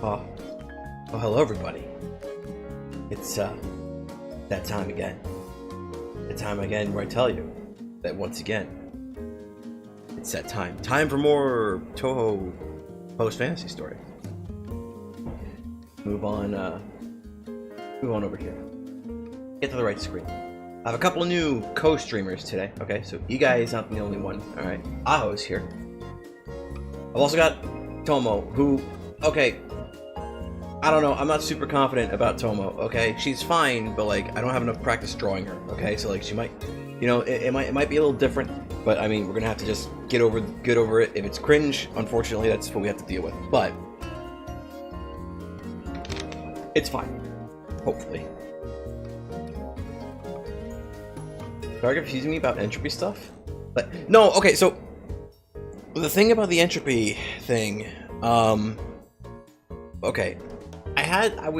Oh, oh, hello everybody. It's that time again. The time again where I tell you that once again, it's that time. Time for more Touhou post-fantasy story. Move on over here. Get to the right screen. I have a couple of new co-streamers today. Okay, so you guys not the only one. Alright, Aho's here. I've also got Tomo, who, okay, I don't know, I'm not super confident about Tomo, okay? She's fine, but like, I don't have enough practice drawing her, okay? So like, she might, you know, it might be a little different, but I mean, we're gonna have to just get over it. If it's cringe, unfortunately, that's what we have to deal with, but it's fine, hopefully. Are you confusing me about entropy stuff? But no, okay, so the thing about the entropy thing, okay,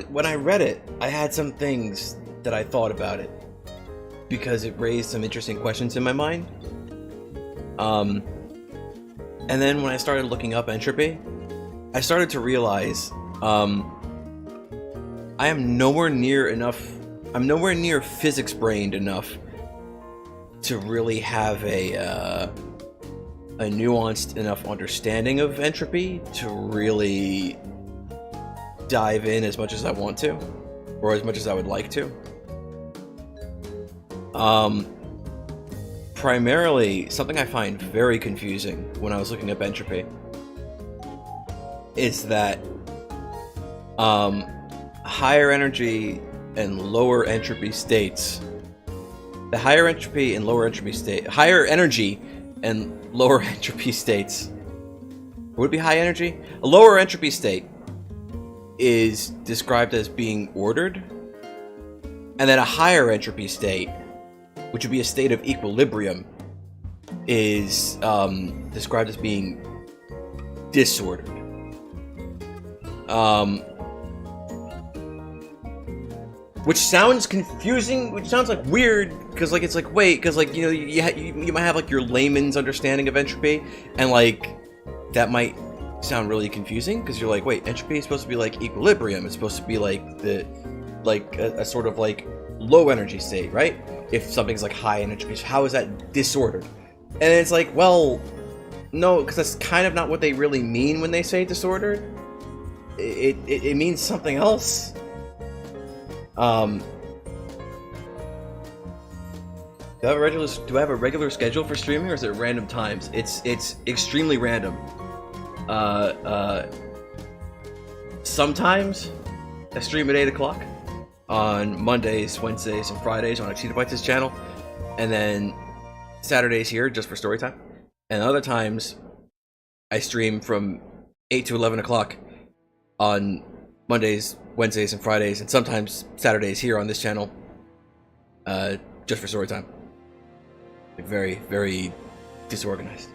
when I read it, I had some things that I thought about it because it raised some interesting questions in my mind. And then when I started looking up entropy, I started to realize I am nowhere near physics brained enough to really have a nuanced enough understanding of entropy to really dive in as much as I want to, or as much as I would like to. Primarily, something I find very confusing when I was looking up entropy is that higher energy and lower entropy states, the higher energy and lower entropy states, would it be high energy? A lower entropy state is described as being ordered, and then a higher entropy state, which would be a state of equilibrium, is described as being disordered. Which sounds confusing, which sounds like weird, because like it's like, wait, because like, you know, you might have like your layman's understanding of entropy, and like that might sound really confusing, because you're like, wait, entropy is supposed to be like equilibrium, it's supposed to be like a sort of like low energy state, right? If something's like high energy, how is that disordered? And it's like, well, no, because that's kind of not what they really mean when they say disordered. It means something else. Do I have a regular schedule for streaming, or is it random times? It's extremely random. Sometimes I stream at 8 o'clock on Mondays, Wednesdays, and Fridays on Exceedabytes' channel, and then Saturdays here just for story time. And other times I stream from 8 to 11 o'clock on Mondays, Wednesdays, and Fridays, and sometimes Saturdays here on this channel, just for story time. Like very, very disorganized.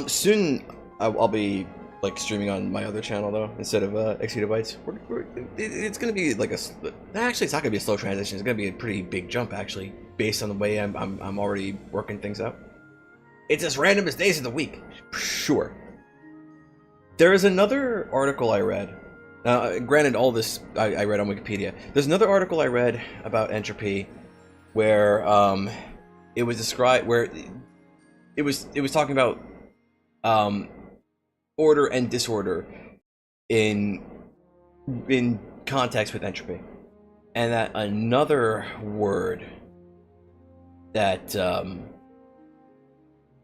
Soon I'll be like streaming on my other channel though, instead of Exceedabytes. It's gonna be like actually it's not gonna be a slow transition. It's gonna be a pretty big jump actually, based on the way I'm already working things out. It's as random as days of the week, sure. There is another article I read. Granted, all this I read on Wikipedia. There's another article I read about entropy, where it was described, where it was talking about order and disorder in context with entropy, and that another word that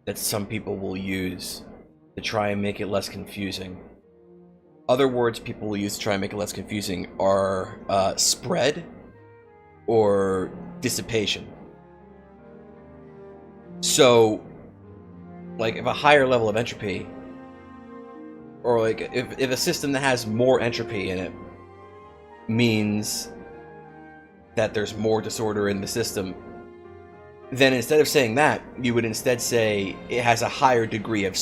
that some people will use to try and make it less confusing. Other words people will use to try and make it less confusing are spread or dissipation. So, like, if a higher level of entropy, or like if a system that has more entropy in it means that there's more disorder in the system, then instead of saying that, you would instead say it has a higher degree of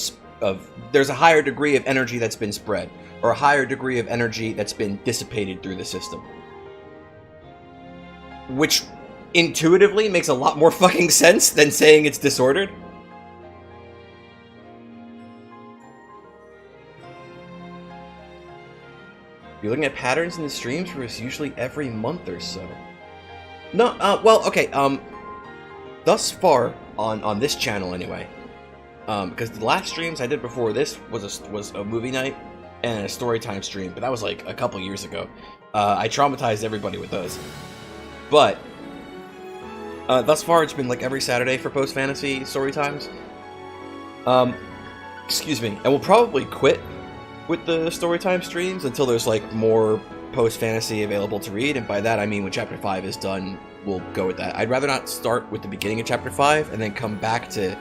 there's a higher degree of energy that's been spread, or a higher degree of energy that's been dissipated through the system. Which intuitively makes a lot more fucking sense than saying it's disordered. You're looking at patterns in the streams where it's usually every month or so. No, well, okay, thus far on this channel anyway, because the last streams I did before this was a movie night and a story time stream, but that was like a couple years ago. I traumatized everybody with those. But thus far it's been like every Saturday for post fantasy story times. Excuse me, and we'll probably quit with the storytime streams until there's like more post-fantasy available to read, and by that I mean when Chapter 5 is done, we'll go with that. I'd rather not start with the beginning of Chapter 5 and then come back to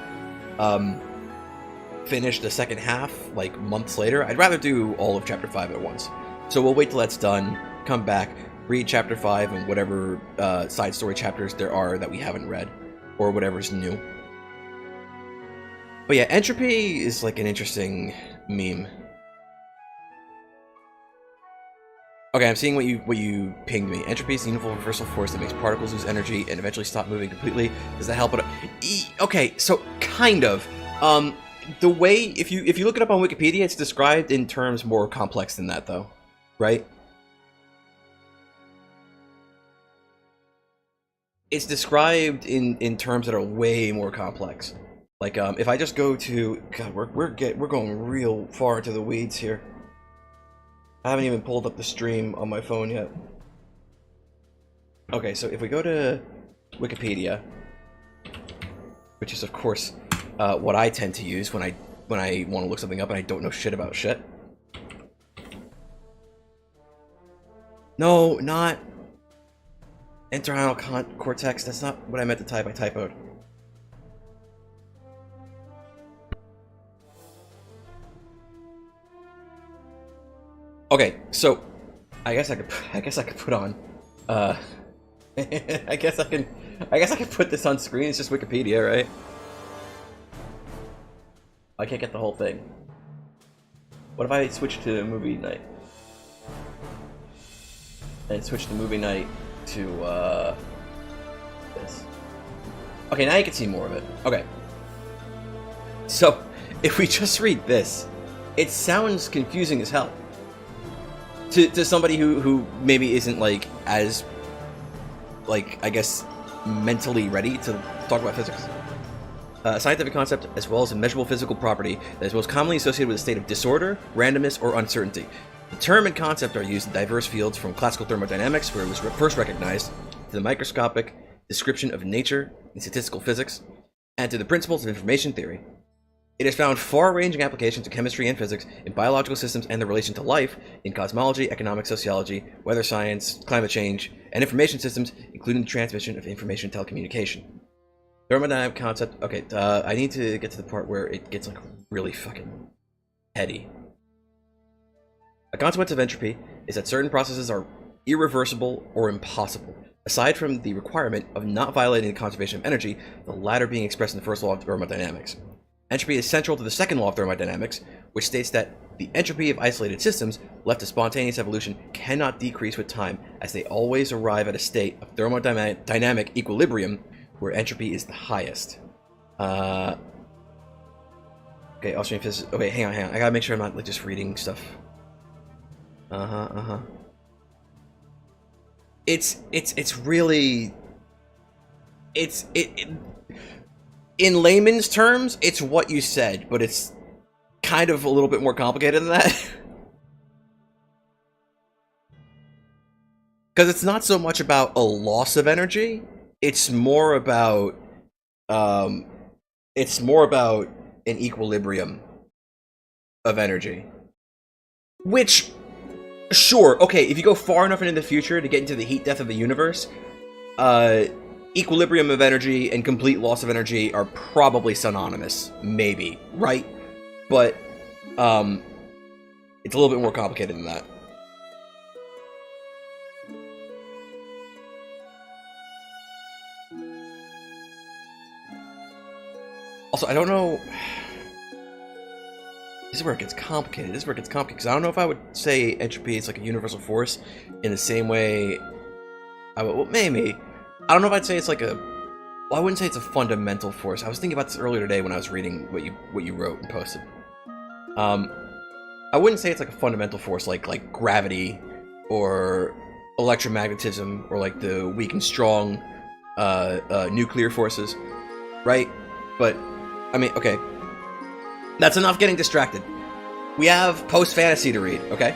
finish the second half like months later. I'd rather do all of Chapter 5 at once. So we'll wait till that's done, come back, read Chapter 5 and whatever side story chapters there are that we haven't read, or whatever's new. But yeah, entropy is like an interesting meme. Okay, I'm seeing what you pinged me. Entropy is the universal force that makes particles lose energy and eventually stop moving completely. Does that help it? Okay, so kind of. The way if you look it up on Wikipedia, it's described in terms more complex than that, though, right? It's described in terms that are way more complex. Like if I just go to God, we're going real far into the weeds here. I haven't even pulled up the stream on my phone yet. Okay, so if we go to Wikipedia, which is of course what I tend to use when I want to look something up and I don't know shit about shit. No, not entorhinal cortex. That's not what I meant to type. I typoed. Okay, so I guess I could put on I guess I can put this on screen. It's just Wikipedia, right? I can't get the whole thing. What if I switch to movie night? And switch the movie night to this. Okay, now you can see more of it. Okay. So if we just read this, it sounds confusing as hell. To somebody who maybe isn't like as I guess mentally ready to talk about physics. A scientific concept as well as a measurable physical property that is most commonly associated with a state of disorder, randomness, or uncertainty. The term and concept are used in diverse fields, from classical thermodynamics, where it was first recognized, to the microscopic description of nature in statistical physics, and to the principles of information theory. It has found far-ranging applications in chemistry and physics, in biological systems and their relation to life, in cosmology, economics, sociology, weather science, climate change, and information systems, including the transmission of information and telecommunication. Thermodynamic concept. Okay, I need to get to the part where it gets like really fucking heady. A consequence of entropy is that certain processes are irreversible or impossible. Aside from the requirement of not violating the conservation of energy, the latter being expressed in the first law of thermodynamics. Entropy is central to the second law of thermodynamics, which states that the entropy of isolated systems, left to spontaneous evolution, cannot decrease with time, as they always arrive at a state of thermodynamic equilibrium, where entropy is the highest. Okay, Austrian physicist. Okay, hang on. I gotta make sure I'm not like just reading stuff. It's really. In layman's terms, it's what you said, but it's kind of a little bit more complicated than that. Because it's not so much about a loss of energy, it's more about an equilibrium of energy. Which, sure, okay, if you go far enough into the future to get into the heat death of the universe, equilibrium of energy and complete loss of energy are probably synonymous, maybe, right? But it's a little bit more complicated than that. Also, I don't know. This is where it gets complicated. Because I don't know if I would say entropy is like a universal force in the same way. Well, maybe. I don't know if I'd say it's like a. Well, I wouldn't say it's a fundamental force. I was thinking about this earlier today when I was reading what you wrote and posted. I wouldn't say it's like a fundamental force like gravity or electromagnetism, or like the weak and strong nuclear forces, right? But I mean, okay, that's enough getting distracted. We have post-fantasy to read, okay?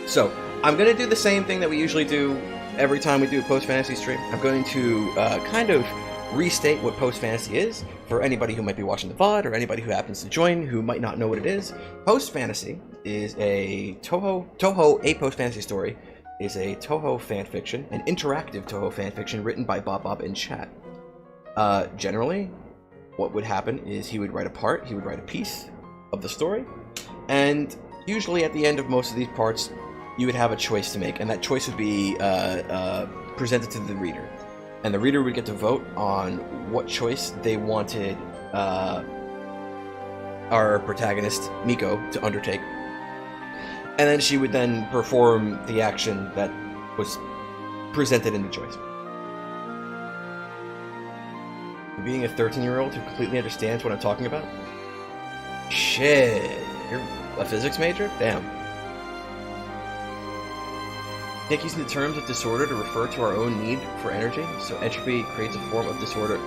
So I'm gonna do the same thing that we usually do every time we do a post-fantasy stream. I'm going to kind of restate what post-fantasy is for anybody who might be watching the VOD or anybody who happens to join who might not know what it is. Post-fantasy is a Touhou, a post-fantasy story, is a Touhou fanfiction, an interactive Touhou fanfiction written by Bob in chat. Generally, what would happen is he would write a piece of the story, and usually at the end of most of these parts, you would have a choice to make, and that choice would be presented to the reader. And the reader would get to vote on what choice they wanted our protagonist, Miko, to undertake. And then she would then perform the action that was presented in the choice. Being a 13-year-old who completely understands what I'm talking about? Shit, you're a physics major? Damn. Nick using the terms of disorder to refer to our own need for energy, so entropy creates a form of disorder.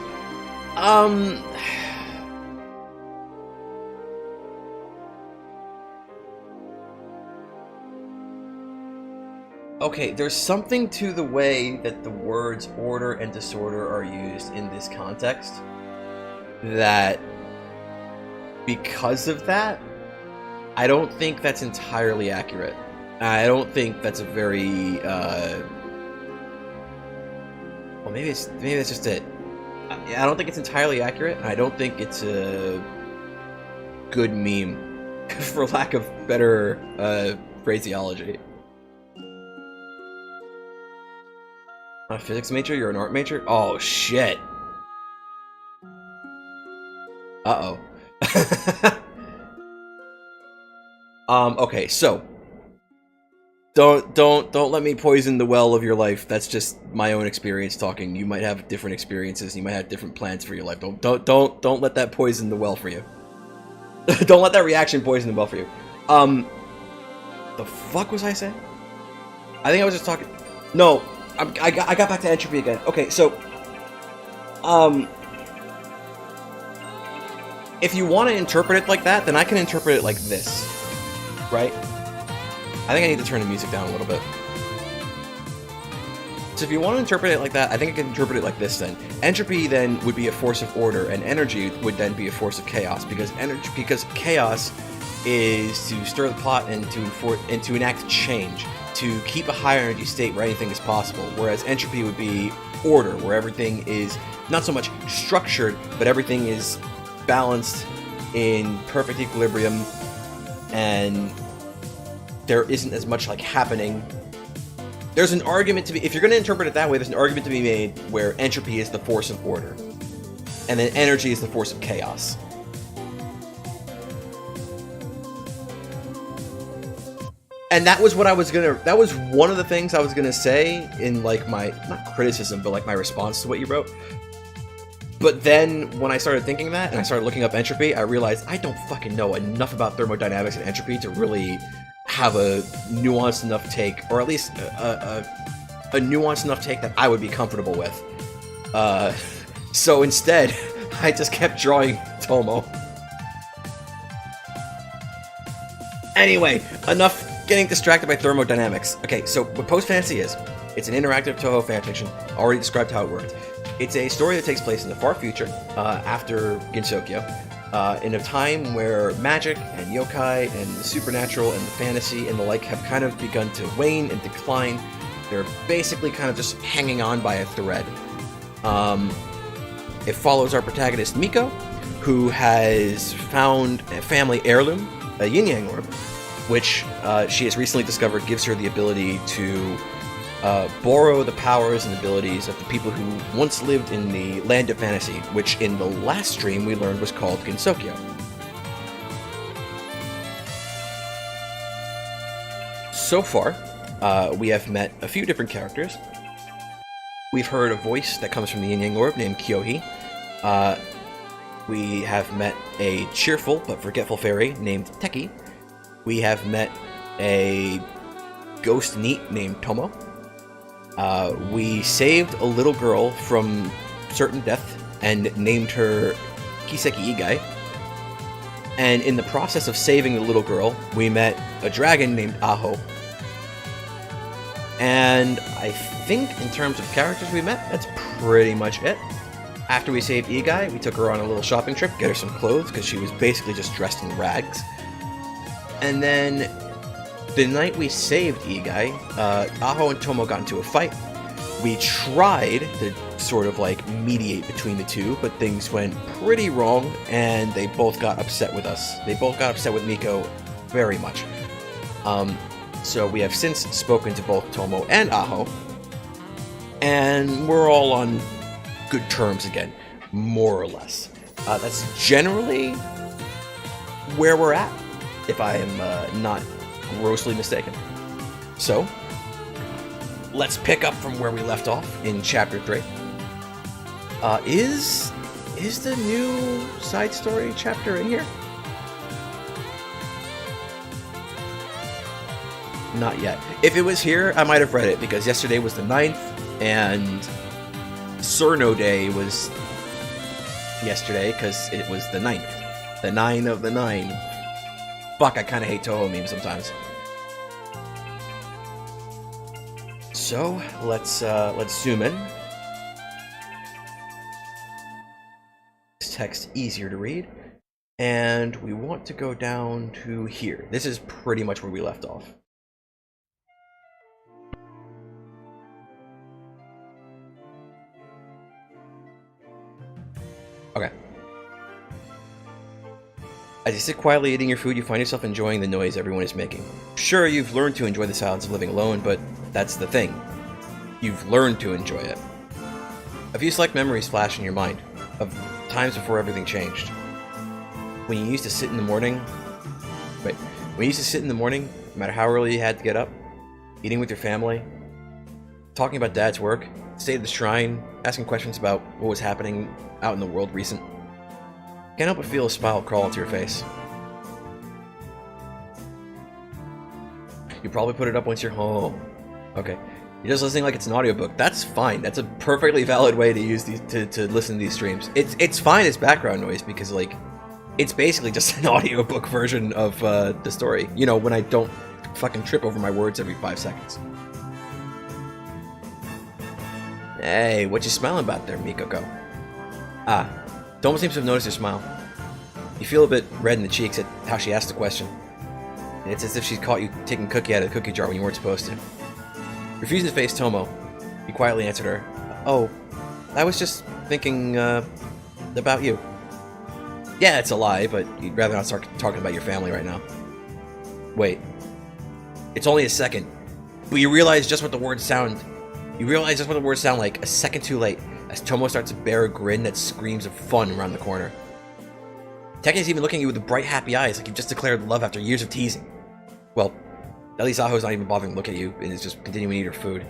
Okay, there's something to the way that the words order and disorder are used in this context that, because of that, I don't think that's entirely accurate. I don't think that's a very, well, maybe it's just it. I don't think it's entirely accurate, and I don't think it's a good meme, for lack of better phraseology. Not a physics major? You're an art major? Oh, shit. Uh-oh. Okay, so don't let me poison the well of your life. That's just my own experience talking. You might have different experiences. You might have different plans for your life. Don't let that poison the well for you. Don't let that reaction poison the well for you. The fuck was I saying? I think I was just talking. No, I got back to entropy again. Okay, so if you want to interpret it like that, then I can interpret it like this, right? I think I need to turn the music down a little bit. So if you want to interpret it like that, I think I can interpret it like this then. Entropy then would be a force of order, and energy would then be a force of chaos, because chaos is to stir the pot and to enact change, to keep a higher energy state where anything is possible, whereas entropy would be order, where everything is not so much structured, but everything is balanced in perfect equilibrium, and there isn't as much like happening. There's an argument to be, if you're going to interpret it that way, there's an argument to be made where entropy is the force of order, and then energy is the force of chaos. And that was what I was gonna, that was one of the things I was gonna say in like my, not criticism, but like my response to what you wrote. But then when I started thinking that, and I started looking up entropy, I realized I don't fucking know enough about thermodynamics and entropy to really have a nuanced enough take, or at least a nuanced enough take that I would be comfortable with. So instead, I just kept drawing Tomo. Anyway, enough getting distracted by thermodynamics. Okay, so what post-fantasy is, it's an interactive Touhou fanfiction. Already described how it worked. It's a story that takes place in the far future, after Gensokyo, in a time where magic and yokai and the supernatural and the fantasy and the like have kind of begun to wane and decline. They're basically kind of just hanging on by a thread. It follows our protagonist Miko, who has found a family heirloom, a yin-yang orb, which she has recently discovered gives her the ability to borrow the powers and abilities of the people who once lived in the land of fantasy, which in the last stream we learned was called Gensokyo. So far, we have met a few different characters. We've heard a voice that comes from the Yin-Yang Orb named Kyohi. We have met a cheerful but forgetful fairy named Teki. We have met a ghost NEET named Tomo. We saved a little girl from certain death and named her Kiseki Igai. And in the process of saving the little girl, we met a dragon named Aho. And I think in terms of characters we met, that's pretty much it. After we saved Igai, we took her on a little shopping trip, get her some clothes, because she was basically just dressed in rags. And then, the night we saved Igai, Aho and Tomo got into a fight. We tried to sort of like mediate between the two, but things went pretty wrong, and they both got upset with us. They both got upset with Miko very much. So we have since spoken to both Tomo and Aho, and we're all on good terms again, more or less. That's generally where we're at, if I am not grossly mistaken. So, let's pick up from where we left off in Chapter 3. Is the new side story chapter in here? Not yet. If it was here, I might have read it, because yesterday was the 9th, and Surno Day was yesterday, because it was the 9th. The 9 of the 9. Fuck, I kind of hate Touhou memes sometimes. So, let's zoom in. This text easier to read. And we want to go down to here. This is pretty much where we left off. Okay. As you sit quietly eating your food, you find yourself enjoying the noise everyone is making. Sure, you've learned to enjoy the silence of living alone, but that's the thing. You've learned to enjoy it. A few select memories flash in your mind, of times before everything changed. When you used to sit in the morning... When you used to sit in the morning, no matter how early you had to get up, eating with your family, talking about Dad's work, stay at the shrine, asking questions about what was happening out in the world recent. Can't help but feel a smile crawl into your face. You probably put it up once you're home. Okay. You're just listening like it's an audiobook. That's fine. That's a perfectly valid way to use these to listen to these streams. It's fine as background noise because like it's basically just an audiobook version of the story. You know, when I don't fucking trip over my words every 5 seconds. Hey, what you smiling about there, Mikoko? Ah, Tomo seems to have noticed your smile. You feel a bit red in the cheeks at how she asked the question. And it's as if she's caught you taking cookie out of the cookie jar when you weren't supposed to. Refusing to face Tomo, you quietly answered her, "Oh, I was just thinking, about you." Yeah, it's a lie, but you'd rather not start talking about your family right now. Wait. It's only a second. But you realize just what the words sound. You realize just what the words sound like a second too late, as Tomo starts to bear a grin that screams of fun around the corner. Teki's even looking at you with bright, happy eyes, like you've just declared love after years of teasing. Well, at least Aho's not even bothering to look at you and is just continuing to eat her food.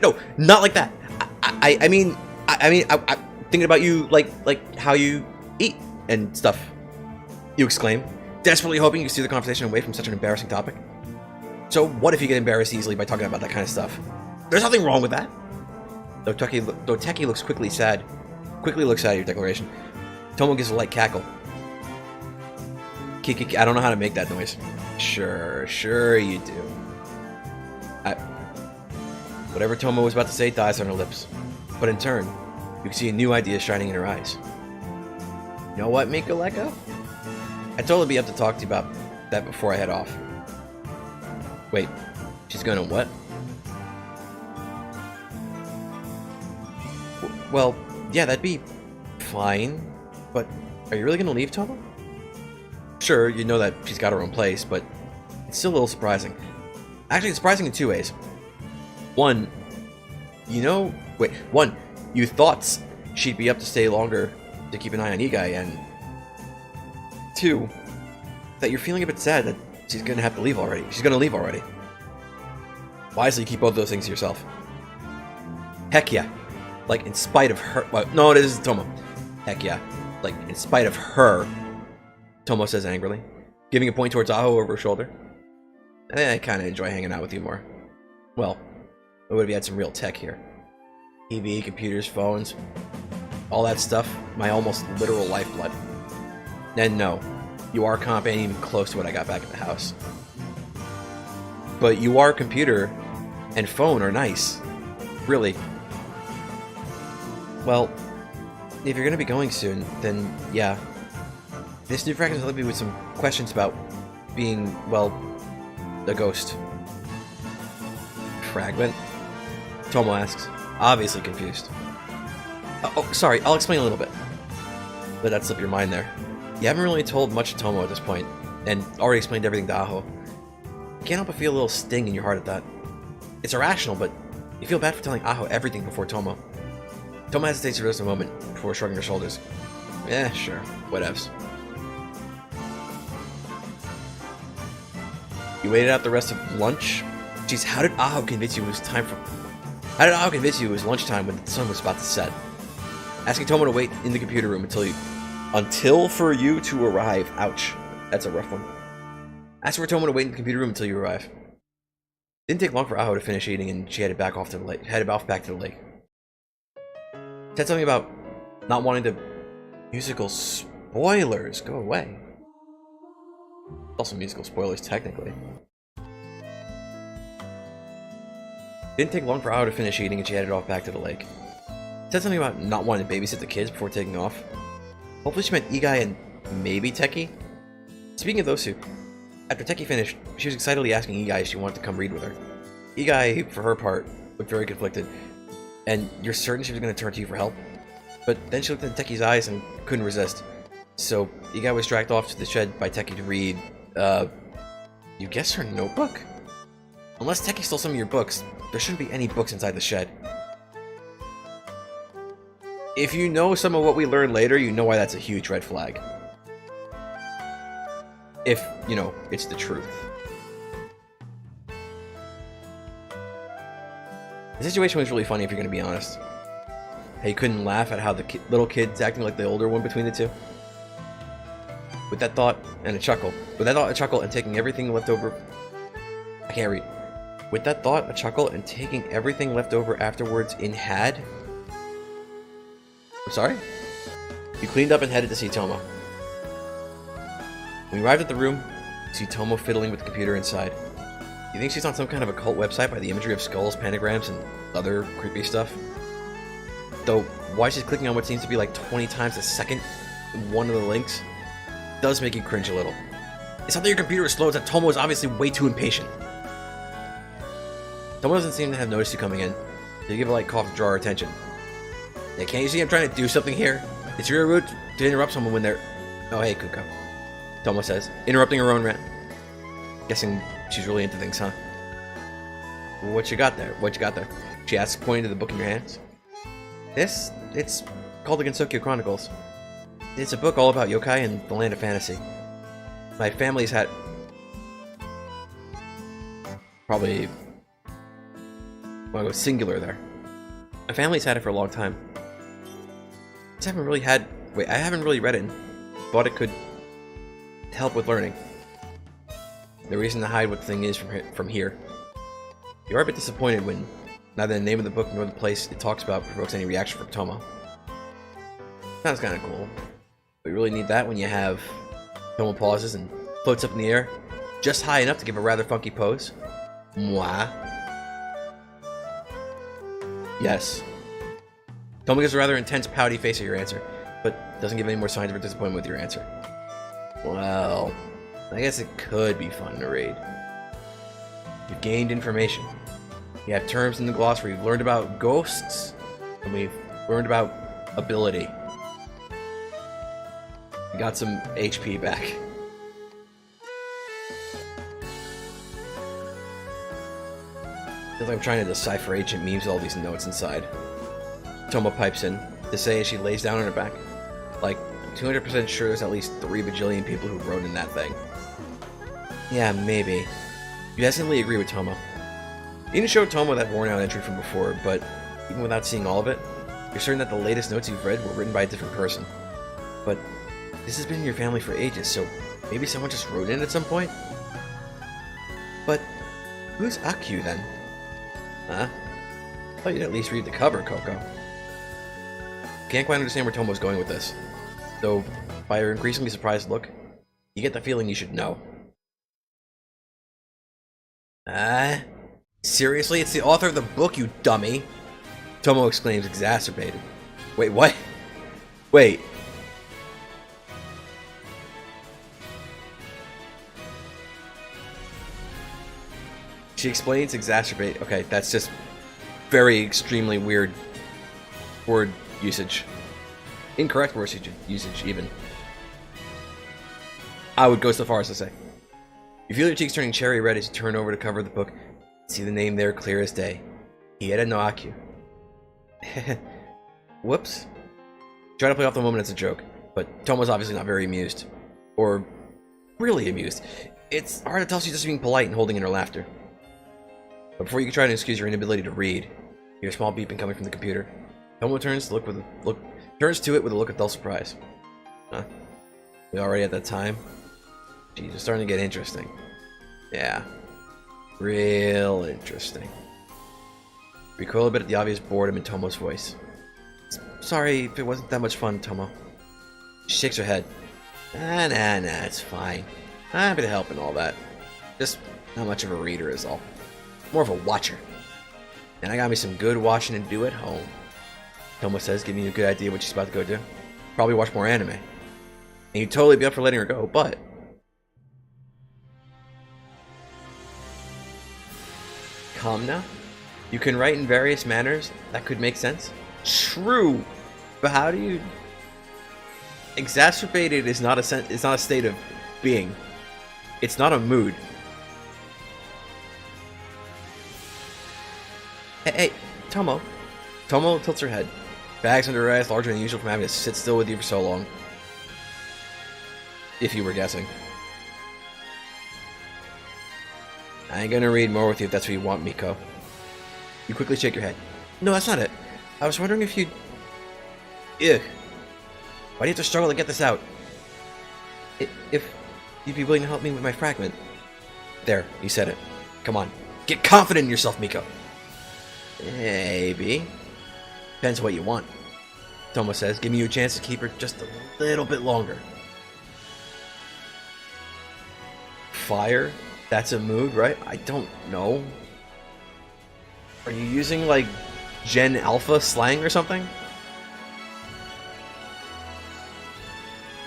No, not like that. I mean, I'm thinking about you like how you eat and stuff. You exclaim, desperately hoping you can steer the conversation away from such an embarrassing topic. So what if you get embarrassed easily by talking about that kind of stuff? There's nothing wrong with that. Though Teki looks quickly looks sad at your declaration, Tomo gives a light cackle. I don't know how to make that noise. Sure you do. Whatever Tomo was about to say dies on her lips. But in turn, you can see a new idea shining in her eyes. You know what, Mikoleko? I'd totally be up to talk to you about that before I head off. Wait, she's gonna what? Well, yeah, that'd be fine. But are you really gonna leave, Tomo? Sure, you know that she's got her own place, but it's still a little surprising. Actually, it's surprising in 2 ways. One, you thought she'd be up to stay longer to keep an eye on Igai, and 2, that you're feeling a bit sad that she's gonna have to leave already. She's gonna leave already. Wisely keep both those things to yourself. Heck yeah. Like, in spite of her... Well, no, this is Tomo. Heck yeah. Like, in spite of her... Tomo says angrily, giving a point towards Aho over her shoulder. I kind of enjoy hanging out with you more. Well, what if you had some real tech here? TV, computers, phones, all that stuff, my almost literal lifeblood. And no, your comp ain't even close to what I got back at the house. But your computer and phone are nice. Really. Well, if you're gonna be going soon, then yeah. This new fragment will leave me with some questions about being, well, a ghost. Fragment? Tomo asks, obviously confused. Oh, sorry, I'll explain a little bit. Let that slip your mind there. You haven't really told much to Tomo at this point, and already explained everything to Aho. You can't help but feel a little sting in your heart at that. It's irrational, but you feel bad for telling Aho everything before Tomo. Tomo hesitates for just a moment before shrugging her shoulders. Sure, whatevs. You waited out the rest of lunch? Jeez, how did Aho convince you it was time for... How did Aho convince you it was lunchtime when the sun was about to set? Asking Tomo to wait in the computer room until for you to arrive. Ouch. That's a rough one. Ask for Tomo to wait in the computer room until you arrive. Didn't take long for Aho to finish eating, and she headed back to the lake. Said something about not wanting to... Musical spoilers. Go away. Also musical spoilers, technically. Didn't take long for Aho to finish eating, and she headed off back to the lake. Said something about not wanting to babysit the kids before taking off. Hopefully she meant Igai and maybe Teki. Speaking of those two, after Teki finished, she was excitedly asking Igai if she wanted to come read with her. Igai, for her part, looked very conflicted. And you're certain she was going to turn to you for help? But then she looked into Teki's eyes and couldn't resist. So Igai was dragged off to the shed by Teki to read, you guess her notebook? Unless Teki stole some of your books, there shouldn't be any books inside the shed. If you know some of what we learned later, you know why that's a huge red flag. If, you know, it's the truth. The situation was really funny if you're going to be honest. How you couldn't laugh at how the little kid's acting like the older one between the two. With that thought and a chuckle. And taking everything left over... I can't read. With that thought, a chuckle, and taking everything left over afterwards in had... I'm sorry? You cleaned up and headed to see Tomo. When you arrived at the room, you see Tomo fiddling with the computer inside. You think she's on some kind of occult website by the imagery of skulls, pentagrams, and other creepy stuff? Though, why she's clicking on what seems to be like 20 times a second one of the links does make you cringe a little. It's not that your computer is slow, it's that Tomo is obviously way too impatient. Tomo doesn't seem to have noticed you coming in, so you give a light cough to draw her attention. Yeah, can't you see I'm trying to do something here? It's real rude to interrupt someone when they're... Oh, hey, Kuko. Tomo says, interrupting her own rant. Guessing she's really into things, huh? What you got there? She asks, pointing to the book in your hands. It's called the Gensokyo Chronicles. It's a book all about yokai and the land of fantasy. My family's had... Probably... Well, I go singular there. My family's had it for a long time. I haven't really read it and thought it could help with learning. No reason to hide what the thing is from here. You are a bit disappointed when neither the name of the book nor the place it talks about provokes any reaction from Tomo. Sounds kinda cool. But you really need that when you have... Tomo pauses and floats up in the air, just high enough to give a rather funky pose. Mwah. Yes. Tomo gives a rather intense pouty face at your answer, but doesn't give any more signs of her disappointment with your answer. Well, I guess it could be fun to read. You've gained information. You have terms in the glossary. We've learned about ghosts, and we've learned about ability. We got some HP back. Feels like I'm trying to decipher ancient memes with all these notes inside. Tomo pipes in to say as she lays down on her back. Like, 200% sure there's at least 3 bajillion people who wrote in that thing. Yeah, maybe. You hesitantly agree with Tomo. You didn't show Tomo that worn out entry from before, but even without seeing all of it, you're certain that the latest notes you've read were written by a different person. But this has been in your family for ages, so maybe someone just wrote in at some point? But who's Akyu then? Huh? I thought you'd at least read the cover, Coco. Can't quite understand where Tomo's going with this. Though, by her increasingly surprised look, you get the feeling you should know. Seriously? It's the author of the book, you dummy! Tomo exclaims, exacerbated. Wait, what? Wait. She explains, exacerbate. Okay, that's just very extremely weird word usage. Incorrect word usage, even. I would go so far as to say. You feel your cheeks turning cherry red as you turn over to cover the book. See the name there clear as day. Hieda no Akyu. Whoops. Try to play off the moment as a joke, but Tomo's obviously not very amused. Or really amused. It's hard to tell she's just being polite and holding in her laughter. But before you can try to excuse your inability to read, you hear a small beeping coming from the computer. Tomo turns to it with a look of dull surprise. Huh? We already at that time? Jeez, it's starting to get interesting. Yeah. Real interesting. Recoil a bit at the obvious boredom in Tomo's voice. Sorry if it wasn't that much fun, Tomo. She shakes her head. Nah, it's fine. I'm happy to help and all that. Just not much of a reader is all. More of a watcher. And I got me some good watching to do at home. Tomo says, giving you a good idea what she's about to go do. Probably watch more anime. And you'd totally be up for letting her go, but... Calm now. You can write in various manners that could make sense. True, but how do you... Exacerbated is not a state of being. It's not a mood. Hey, Tomo. Tomo tilts her head. Bags under her eyes, larger than usual from having to sit still with you for so long. If you were guessing. I ain't gonna read more with you if that's what you want, Miko. You quickly shake your head. No, that's not it. I was wondering if you'd... Ugh. Why do you have to struggle to get this out? If you'd be willing to help me with my fragment. There, you said it. Come on. Get confident in yourself, Miko. Maybe. Depends what you want. Tomo says, giving you a chance to keep her just a little bit longer. Fire? That's a mood, right? I don't know. Are you using, like, Gen Alpha slang or something?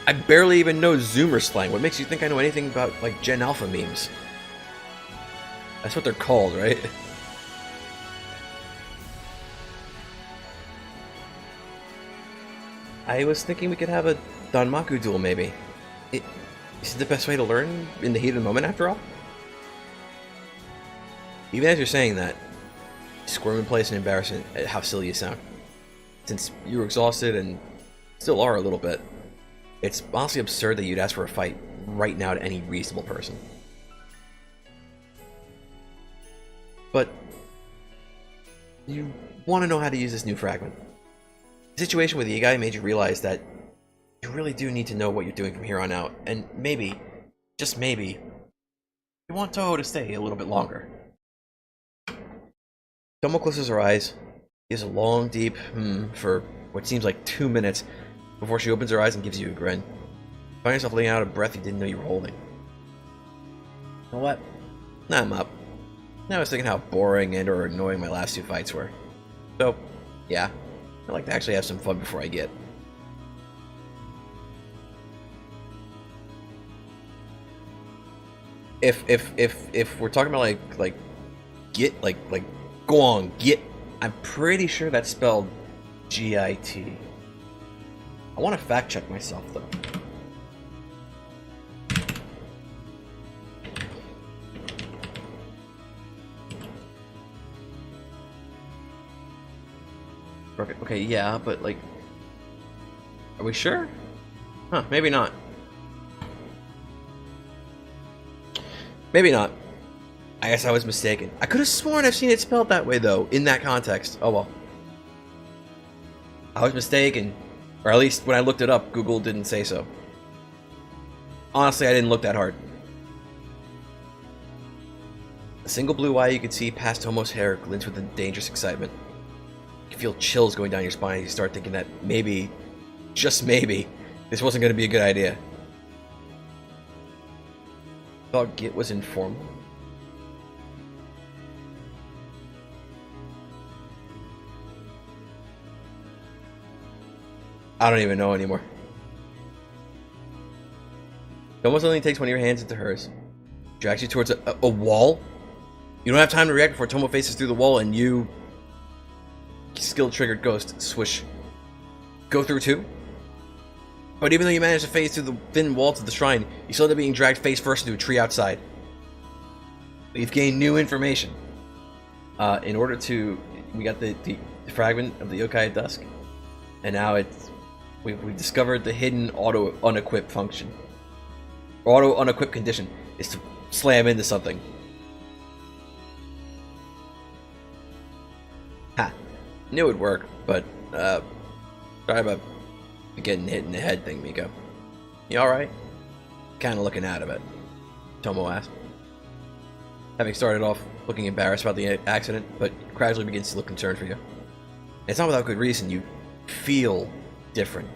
I barely even know Zoomer slang. What makes you think I know anything about, like, Gen Alpha memes? That's what they're called, right? I was thinking we could have a Danmaku duel, maybe. Is it the best way to learn in the heat of the moment, after all? Even as you're saying that, you squirm in place in embarrassment at how silly you sound. Since you were exhausted and still are a little bit, it's honestly absurd that you'd ask for a fight right now to any reasonable person. But you want to know how to use this new fragment. The situation with Igai made you realize that you really do need to know what you're doing from here on out, and maybe, just maybe, you want Touhou to stay a little bit longer. Tomo closes her eyes, gives a long, deep for what seems like 2 minutes before she opens her eyes and gives you a grin. You find yourself letting out a breath you didn't know you were holding. You know what? Nah, I'm up. Now I was thinking how boring and or annoying my last 2 fights were. So, yeah, I'd like to actually have some fun before I get. If we're talking about like get like go on get, I'm pretty sure that's spelled G-I-T. I want to fact check myself though. Okay, yeah, but like, are we sure? Huh, maybe not. Maybe not. I guess I was mistaken. I could have sworn I've seen it spelled that way though, in that context. Oh well. I was mistaken. Or at least when I looked it up, Google didn't say so. Honestly, I didn't look that hard. A single blue eye you can see past Tomo's hair glints with a dangerous excitement. You can feel chills going down your spine as you start thinking that maybe, just maybe, this wasn't going to be a good idea. Thought Git was informal. I don't even know anymore. Tomo suddenly takes one of your hands into hers, drags you towards a wall. You don't have time to react before Tomo faces through the wall and you... Skill triggered ghost, swish. Go through too? But even though you manage to phase through the thin walls of the shrine, you still end up being dragged face first into a tree outside. You've gained new information. In order to... We got the fragment of the yokai at dusk. And now it's... We've discovered the hidden auto unequip function. Auto unequip condition is to slam into something. Ha! Knew it'd work, but sorry about the getting hit in the head thing, Miko. You alright? Kinda looking out of it, Tomo asked. Having started off looking embarrassed about the accident, but gradually begins to look concerned for you. And it's not without good reason. You feel different.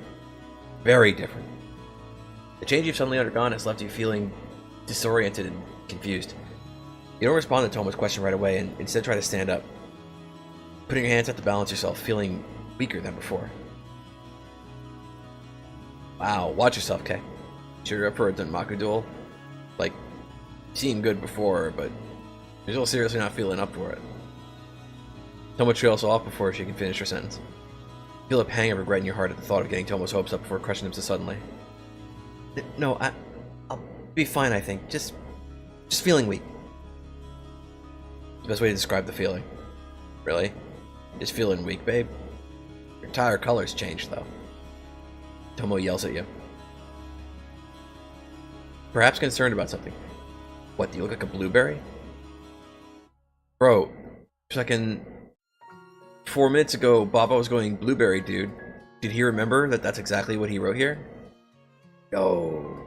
Very different. The change you've suddenly undergone has left you feeling disoriented and confused. You don't respond to Tomo's question right away and instead try to stand up, putting your hands out to balance yourself, feeling weaker than before. Wow, watch yourself, Kei. Sure, you're up for a Danmaku duel? Like, you seemed good before, but you're still seriously not feeling up for it. Tomo trails off before she can finish her sentence. You feel a pang of regret in your heart at the thought of getting Tomo's hopes up before crushing them so suddenly. No, I'll be fine, I think. Just feeling weak. The best way to describe the feeling. Really? Just feeling weak, babe? Your entire color's changed, though. Tomo yells at you. Perhaps concerned about something. What, do you look like a blueberry? Bro, second... 4 minutes ago, Baba was going blueberry, dude. Did he remember that that's exactly what he wrote here? No.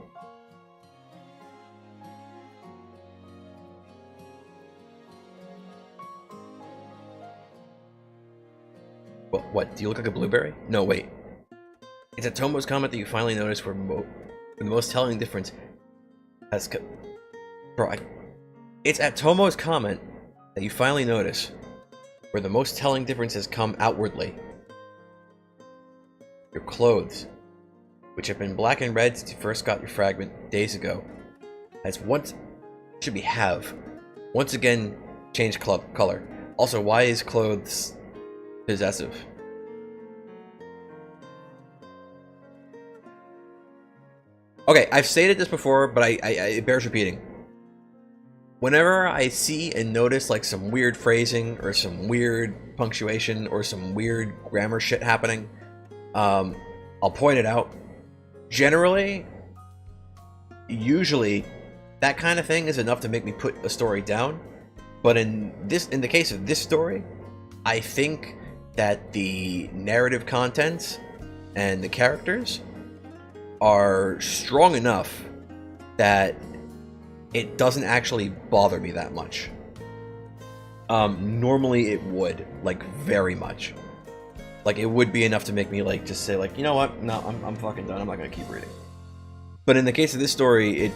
What? Do you look like a blueberry? No, wait. It's at Tomo's comment that you finally notice where the most telling difference has... Bro, it's at Tomo's comment that you finally notice where the most telling difference has come outwardly. Your clothes, which have been black and red since you first got your fragment days ago, has once again changed color. Also, why is clothes possessive? Okay, I've stated this before, but it bears repeating. Whenever I see and notice like some weird phrasing or some weird punctuation or some weird grammar shit happening, I'll point it out. Generally, usually, that kind of thing is enough to make me put a story down. But in the case of this story, I think that the narrative content and the characters are strong enough that it doesn't actually bother me that much. Normally it would, like, very much. Like, it would be enough to make me, like, just say, like, you know what? No, I'm fucking done. I'm not gonna keep reading. But in the case of this story,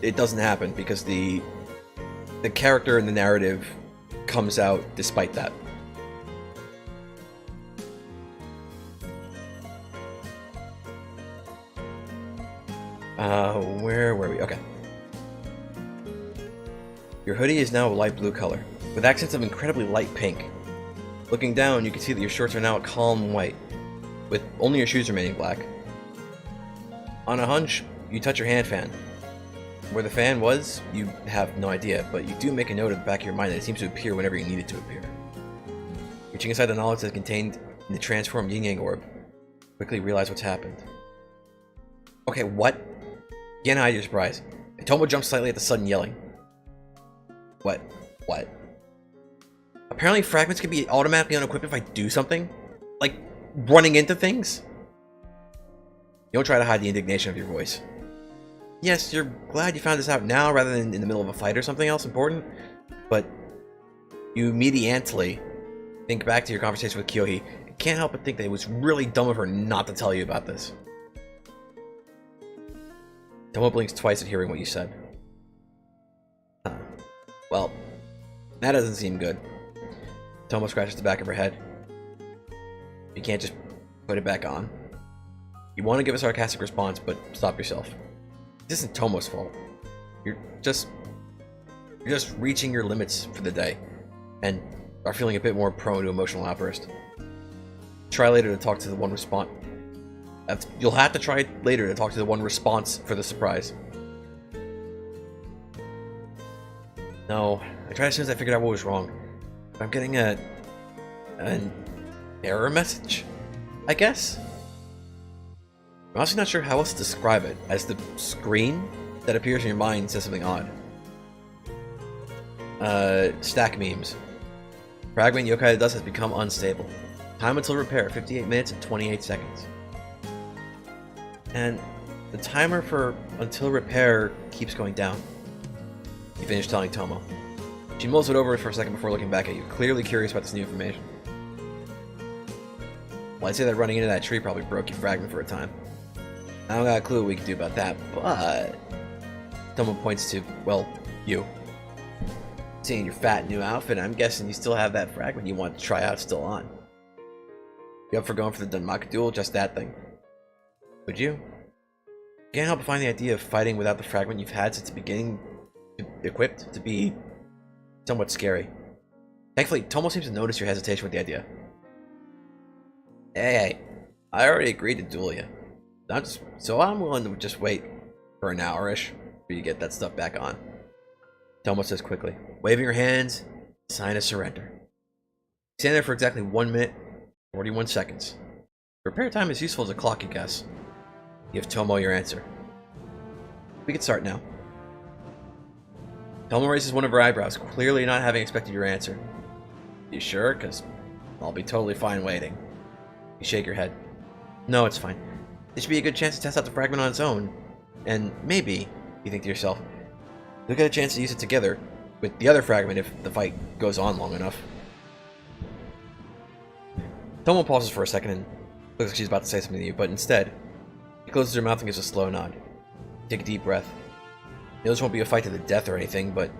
it doesn't happen because the character and the narrative comes out despite that. Where were we? Okay. Your hoodie is now a light blue color, with accents of incredibly light pink. Looking down, you can see that your shorts are now a calm white, with only your shoes remaining black. On a hunch, you touch your hand fan. Where the fan was, you have no idea, but you do make a note at the back of your mind that it seems to appear whenever you need it to appear. Reaching inside the knowledge that's contained in the transformed yin-yang orb, quickly realize what's happened. Okay, what? Again, hide your surprise. And Tomo jumps slightly at the sudden yelling. What? What? Apparently fragments can be automatically unequipped if I do something? Like, running into things? You don't try to hide the indignation of your voice. Yes, you're glad you found this out now rather than in the middle of a fight or something else important. But you immediately think back to your conversation with Kyohi and can't help but think that it was really dumb of her not to tell you about this. Tomo blinks twice at hearing what you said. Huh. Well, that doesn't seem good. Tomo scratches the back of her head. You can't just put it back on. You want to give a sarcastic response, but stop yourself. This isn't Tomo's fault. You're just reaching your limits for the day, and are feeling a bit more prone to emotional outburst. Try later to talk to the one response. You'll have to try later to talk to the one response for the surprise. No, I tried as soon as I figured out what was wrong. I'm getting an error message, I guess? I'm honestly not sure how else to describe it, as the screen that appears in your mind says something odd. Stack memes. Fragment yokai the dust has become unstable. Time until repair, 58 minutes and 28 seconds. And the timer for until repair keeps going down. You finish telling Tomo. She mulls it over for a second before looking back at you, clearly curious about this new information. Well, I'd say that running into that tree probably broke your fragment for a time. I don't got a clue what we can do about that, but... Tomo points to, well, you. Seeing your fat new outfit, I'm guessing you still have that fragment you want to try out still on. You up for going for the Danmaku duel? Just that thing. Would you? Can't help but find the idea of fighting without the fragment you've had since the beginning equipped to be somewhat scary. Thankfully, Tomo seems to notice your hesitation with the idea. Hey, I already agreed to duel you. So I'm willing to just wait for an hour-ish for you to get that stuff back on. Tomo says quickly, waving her hands, sign of surrender. Stand there for exactly 1 minute, 41 seconds. Repair time is useful as a clock, you guess. Give Tomo your answer. We can start now. Tomo raises one of her eyebrows, clearly not having expected your answer. You sure? Because I'll be totally fine waiting. You shake your head. No, it's fine. This should be a good chance to test out the fragment on its own. And maybe, you think to yourself, you'll get a chance to use it together with the other fragment if the fight goes on long enough. Tomo pauses for a second and looks like she's about to say something to you, but instead, she closes her mouth and gives a slow nod. Take a deep breath. You know this won't be a fight to the death or anything, but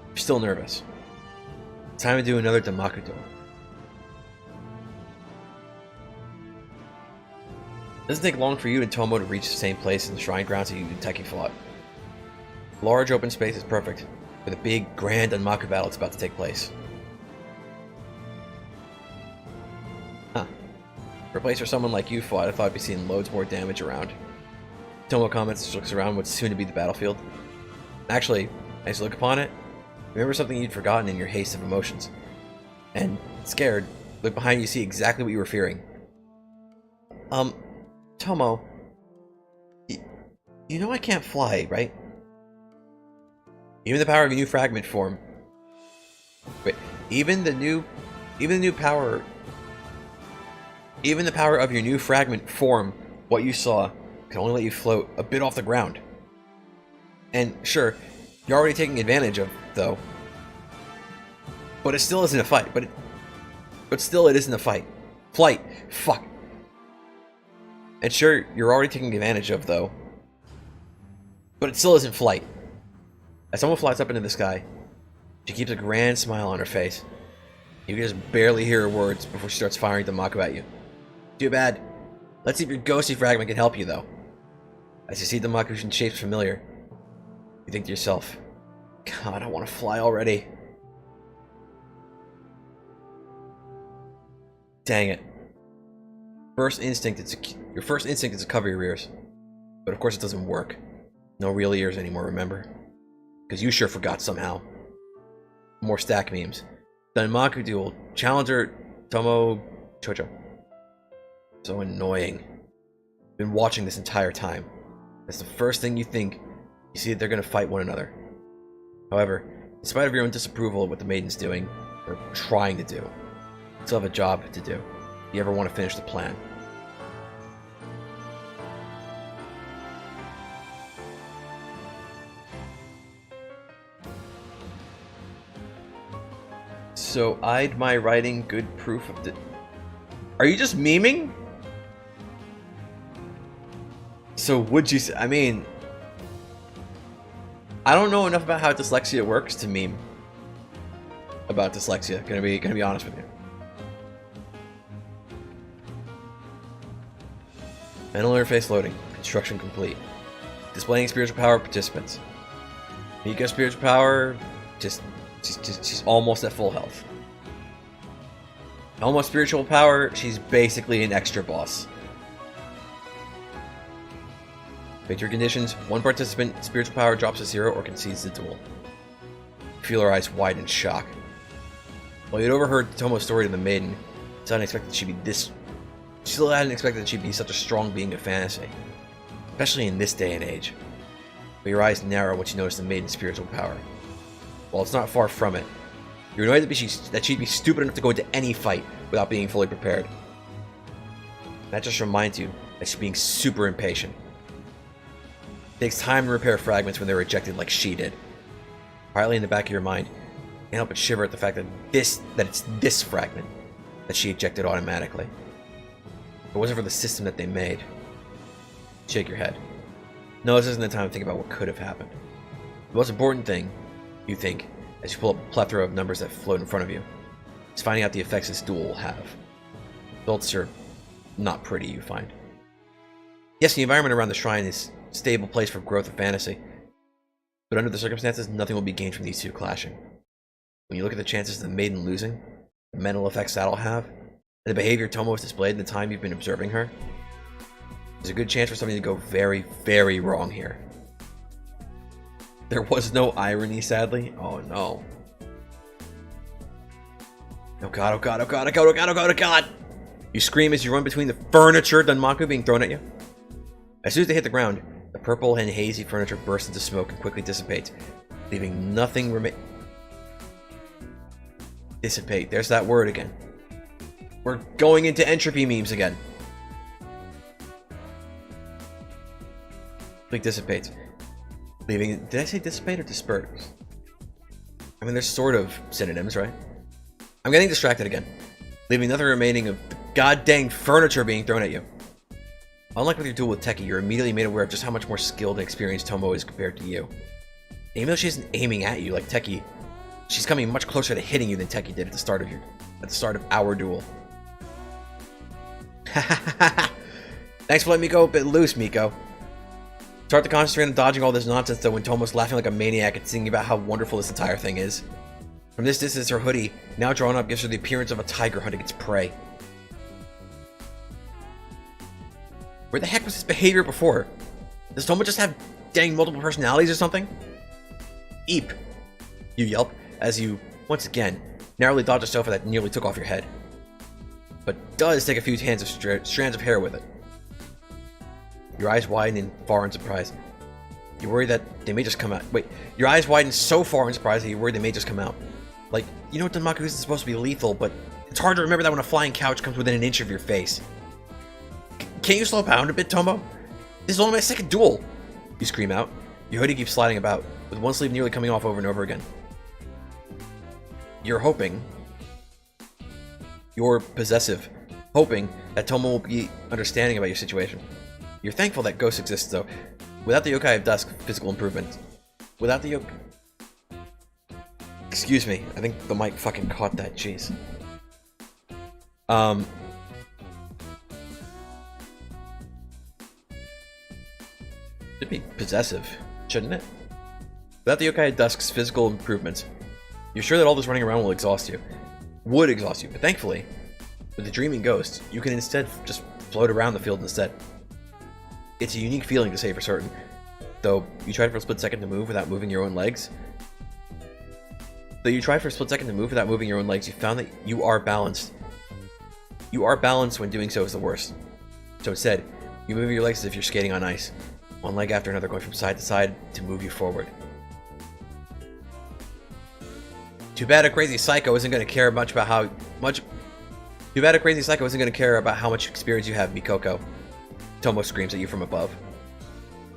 you're still nervous. It's time to do another Danmaku duel. It doesn't take long for you and Tomo to reach the same place in the shrine grounds that you and Teki fought. Large open space is perfect for the big, grand Danmaku battle that's about to take place. Huh. For a place where someone like you fought, I thought I'd be seeing loads more damage around. Tomo comments as she looks around what's soon to be the battlefield. Actually, as you look upon it, remember something you'd forgotten in your haste of emotions. And, scared, look behind you, see exactly what you were fearing. Tomo, you know I can't fly, right? Even the power of your new fragment form. Wait, even the power of your new fragment form, what you saw, can only let you float a bit off the ground. And sure, you're already taking advantage of, though. But it still isn't a fight. But still, it isn't a fight. Flight. Fuck. And sure, you're already taking advantage of, though. But it still isn't flight. As someone flies up into the sky, she keeps a grand smile on her face. You can just barely hear her words before she starts firing Danmaku at you. Too bad. Let's see if your ghostly fragment can help you, though. As you see Danmaku in shapes familiar, you think to yourself, God, I want to fly already. Dang it. Your first instinct is to cover your ears. But of course it doesn't work. No real ears anymore, remember? Because you sure forgot somehow. More stack memes. Danmaku duel. Challenger Tomo Chocho. So annoying. Been watching this entire time. That's the first thing you think. You see that they're going to fight one another. However, in spite of your own disapproval of what the maiden's doing, or trying to do, you still have a job to do. If you ever want to finish the plan. So, eyed my writing good proof of the... Are you just memeing? So, would you say... I mean... I don't know enough about how dyslexia works to meme about dyslexia. Gonna be honest with you. Mental interface loading. Construction complete. Displaying spiritual power participants. Miko spiritual power, she's almost at full health. Almost spiritual power, she's basically an extra boss. Victory conditions: one participant spiritual power drops to 0 or concedes the duel. Feel her eyes wide in shock. While you'd overheard Tomo's story to the maiden, it's unexpected she'd be this. She still hadn't expected that she'd be such a strong being of fantasy, especially in this day and age. But your eyes narrow when you notice the maiden's spiritual power. While it's not far from it, you're annoyed that she'd be stupid enough to go into any fight without being fully prepared. That just reminds you that she's being super impatient. It takes time to repair fragments when they're ejected like she did. Quietly in the back of your mind, you can't help but shiver at the fact that it's this fragment that she ejected automatically. If it wasn't for the system that they made. Shake your head. No, this isn't the time to think about what could have happened. The most important thing, you think, as you pull up a plethora of numbers that float in front of you, is finding out the effects this duel will have. Results are not pretty, you find. Yes, the environment around the shrine is a stable place for growth of fantasy, but under the circumstances, nothing will be gained from these two clashing. When you look at the chances of the maiden losing, the mental effects that'll have, and the behavior Tomo has displayed in the time you've been observing her, there's a good chance for something to go very, very wrong here. There was no irony, sadly. Oh no. Oh god, oh god, oh god, oh god, oh god, oh god, oh god! You scream as you run between the furniture, Danmaku being thrown at you. As soon as they hit the ground, the purple and hazy furniture bursts into smoke and quickly dissipates, leaving nothing Dissipate, there's that word again. We're going into entropy memes again. Quickly dissipates. Leaving... Did I say dissipate or disperse? I mean, they're sort of synonyms, right? I'm getting distracted again. Leaving nothing remaining of the goddamn furniture being thrown at you. Unlike with your duel with Teki, you're immediately made aware of just how much more skilled and experienced Tomo is compared to you. And even though she isn't aiming at you like Teki, she's coming much closer to hitting you than Teki did at the start of our duel. Thanks for letting me go a bit loose, Miko. Start to concentrate on dodging all this nonsense though when Tomo's laughing like a maniac and singing about how wonderful this entire thing is. From this distance, her hoodie, now drawn up, gives her the appearance of a tiger hunting its prey. Where the heck was this behavior before? Does Tomo just have dang multiple personalities or something? Eep! You yelp as you, once again, narrowly dodge a sofa that nearly took off your head. But does take a few strands of hair with it. Your eyes widen in far in surprise. You worry that they may just come out. Wait, your eyes widen so far in surprise that you worry they may just come out. Like, you know Danmaku isn't supposed to be lethal, but it's hard to remember that when a flying couch comes within an inch of your face. Can't you slow down a bit, Tomo? This is only my second duel! You scream out. Your hoodie keeps sliding about, with one sleeve nearly coming off over and over again. You're hoping... You're possessive, hoping that Tomo will be understanding about your situation. You're thankful that Ghost exists, though. Without the Yokai of Dusk, physical improvement. Without the Yokai... Excuse me, I think the mic fucking caught that, jeez. Should be possessive, shouldn't it? Without the Yokai of Dusk's physical improvements, you're sure that all this running around will exhaust you. Would exhaust you, but thankfully, with the Dreaming Ghost, you can instead just float around the field instead. It's a unique feeling to say for certain, though you tried for a split second to move without moving your own legs. You found that you are balanced. You are balanced when doing so is the worst. So instead, you move your legs as if you're skating on ice, one leg after another going from side to side to move you forward. Too bad a crazy psycho isn't going to care much about how much. Too bad a crazy psycho isn't going to care about how much experience you have, Mikoko. Tomo screams at you from above.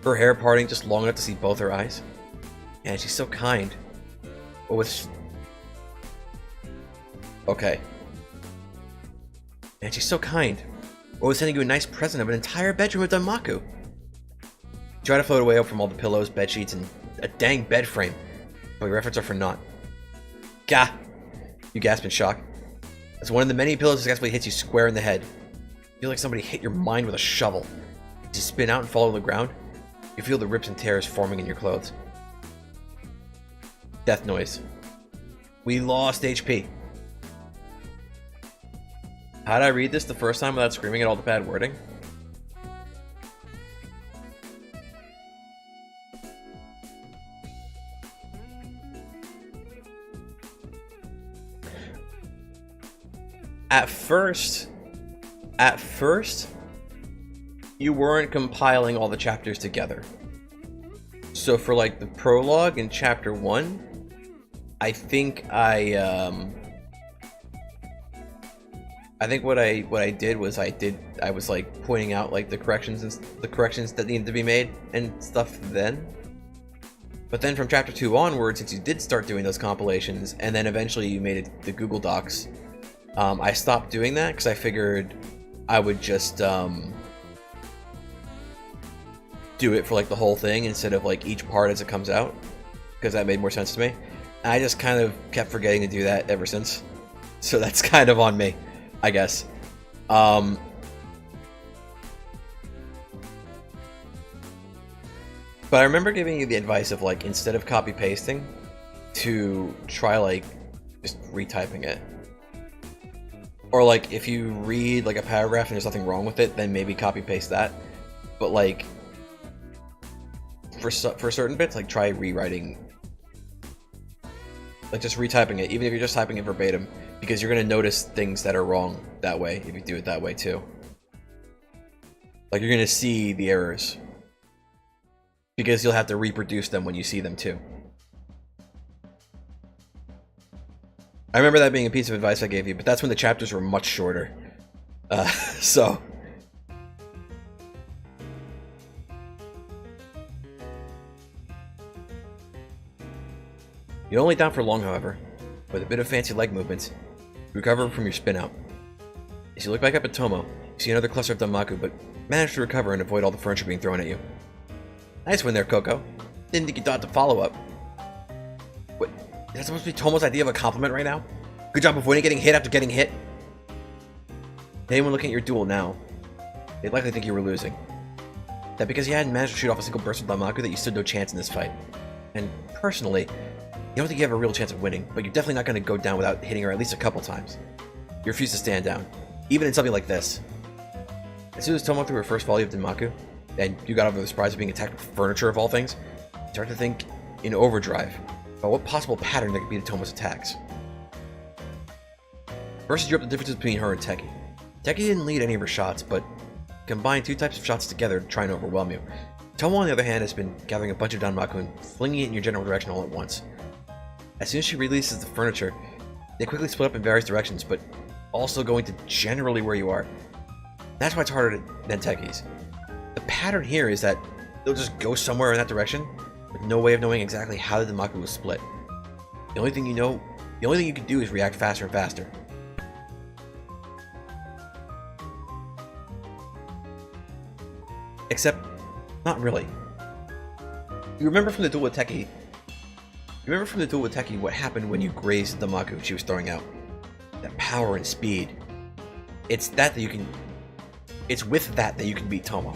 Her hair parting just long enough to see both her eyes. And she's so kind. But with Okay. And she's so kind. Always sending you a nice present of an entire bedroom of Danmaku. You try to float away up from all the pillows, bed sheets, and a dang bed frame. But your efforts are for naught. Gah! You gasp in shock. As one of the many pillows successfully hits you square in the head. You feel like somebody hit your mind with a shovel. As you spin out and fall to the ground, you feel the rips and tears forming in your clothes. Death noise. We lost HP. How did I read this the first time without screaming at all the bad wording? At first, you weren't compiling all the chapters together. So for like the prologue in chapter 1, I think I think what I did was I was like pointing out like the corrections that needed to be made and stuff then. But then from chapter 2 onward, since you did start doing those compilations, and then eventually you made it the Google Docs, I stopped doing that because I figured I would just do it for like the whole thing instead of like each part as it comes out, because that made more sense to me. And I just kind of kept forgetting to do that ever since, so that's kind of on me, I guess. But I remember giving you the advice of like, instead of copy pasting, to try like just retyping it. Or like if you read like a paragraph and there's nothing wrong with it, then maybe copy paste that. But like for certain bits, like try rewriting, like just retyping it, even if you're just typing it verbatim, because you're gonna notice things that are wrong that way if you do it that way too. Like you're gonna see the errors, because you'll have to reproduce them when you see them too. I remember that being a piece of advice I gave you, but that's when the chapters were much shorter. So. You're only down for long, however. With a bit of fancy leg movements, you recover from your spin out. As you look back up at Tomo, you see another cluster of Danmaku, but manage to recover and avoid all the furniture being thrown at you. Nice win there, Coco. Didn't think you thought to follow up. What? Is that supposed to be Tomo's idea of a compliment right now? Good job avoiding getting hit after getting hit. Anyone looking at your duel now, they'd likely think you were losing. That because you hadn't managed to shoot off a single burst of Danmaku, that you stood no chance in this fight. And personally, you don't think you have a real chance of winning, but you're definitely not going to go down without hitting her at least a couple times. You refuse to stand down, even in something like this. As soon as Tomo threw her first volley of Danmaku, and you got over the surprise of being attacked with furniture of all things, you start to think in overdrive about what possible pattern there could be to Tomo's attacks. First, you drew up the differences between her and Teki. Teki didn't lead any of her shots, but combined two types of shots together to try and overwhelm you. Tomo, on the other hand, has been gathering a bunch of Danmaku and flinging it in your general direction all at once. As soon as she releases the furniture, they quickly split up in various directions, but also going to generally where you are. That's why it's harder than Teki's. The pattern here is that they'll just go somewhere in that direction, with no way of knowing exactly how the Danmaku was split. The only thing you can do is react faster and faster. Except, not really. You remember from the duel with Teki what happened when you grazed the Danmaku she was throwing out. That power and speed. It's with that you can beat Tomo.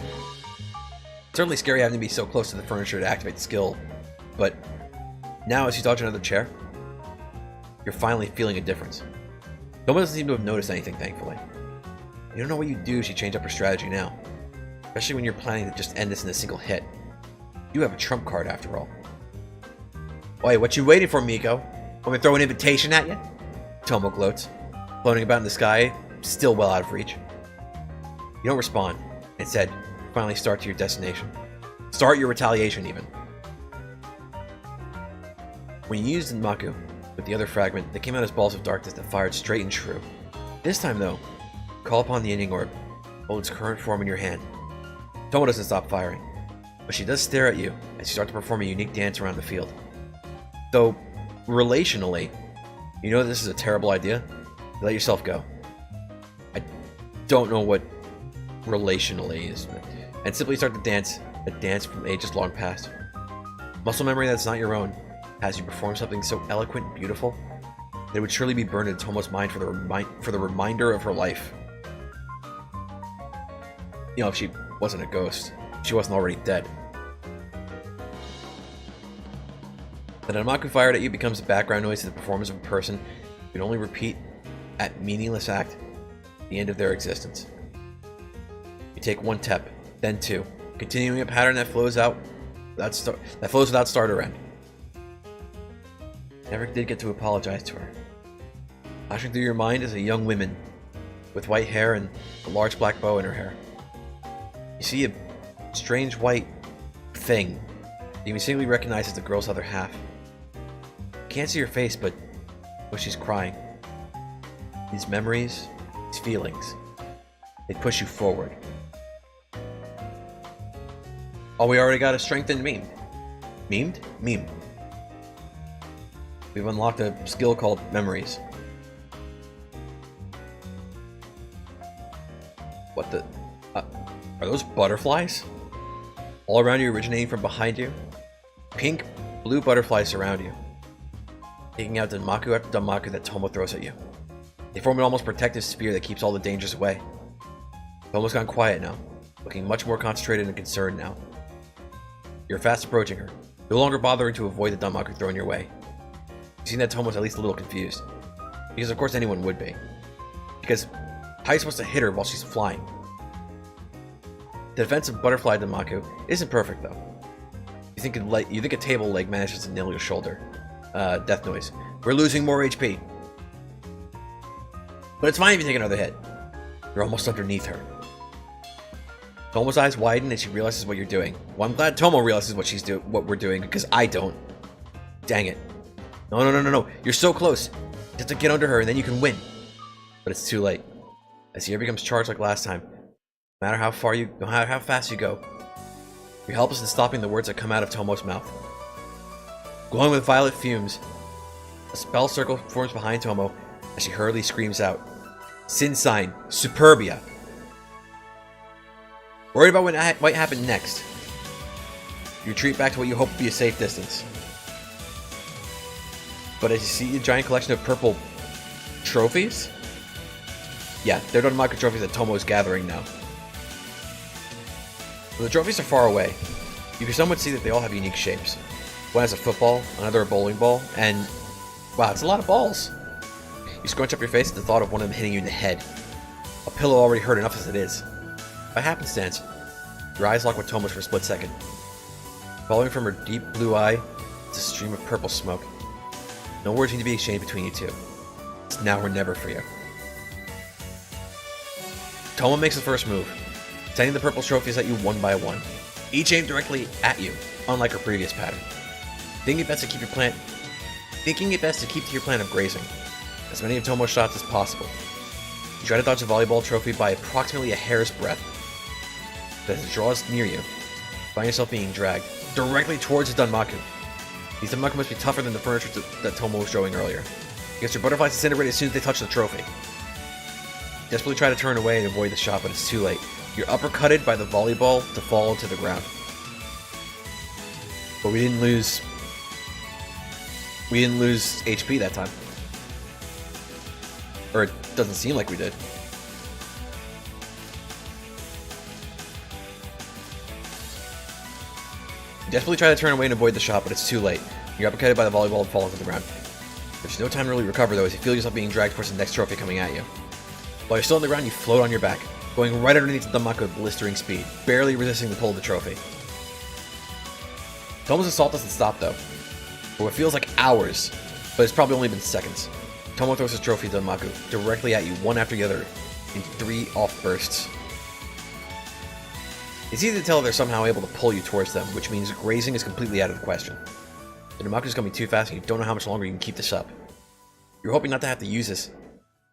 It's certainly scary having to be so close to the furniture to activate the skill, but now as you dodge another chair, you're finally feeling a difference. Tomo doesn't seem to have noticed anything, thankfully. You don't know what you do if she changed up her strategy now, especially when you're planning to just end this in a single hit. You have a trump card after all. Oi, what you waiting for, Miko? Want me to throw an invitation at you? Tomo gloats, floating about in the sky, still well out of reach. You don't respond. Instead, finally start to your destination. Start your retaliation, even. When you used Danmaku with the other fragment, they came out as balls of darkness that fired straight and true. This time, though, call upon the ending orb. Hold its current form in your hand. Tomo doesn't stop firing, but she does stare at you as you start to perform a unique dance around the field. Though, relationally, you know this is a terrible idea, You let yourself go. I don't know what relationally is, and simply start to dance, a dance from ages long past. Muscle memory that's not your own, as you perform something so eloquent and beautiful that it would surely be burned in Tomo's mind for the reminder of her life. You know, if she wasn't a ghost, if she wasn't already dead. The Danmaku fired at you becomes the background noise to the performance of a person who can only repeat at meaningless act at the end of their existence. You take one step, then two, continuing a pattern that flows without start or end. Never did get to apologize to her. Flashing through your mind is a young woman with white hair and a large black bow in her hair. You see a strange white thing you can distinctly recognize as the girl's other half. You can't see her face, but she's crying. These memories, these feelings, they push you forward. Oh, we already got a strengthened meme. Memed? Meme. We've unlocked a skill called Memories. What the... are those butterflies? All around you, originating from behind you? Pink, blue butterflies surround you, taking out Danmaku after Danmaku that Tomo throws at you. They form an almost protective sphere that keeps all the dangers away. Tomo's gone quiet now, looking much more concentrated and concerned now. You're fast approaching her, no longer bothering to avoid the Danmaku thrown your way. You've seen that Tomo's at least a little confused. Because of course anyone would be. Because how are you supposed to hit her while she's flying? The defensive butterfly Danmaku isn't perfect though. You think a table leg manages to nail your shoulder. Death noise. We're losing more HP. But it's fine if you take another hit. You're almost underneath her. Tomo's eyes widen and she realizes what you're doing. Well, I'm glad Tomo realizes what we're doing, because I don't. Dang it. No. You're so close. You have to get under her and then you can win. But it's too late. As the air becomes charged like last time, no matter how fast you go, you're helpless in stopping the words that come out of Tomo's mouth. Glowing with violet fumes, a spell circle forms behind Tomo as she hurriedly screams out, Sin Sign, Superbia. Worried about what might happen next, you retreat back to what you hope to be a safe distance. But as you see a giant collection of purple trophies? Yeah, they're Danmaku trophies that Tomo is gathering now. When the trophies are far away, you can somewhat see that they all have unique shapes. One has a football, another a bowling ball, and... wow, it's a lot of balls! You scrunch up your face at the thought of one of them hitting you in the head. A pillow already hurt enough as it is. By happenstance, your eyes lock with Tomo's for a split second. Following from her deep blue eye is a stream of purple smoke. No words need to be exchanged between you two. It's now or never for you. Tomo makes the first move, sending the purple trophies at you one by one, each aimed directly at you, unlike her previous pattern. Thinking it best to keep to your plan of grazing as many of Tomo's shots as possible. You try to dodge the volleyball trophy by approximately a hair's breadth, but as it draws near you, find yourself being dragged directly towards the Danmaku. These Danmaku must be tougher than the furniture that Tomo was showing earlier, because your butterflies disintegrate as soon as they touch the trophy. You desperately try to turn away and avoid the shot, but it's too late. You're uppercutted by the volleyball to fall to the ground. But we didn't lose HP that time. Or it doesn't seem like we did. You desperately try to turn away and avoid the shot, but it's too late. You're uppercutted by the volleyball and fall to the ground. There's no time to really recover though, as you feel yourself being dragged towards the next trophy coming at you. While you're still on the ground, you float on your back, going right underneath the Danmaku at blistering speed, barely resisting the pull of the trophy. Tomo's assault doesn't stop though, for what feels like hours, but it's probably only been seconds. Tomo throws his trophy Danmaku directly at you, one after the other, in 3 off bursts. It's easy to tell they're somehow able to pull you towards them, which means grazing is completely out of the question. The Danmaku is coming too fast and you don't know how much longer you can keep this up. You're hoping not to have to use this.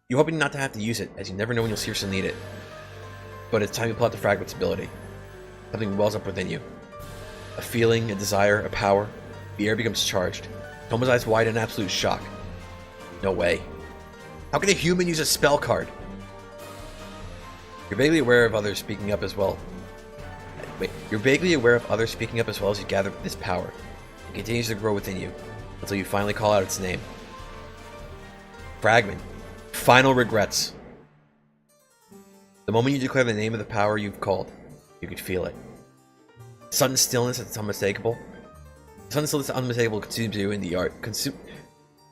You're hoping not to have to use it, as you never know when you'll seriously need it. But it's time to pull out the fragment's ability. Something wells up within you. A feeling, a desire, a power. The air becomes charged. Tomo's eyes widen in absolute shock. No way. How can a human use a spell card? You're vaguely aware of others speaking up as well. Wait, you're vaguely aware of others speaking up as well as you gather this power. It continues to grow within you until you finally call out its name. Fragment. Final regrets. The moment you declare the name of the power you've called, you could feel it. Sudden stillness that's unmistakable. Sudden stillness that's unmistakable consumes you in the art.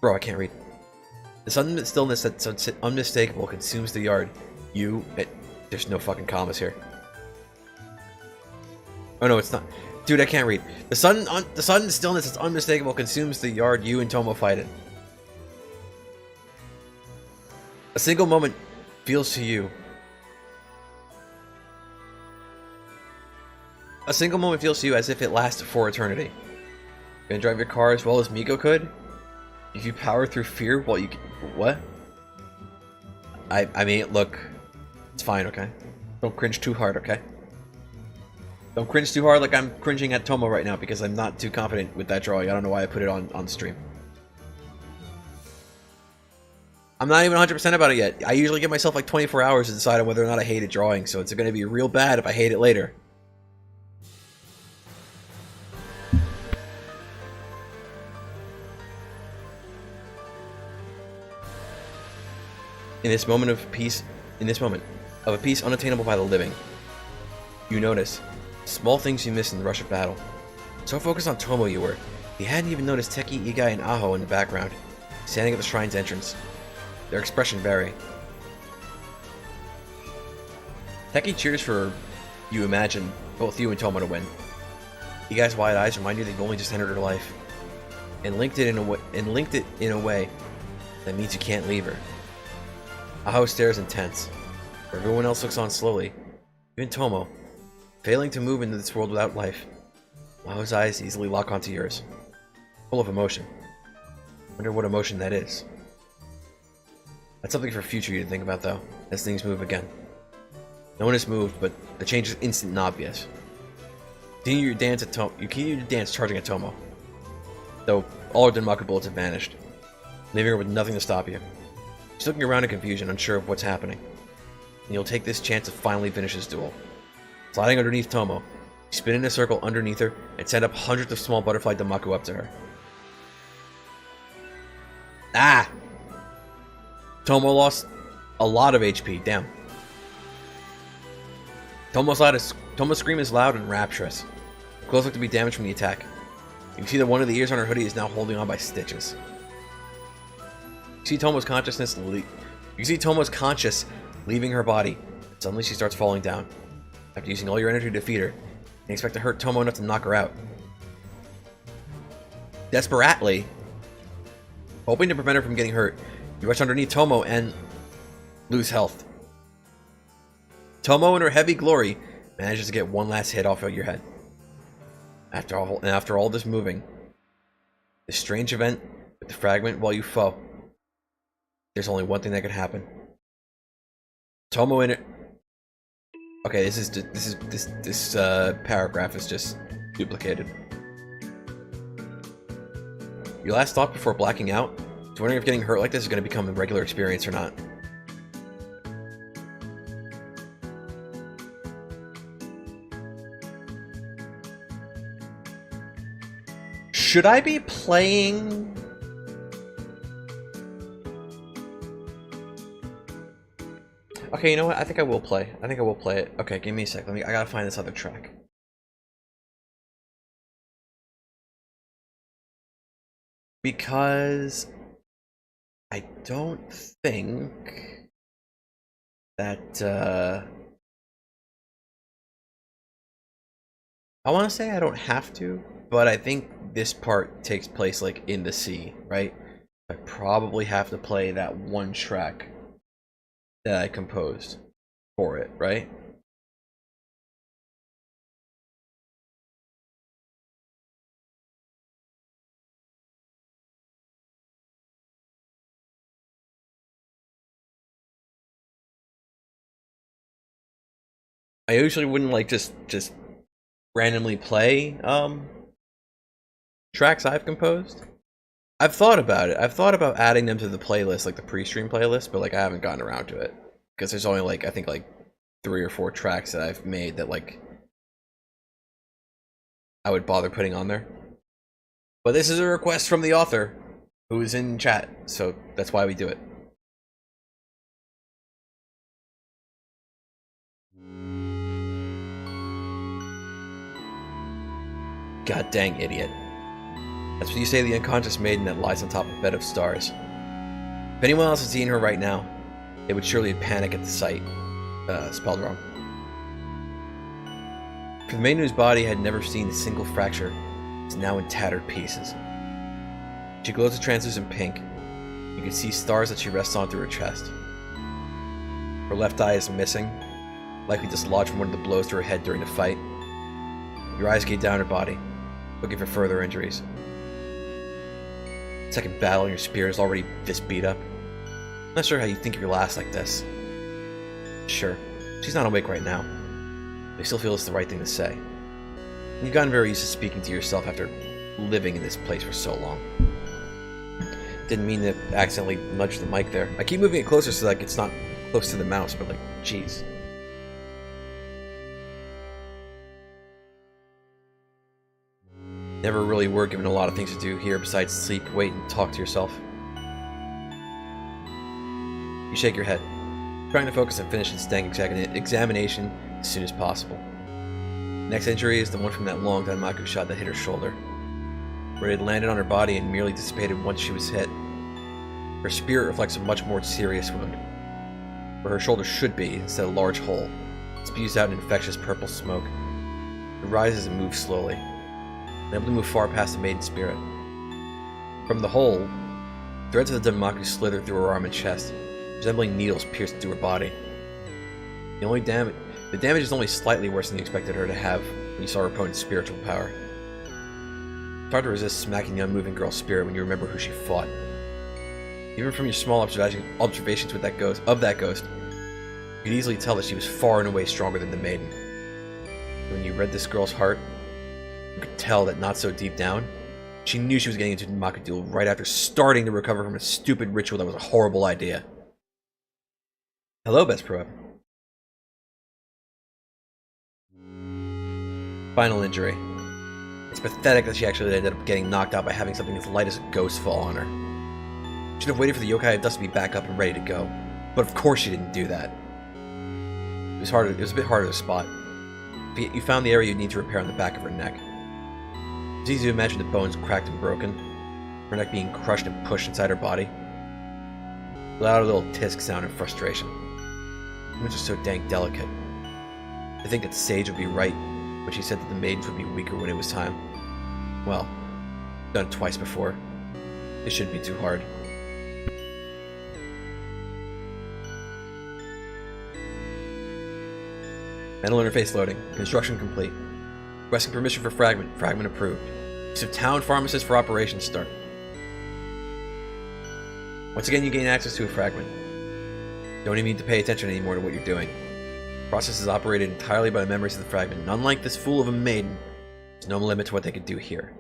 Bro, I can't read. The sudden stillness that's unmistakable consumes the yard. There's no fucking commas here. Oh no, it's not. Dude, I can't read. The sudden stillness that's unmistakable consumes the yard you and Touhou fight in. A single moment feels to you. A single moment feels to you as if it lasts for eternity. You're gonna drive your car as well as Miko could? If you power through fear while you... What? I mean, look. It's fine, okay? Don't cringe too hard, okay? Don't cringe too hard like I'm cringing at Touhou right now because I'm not too confident with that drawing. I don't know why I put it on stream. I'm not even 100% about it yet. I usually give myself like 24 hours to decide on whether or not I hate a drawing, so it's going to be real bad if I hate it later. In this moment of peace unattainable by the living, you notice small things you missed in the rush of battle. So focused on Touhou you were, you hadn't even noticed Teki, Igai, and Aho in the background, standing at the shrine's entrance. Their expression vary. Teki cheers for, you imagine, both you and Touhou to win. Igai's wide eyes remind you that you only just entered her life, and linked it in a way that means you can't leave her. Aho stares intense. Everyone else looks on slowly. Even Touhou, failing to move into this world without life. Aho's eyes easily lock onto yours, full of emotion. Wonder what emotion that is. That's something for future you to think about, though, as things move again. No one has moved, but the change is instant and obvious. You continue your dance charging at Touhou, though all her Denmaku bullets have vanished, leaving her with nothing to stop you. She's looking around in confusion, unsure of what's happening. And you'll take this chance to finally finish this duel. Sliding underneath Touhou, you spin in a circle underneath her and send up hundreds of small butterfly Denmaku up to her. Ah! Touhou lost a lot of HP, damn. Touhou's scream is loud and rapturous. Her clothes look to be damaged from the attack. You can see that one of the ears on her hoodie is now holding on by stitches. You see Touhou's conscious leaving her body. Suddenly she starts falling down. After using all your energy to defeat her, you expect to hurt Touhou enough to knock her out. Desperately, hoping to prevent her from getting hurt, you rush underneath Touhou and lose health. Touhou in her heavy glory manages to get one last hit off of your head. After all this moving, this strange event with the fragment while you foe, there's only one thing that could happen. Touhou in it. Okay, this paragraph is just duplicated. Your last thought before blacking out is wondering if getting hurt like this is going to become a regular experience or not. Should I be playing? Okay, you know what? I think I will play. I think I will play it. Okay, give me a sec. I gotta find this other track. Because I don't think that I want to say I don't have to, but I think this part takes place like in the sea, right? I probably have to play that one track that I composed for it, right? I usually wouldn't like just randomly play tracks I've composed, I've thought about it. I've thought about adding them to the playlist, like the pre-stream playlist, but like I haven't gotten around to it because there's only like I think like 3 or 4 tracks that I've made that like I would bother putting on there. But this is a request from the author who is in chat, so that's why we do it. God dang idiot. That's what you say to the unconscious maiden that lies on top of a bed of stars. If anyone else is seeing her right now, they would surely panic at the sight. Spelled wrong. For the maiden whose body had never seen a single fracture, is now in tattered pieces. She glows a translucent pink. You can see stars that she rests on through her chest. Her left eye is missing, likely dislodged from one of the blows to her head during the fight. Your eyes gaze down her body, looking for further injuries. Second battle and your spirit is already this beat up. I'm not sure how you think of your last like this. Sure, she's not awake right now. But I still feel it's the right thing to say. You've gotten very used to speaking to yourself after living in this place for so long. Didn't mean to accidentally nudge the mic there. I keep moving it closer so like it's not close to the mouse, but like, jeez. Never really were given a lot of things to do here besides sleep, wait, and talk to yourself. You shake your head, trying to focus and finish this dang examination as soon as possible. Next injury is the one from that long Danmaku shot that hit her shoulder, where it had landed on her body and merely dissipated once she was hit. Her spirit reflects a much more serious wound, where her shoulder should be instead of a large hole. It spews out an infectious purple smoke. It rises and moves slowly, unable to move far past the maiden's spirit. From the hole, threads of the Danmaku slither through her arm and chest, resembling needles pierced through her body. The damage is only slightly worse than you expected her to have when you saw her opponent's spiritual power. It's hard to resist smacking the unmoving girl's spirit when you remember who she fought. Even from your small observations with that ghost, you could easily tell that she was far and away stronger than the maiden. When you read this girl's heart, you could tell that not so deep down, she knew she was getting into the Danmaku duel right after starting to recover from a stupid ritual that was a horrible idea. Hello, Best Pro. Final injury. It's pathetic that she actually ended up getting knocked out by having something as light as a ghost fall on her. She should have waited for the yokai of dust to be back up and ready to go, but of course she didn't do that. It was a bit harder to spot. You found the area you'd need to repair on the back of her neck. It's easy to imagine the bones cracked and broken, her neck being crushed and pushed inside her body. Let out a little tisk sound in frustration. Humans are so dang delicate. I think that Sage would be right when she said that the maidens would be weaker when it was time. Well, done it twice before. It shouldn't be too hard. Mental interface loading. Construction complete. Requesting permission for fragment. Fragment approved. Use of town pharmacist for operations start. Once again, you gain access to a fragment. Don't even need to pay attention anymore to what you're doing. The process is operated entirely by the memories of the fragment, and unlike this fool of a maiden, there's no limit to what they could do here.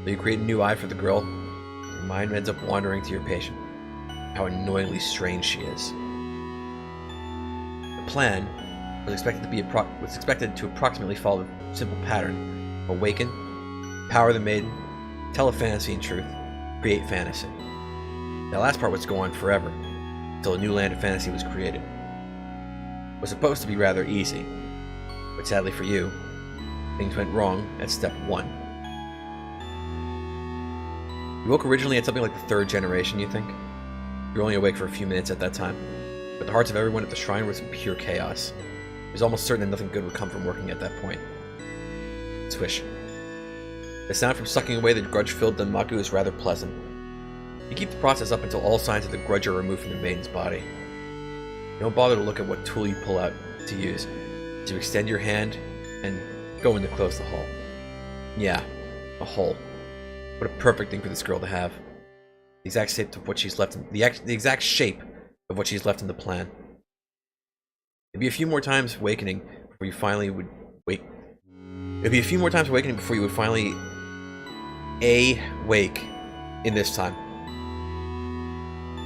So you create a new eye for the girl, your mind ends up wandering to your patient. How annoyingly strange she is. The plan was expected to approximately follow a simple pattern: awaken, power the maiden, tell a fantasy in truth, create fantasy. That last part was to go on forever, until a new land of fantasy was created. It was supposed to be rather easy, but sadly for you, things went wrong at step 1. You woke originally at something like the 3rd generation, you think? You were only awake for a few minutes at that time, but the hearts of everyone at the shrine was in pure chaos. It was almost certain that nothing good would come from working at that point. Swish. The sound from sucking away the grudge-filled Danmaku is rather pleasant. You keep the process up until all signs of the grudge are removed from the maiden's body. You don't bother to look at what tool you pull out to use, to extend your hand and go in to close the hole. Yeah, a hole. What a perfect thing for this girl to have. The exact shape of what she's left in the exact shape of what she's left in the plan. It'd be a few more times awakening before you finally would wake. It'd be a few more times awakening before you would finally wake in this time.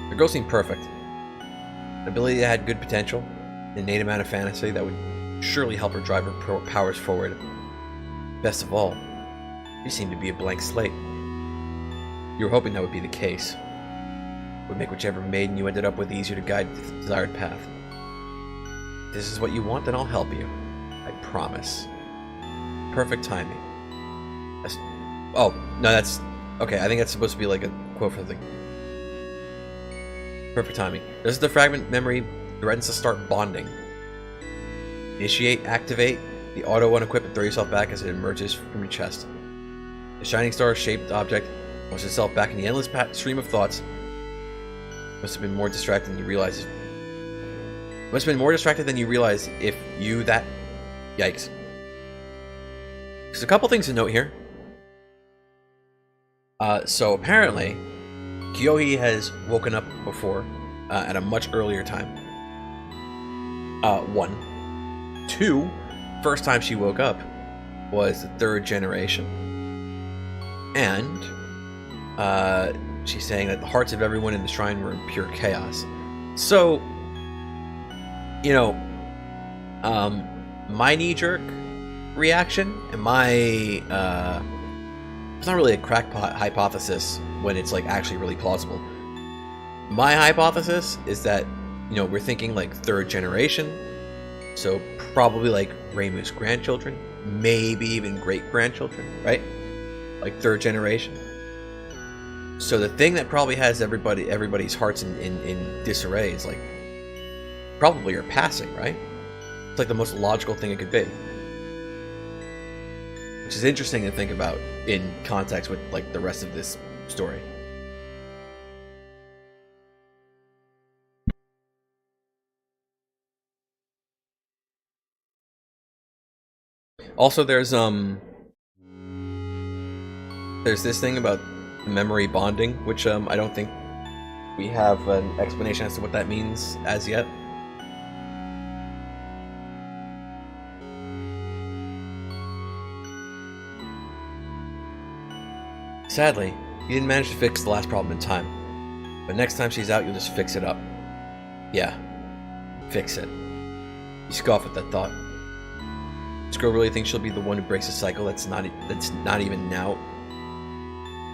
The girl seemed perfect. An ability that had good potential, an innate amount of fantasy that would surely help her drive her powers forward. Best of all, she seemed to be a blank slate. You were hoping that would be the case. It would make whichever maiden you ended up with easier to guide to the desired path. If this is what you want, then I'll help you. I promise. Perfect timing. Oh, no, that's... Okay, I think that's supposed to be like a quote for the thing. Perfect timing. This is the fragment memory threatens to start bonding. Initiate, activate the auto unequip and throw yourself back as it emerges from your chest. The shining star-shaped object pushes itself back in the endless stream of thoughts. Must have been more distracted than you realize. Must have been more distracted than you realize if you that. Yikes. There's a couple things to note here. So apparently, Kyohi has woken up before at a much earlier time. 1. 2. First time she woke up was the 3rd generation. And she's saying that the hearts of everyone in the shrine were in pure chaos. So, you know, my knee-jerk reaction and my it's not really a crackpot hypothesis when it's like actually really plausible. My hypothesis is that, you know, we're thinking like 3rd generation, so probably like Reimu's grandchildren, maybe even great-grandchildren, right? Like 3rd generation. So the thing that probably has everybody's hearts in disarray is like probably are passing, right? It's like the most logical thing it could be. Which is interesting to think about in context with like the rest of this story. Also, there's this thing about memory bonding, which I don't think we have an explanation as to what that means as yet. Sadly, you didn't manage to fix the last problem in time. But next time she's out, you'll just fix it up. Yeah, fix it. You scoff at that thought. This girl really thinks she'll be the one who breaks a cycle that's not even now.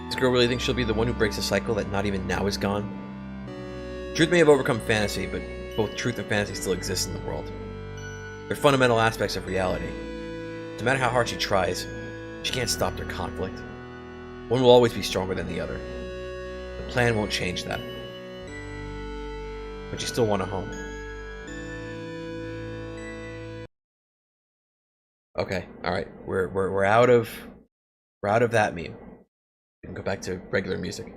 This girl really thinks she'll be the one who breaks a cycle that not even now is gone. Truth may have overcome fantasy, but both truth and fantasy still exist in the world. They're fundamental aspects of reality. No matter how hard she tries, she can't stop their conflict. One will always be stronger than the other. The plan won't change that. But you still want a home. Okay, alright. We're out of that meme. We can go back to regular music.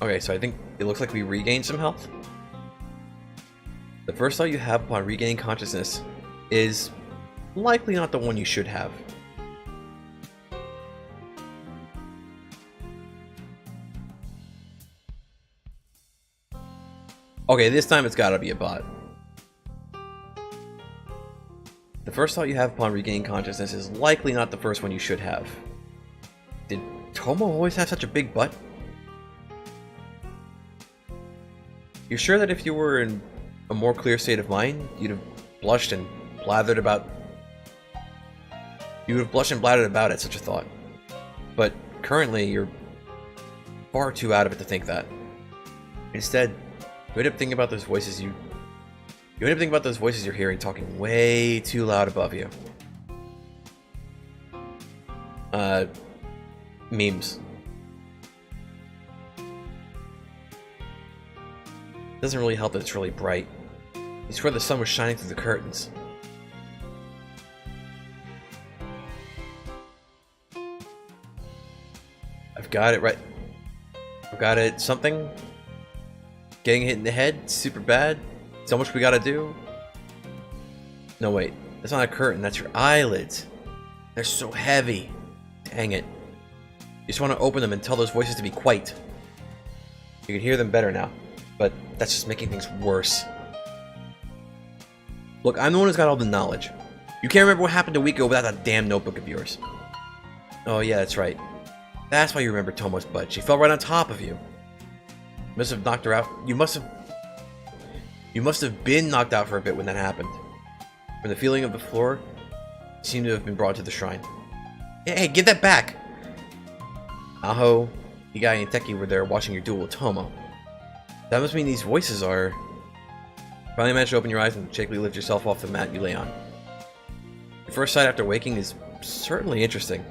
Okay, so I think it looks like we regained some health. The first thought you have upon regaining consciousness is likely not the one you should have. Okay, this time it's gotta be a bot. The first thought you have upon regaining consciousness is likely not the first one you should have. Did Tomo always have such a big butt? You're sure that if you were in a more clear state of mind, you'd have blushed and blathered about... You would have blushed and blathered about at such a thought. But currently, you're far too out of it to think that. Instead, you end up thinking about those voices you end up thinking about those voices you're hearing talking way too loud above you. Memes. Doesn't really help that it's really bright. You swear the sun was shining through the curtains. I've got it right. I've got it. Something. Getting hit in the head. Super bad. So much we gotta do. No, wait. That's not a curtain. That's your eyelids. They're so heavy. Dang it. You just want to open them and tell those voices to be quiet. You can hear them better now. But that's just making things worse. Look, I'm the one who's got all the knowledge. You can't remember what happened a week ago without that damn notebook of yours. Oh yeah, that's right. That's why you remember Tomo's butt. She fell right on top of you. You must have knocked her out. You must have been knocked out for a bit when that happened. From the feeling of the floor, you seem to have been brought to the shrine. Hey, give that back! Aho, Youkai, and Teki were there watching your duel with Tomo. That must mean these voices are... Finally managed to open your eyes and shakily lift yourself off the mat you lay on. Your first sight after waking is certainly interesting.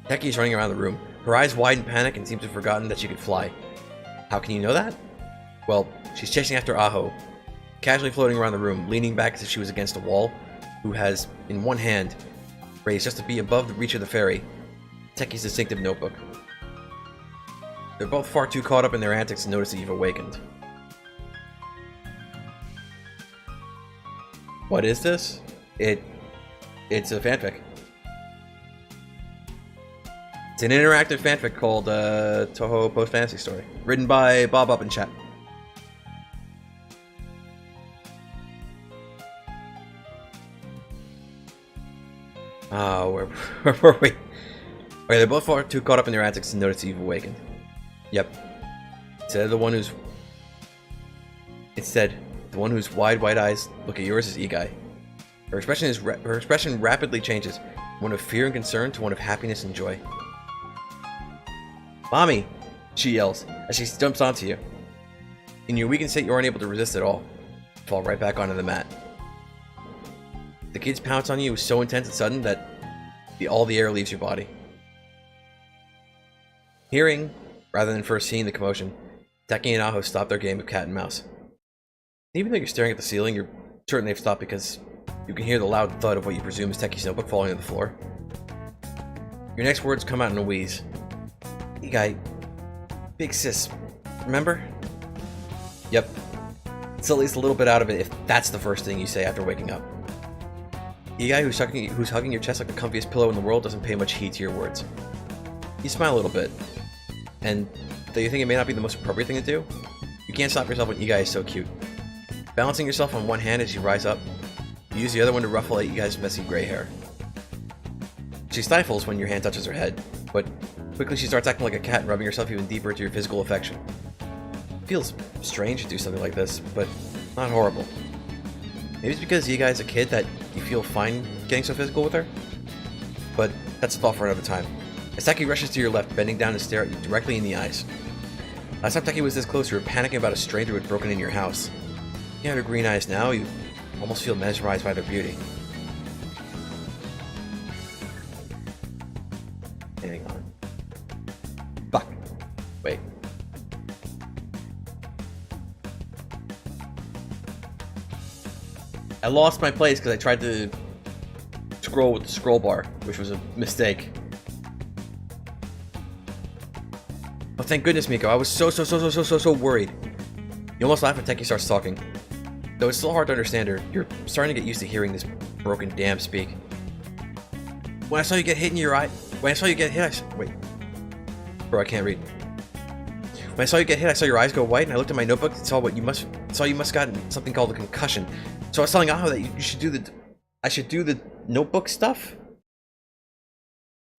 Teki is running around the room. Her eyes wide in panic and seems to have forgotten that she could fly. How can you know that? Well, she's chasing after Aho, casually floating around the room, leaning back as if she was against a wall, who has, in one hand, raised just to be above the reach of the fairy, Teki's distinctive notebook. They're both far too caught up in their antics to notice that you've awakened. What is this? It's a fanfic. It's an interactive fanfic called Touhou Post Fantasy Story, written by Bob Up in chat. Where were we? Okay, they're both far too caught up in their antics to notice that you've awakened. Yep. Instead, the one whose wide eyes look at yours is Youkai. Her expression rapidly changes, from one of fear and concern to one of happiness and joy. Mommy! She yells, as she jumps onto you. In your weakened state, you aren't able to resist at all. You fall right back onto the mat. The kid's pounce on you is so intense and sudden that all the air leaves your body. Hearing, rather than first seeing the commotion, Teki and Aho stop their game of cat and mouse. Even though you're staring at the ceiling, you're certain they've stopped because you can hear the loud thud of what you presume is Teki's notebook falling to the floor. Your next words come out in a wheeze. Youkai, big sis, remember? Yep. It's at least a little bit out of it if that's the first thing you say after waking up. Youkai, who's hugging your chest like the comfiest pillow in the world, doesn't pay much heed to your words. You smile a little bit, and though you think it may not be the most appropriate thing to do, you can't stop yourself when Youkai is so cute. Balancing yourself on one hand as you rise up, you use the other one to ruffle at Yukai's messy gray hair. She stifles when your hand touches her head, but quickly she starts acting like a cat and rubbing herself even deeper into your physical affection. It feels strange to do something like this, but not horrible. Maybe it's because Youkai is a kid that you feel fine getting so physical with her? But that's a thought for another time. As Teki rushes to your left, bending down to stare at you directly in the eyes. Last time Teki was this close, you were panicking about a stranger who had broken into your house. Looking at her green eyes now, you almost feel mesmerized by their beauty. Hang on. Fuck. Wait. I lost my place because I tried to scroll with the scroll bar, which was a mistake. Oh, thank goodness, Miko. I was so worried. You almost laugh when Teki starts talking. Though it's still hard to understand her, you're starting to get used to hearing this broken dam speak. When I saw you get hit in your eye... When I saw you get hit, wait. Bro, I can't read. When I saw you get hit, I saw your eyes go white, and I looked at my notebook and saw you must have gotten something called a concussion. So I was telling Aho that you should do the... I should do the notebook stuff?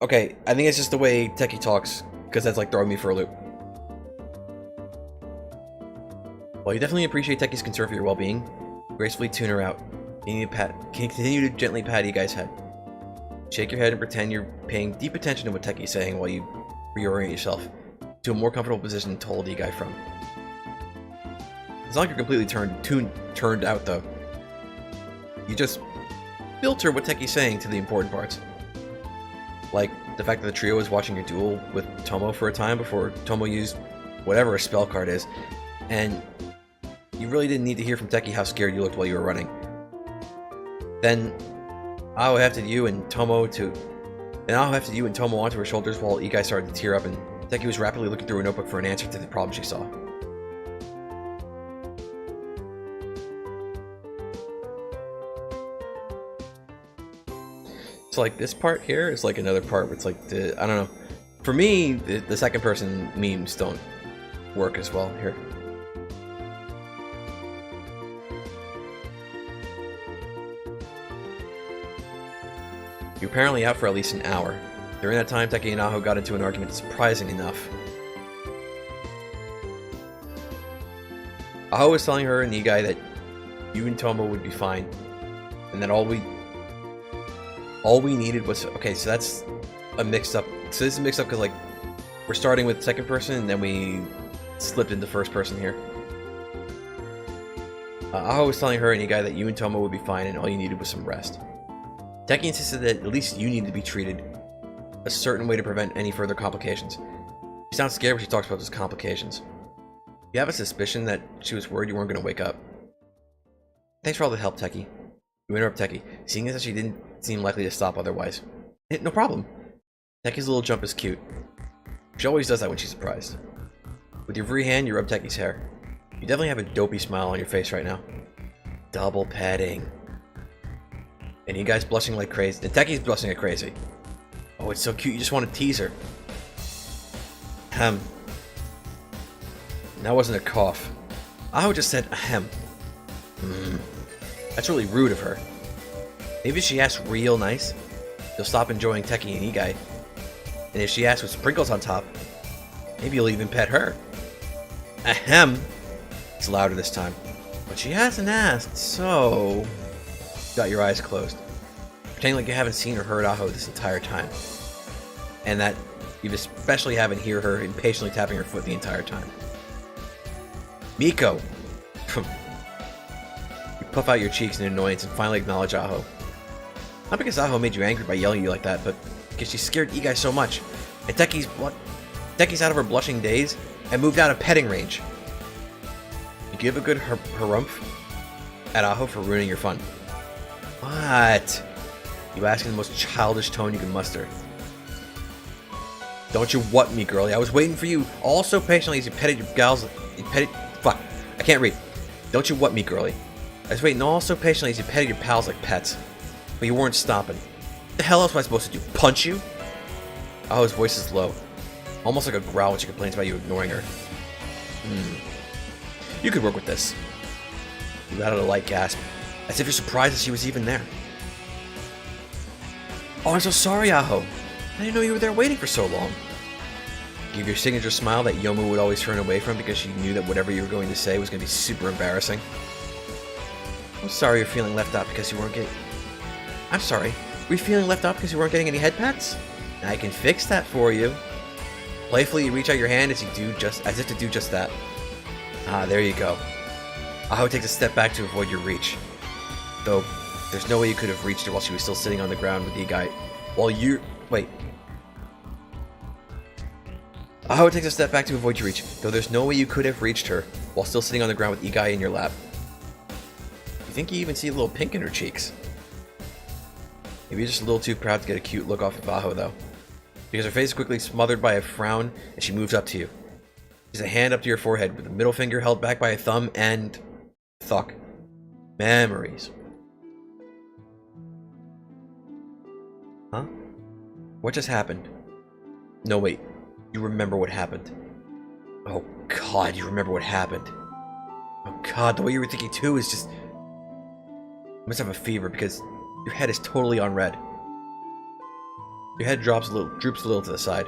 Okay, I think it's just the way Teki talks, because that's like throwing me for a loop. While you definitely appreciate Teki's concern for your well-being, gracefully tune her out. Continue to gently pat Youkai's head. Shake your head and pretend you're paying deep attention to what Teki's saying while you reorient yourself to a more comfortable position to hold Youkai from. It's not like you're completely turned out though. You just filter what Teki's saying to the important parts. Like the fact that the trio was watching your duel with Tomo for a time before Tomo used whatever a spell card is, and you really didn't need to hear from Teki how scared you looked while you were running. Then Aho hefted you and Tomo onto her shoulders while Youkai started to tear up, and Teki was rapidly looking through her notebook for an answer to the problem she saw. So like this part here is like another part where it's like I don't know. For me, the second person memes don't work as well here. You were apparently out for at least an hour. During that time, Teki and Aho got into an argument surprising enough. Aho was telling her and Igai that you and Tomo would be fine. And that all we needed was... Okay, so that's a mix-up. So this is a mix-up because, like, we're starting with second person, and then we slipped into first person here. Aho was telling her and Igai that you and Tomo would be fine, and all you needed was some rest. Teki insisted that at least you needed to be treated a certain way to prevent any further complications. She sounds scared when she talks about those complications. You have a suspicion that she was worried you weren't going to wake up. Thanks for all the help, Teki. You interrupt Teki, seeing as that she didn't seem likely to stop otherwise. No problem. Teki's little jump is cute. She always does that when she's surprised. With your free hand, you rub Teki's hair. You definitely have a dopey smile on your face right now. Double petting. And you guys blushing like crazy. And Teki's blushing like crazy. Oh, it's so cute, you just want to tease her. Ahem. That wasn't a cough. Aho just said ahem. That's really rude of her. Maybe if she asks real nice, you'll stop enjoying Teki and Igai. And if she asks with sprinkles on top, maybe you'll even pet her. Ahem. It's louder this time. But she hasn't asked, so... You got your eyes closed. Pretending like you haven't seen or heard Aho this entire time. And that you especially haven't heard her impatiently tapping her foot the entire time. Miko! You puff out your cheeks in annoyance and finally acknowledge Aho. Not because Aho made you angry by yelling at you like that, but because she scared Igai so much. And Teki's out of her blushing daze and moved out of petting range. You give a good harumph at Aho for ruining your fun. What? You ask in the most childish tone you can muster. Don't you what me, girlie? I was waiting for you all so patiently as you petted your gals. Fuck. I can't read. Don't you what me, girlie? I was waiting all so patiently as you petted your pals like pets. But you weren't stopping. What the hell else was I supposed to do? Punch you? Aho's voice is low. Almost like a growl when she complains about you ignoring her. You could work with this. You let out a light gasp, as if you're surprised that she was even there. Oh, I'm so sorry, Aho. I didn't know you were there waiting for so long. Give your signature smile that Yomu would always turn away from because she knew that whatever you were going to say was going to be super embarrassing. I'm sorry you're feeling left out because you weren't getting... I'm sorry. Were you feeling left out because you weren't getting any head pats? I can fix that for you. Playfully, you reach out your hand as if to do just that. Ah, there you go. Aho takes a step back to avoid your reach. Though, there's no way you could have reached her while she was still sitting on the ground with Igai. Wait. Aho takes a step back to avoid your reach. Though there's no way you could have reached her while still sitting on the ground with Igai in your lap. You think you even see a little pink in her cheeks. Maybe you're just a little too proud to get a cute look off of Aho, though. Because her face is quickly smothered by a frown as she moves up to you. She's a hand up to your forehead with the middle finger held back by a thumb and... Fuck. Memories. Huh? What just happened? No, wait. You remember what happened. Oh god, you remember what happened. Oh god, the way you were thinking too is just... You must have a fever because your head is totally on red. Your head droops a little to the side.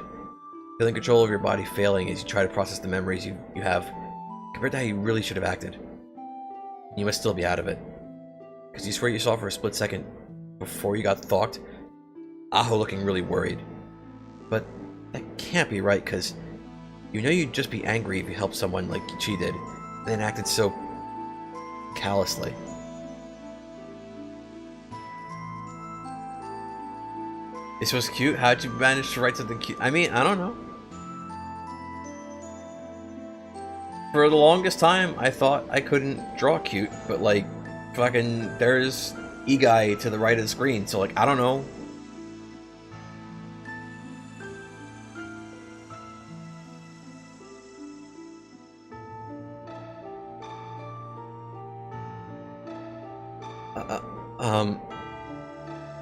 Feeling control of your body failing as you try to process the memories you have, compared to how you really should have acted. You must still be out of it. Because you swear you saw for a split second, before you got thocked, Aho looking really worried. But that can't be right, because you know you'd just be angry if you helped someone like she did, and then acted so callously. This was cute? How'd you manage to write something cute? I mean, I don't know. For the longest time, I thought I couldn't draw cute, but like, fucking, there's Igai to the right of the screen, so like, I don't know.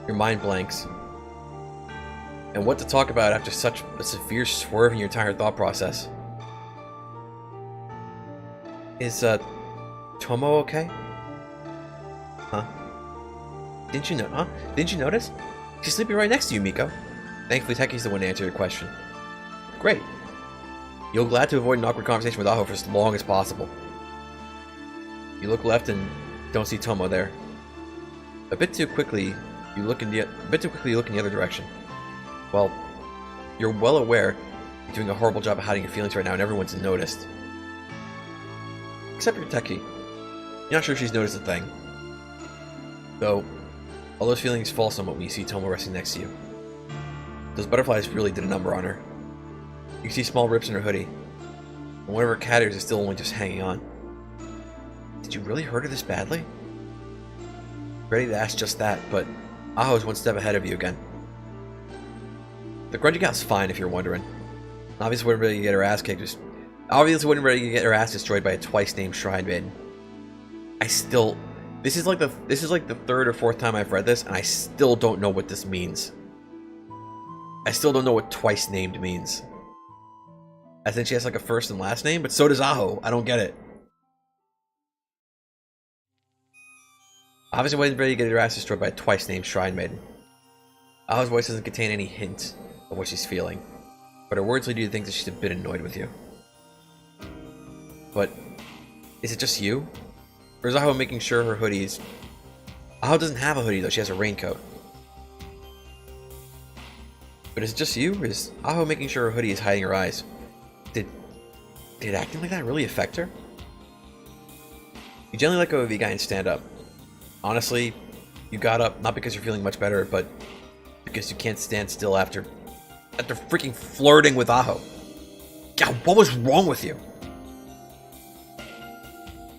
Your mind blanks. And what to talk about after such a severe swerve in your entire thought process. Is, Tomo okay? Huh? Didn't you notice? She's sleeping right next to you, Miko. Thankfully, Teki's the one to answer your question. Great. You're glad to avoid an awkward conversation with Aho for as long as possible. You look left and don't see Tomo there. A bit too quickly, you look in the other direction. Well, you're well aware you're doing a horrible job of hiding your feelings right now, and everyone's noticed. Except for Teki. You're not sure she's noticed a thing. Though, all those feelings fall somewhat when you see Tomo resting next to you. Those butterflies really did a number on her. You can see small rips in her hoodie, and one of her cat ears is still only just hanging on. Did you really hurt her this badly? Ready to ask just that, but Aho is one step ahead of you again. The grungy gal's fine if you're wondering. Obviously wouldn't ready to get her ass kicked. Obviously wouldn't ready to get her ass destroyed by a twice-named shrine maiden. This is like the third or fourth time I've read this, and I still don't know what this means. I still don't know what twice named means. I think she has like a first and last name, but so does Aho. I don't get it. Obviously wasn't ready to get her ass destroyed by a twice named shrine maiden. Aho's voice doesn't contain any hint of what she's feeling, but her words lead you to think that she's a bit annoyed with you. But is it just you? Or is Aho making sure her hoodie's... Aho doesn't have a hoodie though, she has a raincoat. But is it just you, or is Aho making sure her hoodie is hiding her eyes? Did acting like that really affect her? You gently let go of Youkai and stand up. Honestly, you got up not because you're feeling much better, but because you can't stand still after freaking flirting with Aho. God, what was wrong with you?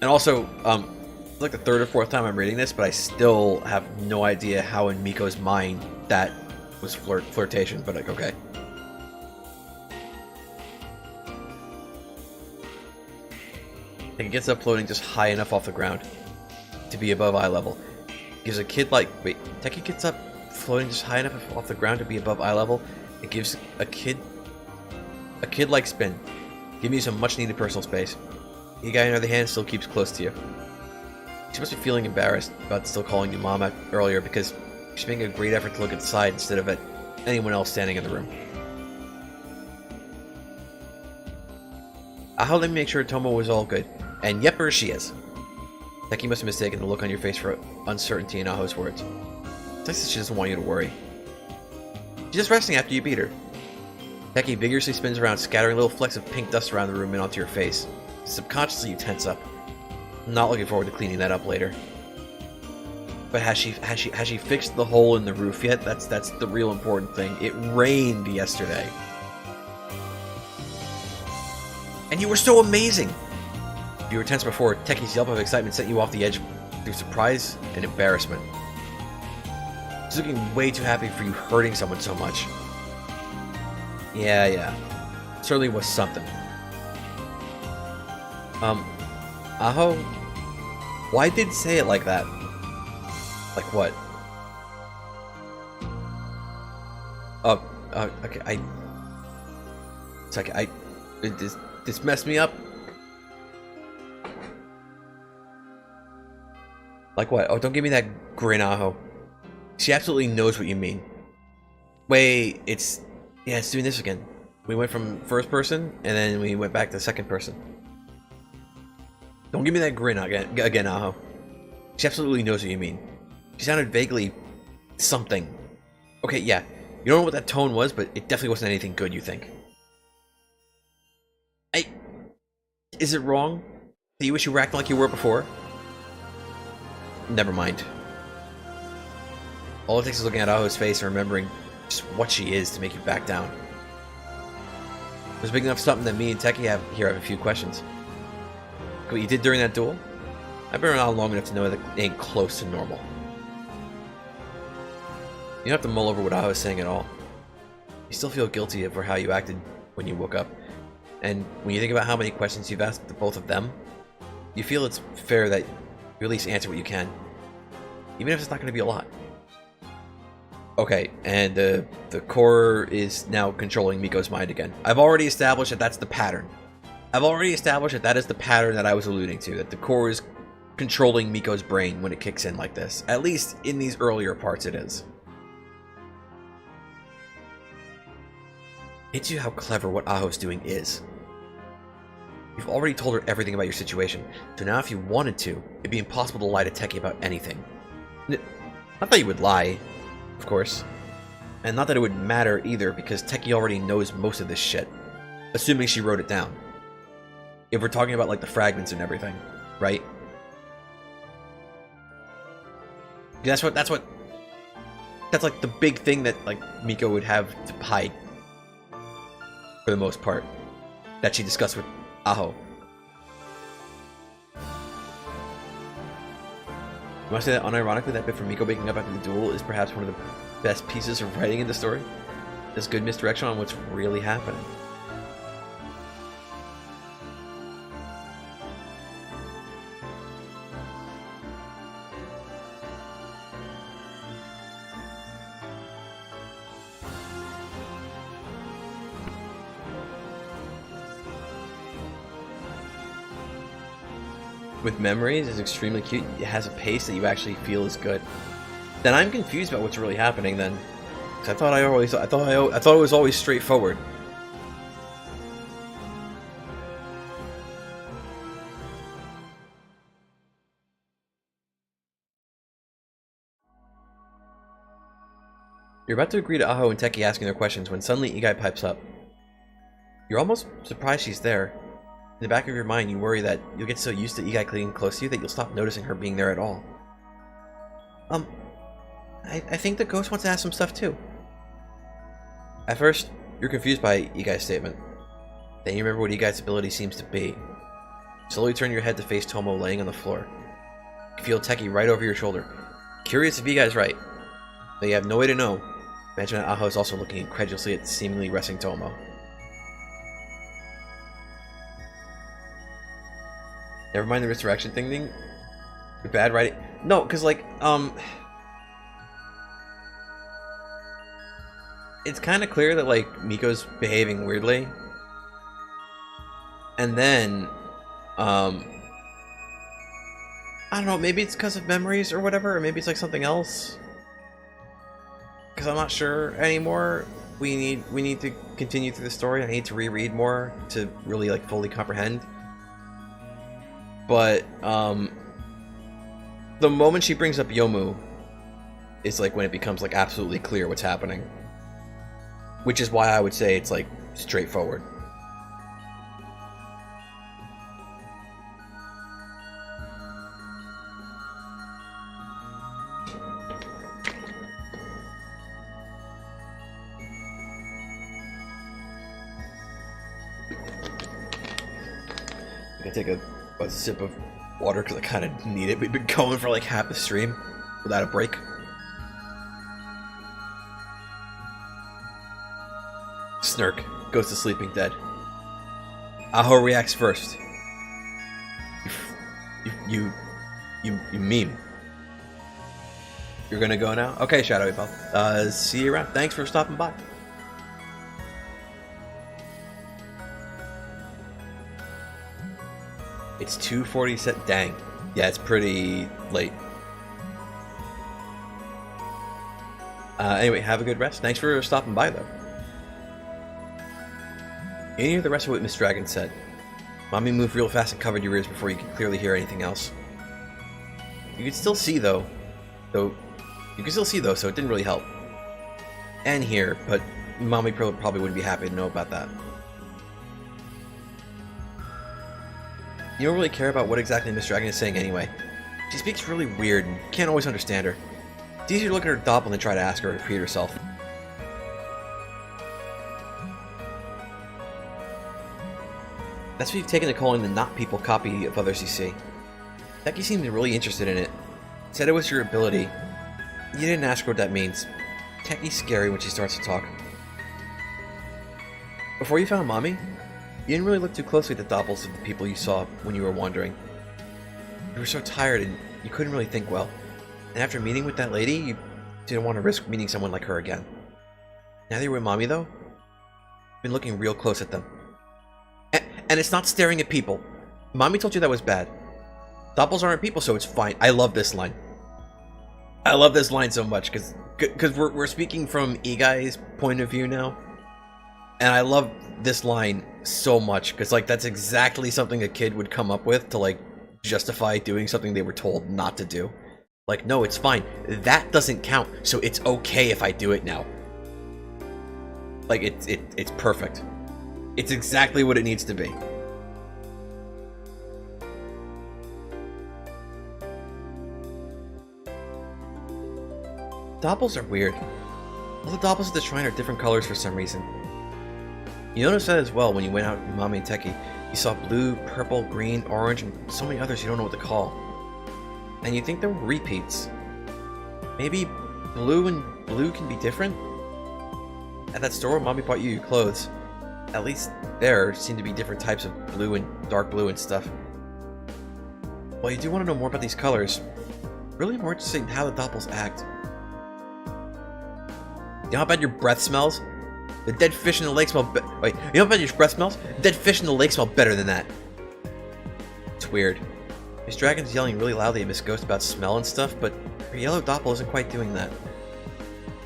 And also, it's like the third or fourth time I'm reading this, but I still have no idea how in Miko's mind that was flirtation, but like, okay. He gets up floating just high enough off the ground to be above eye level. Gives a kid like... Wait, Teki gets up floating just high enough off the ground to be above eye level. It gives a kid-like spin, giving you some much-needed personal space. Youkai, on the other hand, still keeps close to you. She must be feeling embarrassed about still calling you Mama earlier because she's making a great effort to look at the side instead of at anyone else standing in the room. Aho let me make sure Tomo was all good, and yepper she is. Teki must have mistaken the look on your face for uncertainty in Aho's words. Texas, she doesn't want you to worry. She's just resting after you beat her. Teki vigorously spins around, scattering little flecks of pink dust around the room and onto your face. Subconsciously, you tense up. I'm not looking forward to cleaning that up later. But has she fixed the hole in the roof yet? That's the real important thing. It rained yesterday. And you were so amazing! If you were tense before, Teki's yelp of excitement sent you off the edge through surprise and embarrassment. She's looking way too happy for you hurting someone so much. Yeah. Certainly was something. Aho? Why did you say it like that? Like what? Okay, it's like, this messed me up? Like what? Oh, don't give me that grin, Aho. She absolutely knows what you mean. Wait, it's doing this again. We went from first person, and then we went back to second person. Don't give me that grin again, Aho. She absolutely knows what you mean. She sounded vaguely something. Okay, yeah. You don't know what that tone was, but it definitely wasn't anything good, you think. Is it wrong that you wish you were acting like you were before? Never mind. All it takes is looking at Aho's face and remembering just what she is to make you back down. It was big enough something that me and Teki have a few questions. What you did during that duel? I've been around long enough to know that it ain't close to normal. You don't have to mull over what I was saying at all. You still feel guilty for how you acted when you woke up. And when you think about how many questions you've asked the both of them, you feel it's fair that you at least answer what you can. Even if it's not going to be a lot. Okay, and the core is now controlling Miko's mind again. I've already established that that's the pattern. I've already established that that is the pattern that I was alluding to. That the core is controlling Miko's brain when it kicks in like this. At least in these earlier parts it is. Hits you how clever what Aho's doing is. You've already told her everything about your situation, so now if you wanted to, it'd be impossible to lie to Teki about anything. Not that you would lie, of course. And not that it would matter either, because Teki already knows most of this shit. Assuming she wrote it down. If we're talking about, like, the fragments and everything, right? That's like the big thing that, like, Miko would have to hide. For the most part. That she discussed with Aho. I must say that unironically, that bit from Miko waking up after the duel is perhaps one of the best pieces of writing in the story. There's good misdirection on what's really happening. With memories is extremely cute. It has a pace that you actually feel is good. Then I'm confused about what's really happening. Then, because I thought it was always straightforward. You're about to agree to Aho and Teki asking their questions when suddenly Igai pipes up. You're almost surprised she's there. In the back of your mind, you worry that you'll get so used to Igai clinging close to you that you'll stop noticing her being there at all. I think the ghost wants to ask some stuff too. At first, you're confused by Igai's statement. Then you remember what Igai's ability seems to be. Slowly turn your head to face Tomo laying on the floor. You feel Teki right over your shoulder. Curious if Igai's right. Though you have no way to know, imagine that Aho is also looking incredulously at seemingly resting Tomo. Never mind the resurrection thing. Your bad writing. No, because, like, it's kind of clear that, like, Miko's behaving weirdly. And then, I don't know, maybe it's because of memories or whatever, or maybe it's, like, something else. Because I'm not sure anymore. We need to continue through the story. I need to reread more to really, like, fully comprehend. But, the moment she brings up Yomu is, like, when it becomes, like, absolutely clear what's happening. Which is why I would say it's, like, straightforward. I can take a sip of water because I kind of need it. We've been going for like half the stream without a break. Snurk goes to sleeping dead. Aho reacts first. You meme. You're gonna go now? Okay, Shadowy Pal. See you around. Thanks for stopping by. It's 2:47. Dang. Yeah, it's pretty late. Anyway, have a good rest. Thanks for stopping by, though. You hear the rest of what Miss Dragon said. Mommy moved real fast and covered your ears before you could clearly hear anything else. You could still see, though. So it didn't really help. And hear, but Mommy probably wouldn't be happy to know about that. You don't really care about what exactly Miss Dragon is saying anyway. She speaks really weird and can't always understand her. It's easier to look at her doppel than try to ask her to repeat herself. That's what you've taken to calling the not people copy of others you see. Teki seemed really interested in it. Said it was your ability. You didn't ask her what that means. Teki's scary when she starts to talk. Before you found Mommy, you didn't really look too closely at the doppels of the people you saw when you were wandering. You were so tired and you couldn't really think well. And after meeting with that lady, you didn't want to risk meeting someone like her again. Now that you're with Mommy, though, you've been looking real close at them. And it's not staring at people. Mommy told you that was bad. Doppels aren't people, so it's fine. I love this line. I love this line so much, because we're speaking from Igai's point of view now. And I love this line so much because like that's exactly something a kid would come up with to like justify doing something they were told not to do. Like, no, it's fine. That doesn't count, so it's okay if I do it now. Like it's perfect. It's exactly what it needs to be. Doppels are weird. All the doppels at the shrine are different colors for some reason. You noticed that as well when you went out with Mommy and Teki. You saw blue, purple, green, orange, and so many others you don't know what to call. And you think they were repeats. Maybe blue and blue can be different? At that store where Mommy bought you your clothes, at least there seem to be different types of blue and dark blue and stuff. Well, you do want to know more about these colors. Really more interested in how the doppels act. You know how bad your breath smells? The dead fish in the lake smell wait, you know how bad your breath smells? The dead fish in the lake smell better than that. It's weird. Miss Dragon's yelling really loudly at Miss Ghost about smell and stuff, but her yellow doppel isn't quite doing that.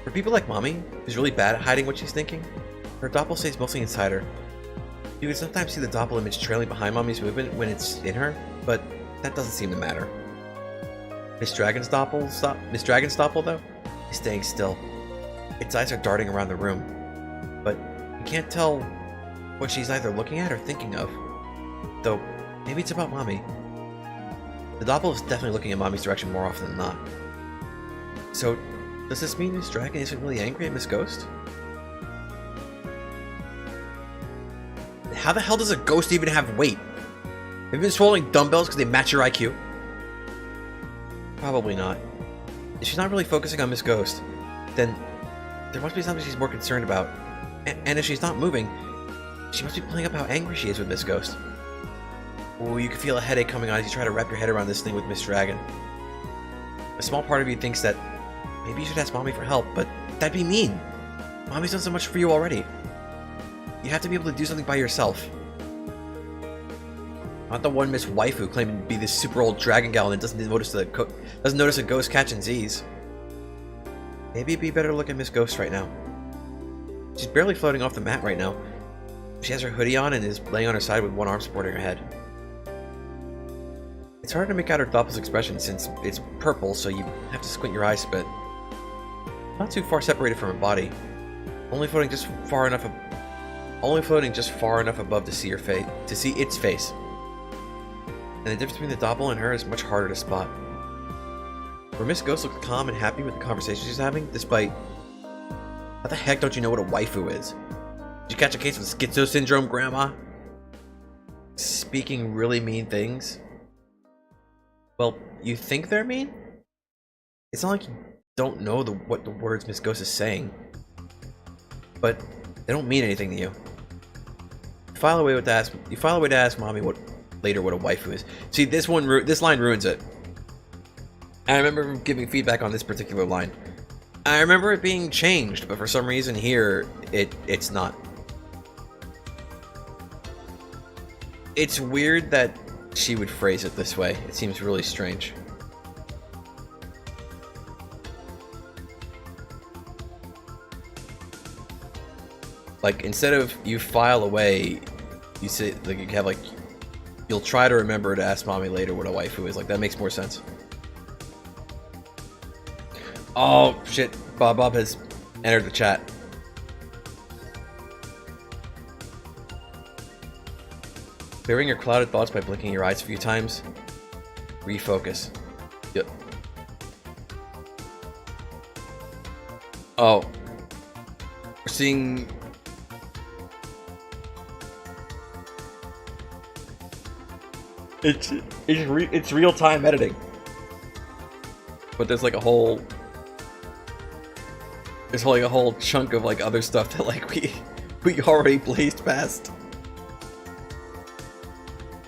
For people like Mommy, who's really bad at hiding what she's thinking, her doppel stays mostly inside her. You can sometimes see the doppel image trailing behind Mommy's movement when it's in her, but that doesn't seem to matter. Miss Dragon's doppel, though, is staying still. Its eyes are darting around the room, but you can't tell what she's either looking at or thinking of. Though, maybe it's about Mommy. The doppel is definitely looking in Mommy's direction more often than not. So, does this mean Miss Dragon isn't really angry at Miss Ghost? How the hell does a ghost even have weight? Have you been swallowing dumbbells because they match your IQ? Probably not. If she's not really focusing on Miss Ghost, then there must be something she's more concerned about. And if she's not moving, she must be playing up how angry she is with Miss Ghost. Ooh, you can feel a headache coming on as you try to wrap your head around this thing with Miss Dragon. A small part of you thinks that maybe you should ask Mommy for help, but that'd be mean. Mommy's done so much for you already. You have to be able to do something by yourself. Not the one Miss Waifu claiming to be this super old dragon gal and doesn't notice a ghost catching Z's. Maybe it'd be better to look at Miss Ghost right now. She's barely floating off the mat right now. She has her hoodie on and is laying on her side with one arm supporting her head. It's hard to make out her doppel's expression since it's purple, so you have to squint your eyes a bit. Not too far separated from her body, only floating just far enough above to see her face, to see its face. And the difference between the doppel and her is much harder to spot. Where Miss Ghost looks calm and happy with the conversation she's having, despite... How the heck don't you know what a waifu is? Did you catch a case of schizo syndrome, Grandma? Speaking really mean things? Well, you think they're mean? It's not like you don't know what the words Miss Ghost is saying. But they don't mean anything to you. You file away to ask Mommy what a waifu is. See, this line ruins it. I remember giving feedback on this particular line. I remember it being changed, but for some reason here, it's not. It's weird that she would phrase it this way. It seems really strange. Like, instead of you file away, you say, like, you have, like, you'll try to remember to ask Mommy later what a waifu is. Like, that makes more sense. Oh, shit. Bob has entered the chat. Clearing your clouded thoughts by blinking your eyes a few times. Refocus. Yep. Oh. We're seeing... It's real-time editing. But there's like a whole... There's like a whole chunk of like other stuff that like we already blazed past.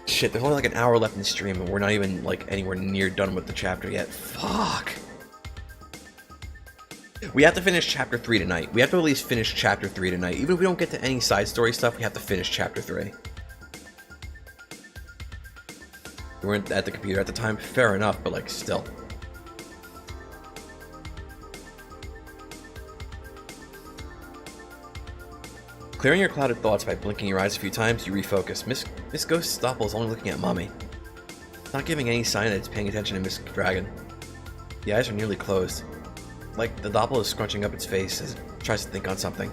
Shit, there's only like an hour left in the stream and we're not even like anywhere near done with the chapter yet. Fuck. We have to finish chapter 3 tonight. We have to at least finish chapter 3 tonight. Even if we don't get to any side story stuff, we have to finish chapter 3. We weren't at the computer at the time, fair enough, but like still. Clearing your clouded thoughts by blinking your eyes a few times, you refocus. Miss Ghost's doppel is only looking at Mommy. It's not giving any sign that it's paying attention to Miss Dragon. The eyes are nearly closed. Like the doppel is scrunching up its face as it tries to think on something.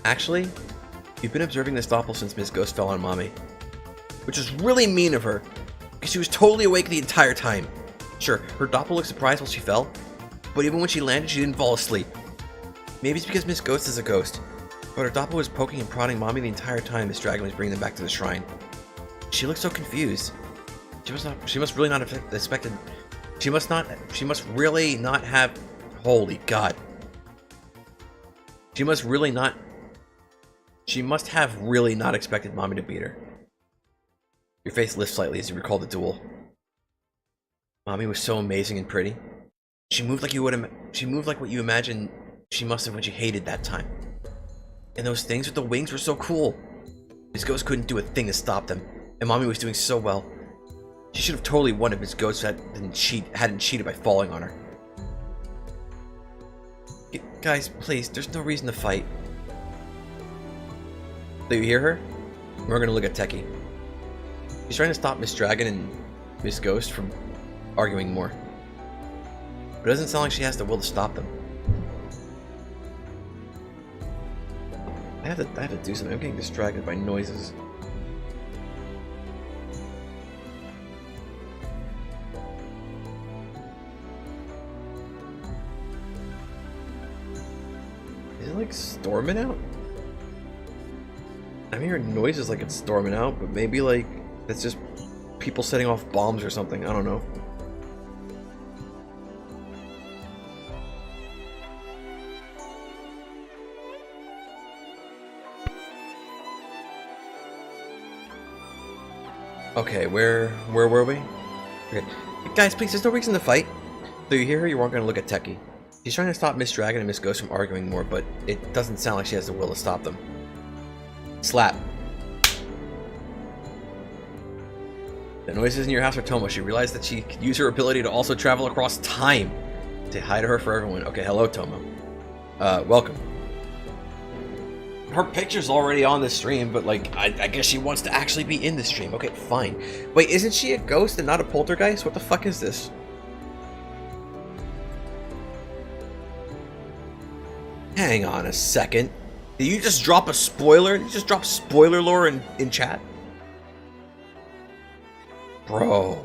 Actually, you've been observing this doppel since Miss Ghost fell on Mommy. Which is really mean of her, because she was totally awake the entire time. Sure, her doppel looked surprised while she fell, but even when she landed, she didn't fall asleep. Maybe it's because Miss Ghost is a ghost, but her doppel was poking and prodding Mommy the entire time Miss Dragon was bringing them back to the shrine. She looked so confused. She must really not have expected. She must really not have. Holy God. She must have really not expected Mommy to beat her. Your face lifts slightly as you recall the duel. Mommy was so amazing and pretty. She moved like what you imagine she must have when she hated that time. And those things with the wings were so cool. Miss Ghost couldn't do a thing to stop them, and Mommy was doing so well. She should have totally won if Miss Ghost hadn't cheated by falling on her. Guys, please, there's no reason to fight. Do you hear her? We're gonna look at Techie. She's trying to stop Miss Dragon and Miss Ghost from arguing more. But it doesn't sound like she has the will to stop them. I have to do something. I'm getting distracted by noises. Is it like storming out? I'm hearing noises like it's storming out, but maybe like it's just people setting off bombs or something. I don't know. Okay, where were we? Okay. Guys, please, there's no reason to fight. Though you hear her, you weren't going to look at Techie. She's trying to stop Miss Dragon and Miss Ghost from arguing more, but it doesn't sound like she has the will to stop them. Slap. The noises in your house are Tomo. She realized that she could use her ability to also travel across time. Say hi to her for everyone. Okay, hello, Tomo. Welcome. Her picture's already on the stream, but like, I guess she wants to actually be in the stream. Okay, fine. Wait, isn't she a ghost and not a poltergeist? What the fuck is this? Hang on a second. Did you just drop a spoiler? Did you just drop spoiler lore in chat? Bro.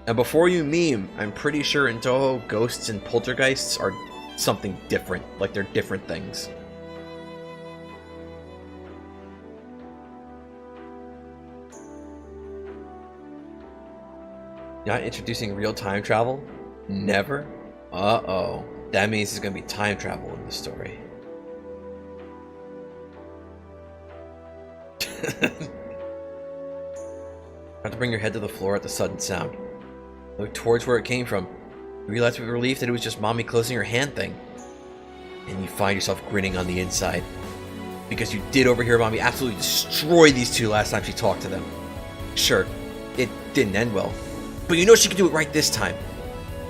Now before you meme, I'm pretty sure in Touhou, ghosts and poltergeists are something different. Like they're different things. Not introducing real time travel? Never? Uh-oh. That means there's gonna be time travel in the story. Have to bring your head to the floor at the sudden sound. Look towards where it came from. You realize with relief that it was just Mommy closing her hand thing. And you find yourself grinning on the inside. Because you did overhear Mommy absolutely destroy these two last time she talked to them. Sure, it didn't end well. But you know she could do it right this time.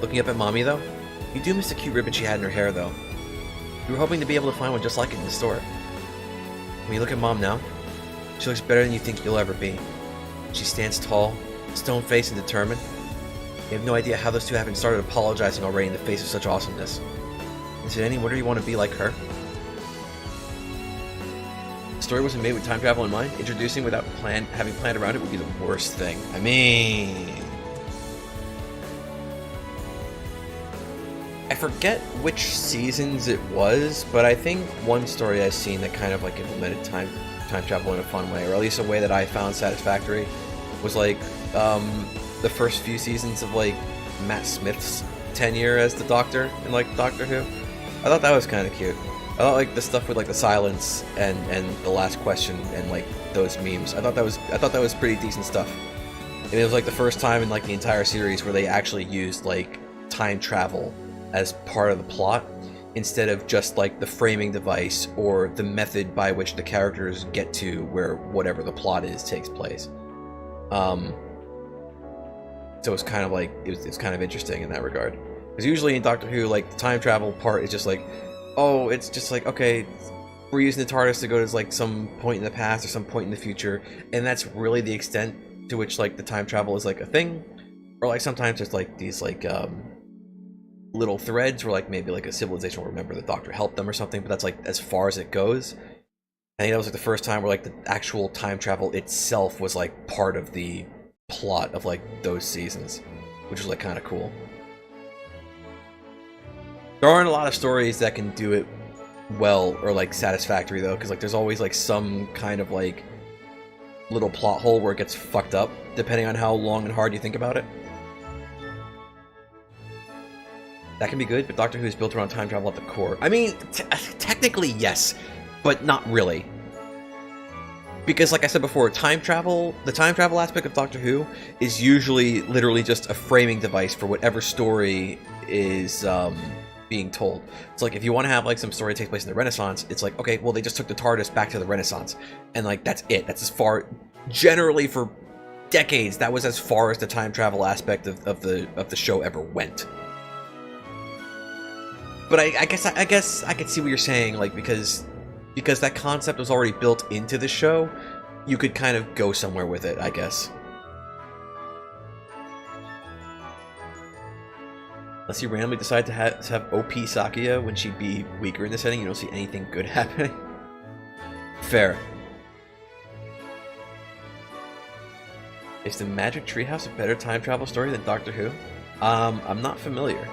Looking up at Mommy though, you do miss the cute ribbon she had in her hair though. You were hoping to be able to find one just like it in the store. When you look at Mom now, she looks better than you think you'll ever be. She stands tall, stone-faced and determined. You have no idea how those two haven't started apologizing already in the face of such awesomeness. Is it any wonder you want to be like her? The story wasn't made with time travel in mind. Introducing without having planned around it would be the worst thing. I mean... I forget which seasons it was, but I think one story I've seen that kind of like implemented time travel in a fun way, or at least a way that I found satisfactory, was like the first few seasons of like Matt Smith's tenure as the Doctor in like Doctor Who. I thought that was kind of cute. I thought like the stuff with like the silence and the last question and like those memes. I thought that was pretty decent stuff. And it was like the first time in like the entire series where they actually used like time travel as part of the plot, instead of just like the framing device or the method by which the characters get to where whatever the plot is takes place. So it's kind of like it's kind of interesting in that regard. Because usually in Doctor Who, like the time travel part is just like, oh, it's just like, okay, we're using the TARDIS to go to like some point in the past or some point in the future, and that's really the extent to which like the time travel is like a thing. Or like sometimes there's like these like little threads where like maybe like a civilization will remember the Doctor helped them or something, but that's like as far as it goes. I think that was like the first time where like the actual time travel itself was like part of the plot of like those seasons, which was like kind of cool. There aren't a lot of stories that can do it well or like satisfactory though, because like there's always like some kind of like little plot hole where it gets fucked up depending on how long and hard you think about it. That can be good, but Doctor Who is built around time travel at the core. I mean, technically yes, but not really. Because like I said before, the time travel aspect of Doctor Who is usually literally just a framing device for whatever story is being told. It's like if you want to have like some story that takes place in the Renaissance, it's like, okay, well they just took the TARDIS back to the Renaissance, and like that's it. That's as far, generally for decades, that was as far as the time travel aspect of the show ever went. But I guess I could see what you're saying, like because that concept was already built into the show, you could kind of go somewhere with it, I guess. Unless you randomly decide to have OP Sakia when she'd be weaker in the setting, you don't see anything good happening. Fair. Is the Magic Treehouse a better time travel story than Doctor Who? I'm not familiar.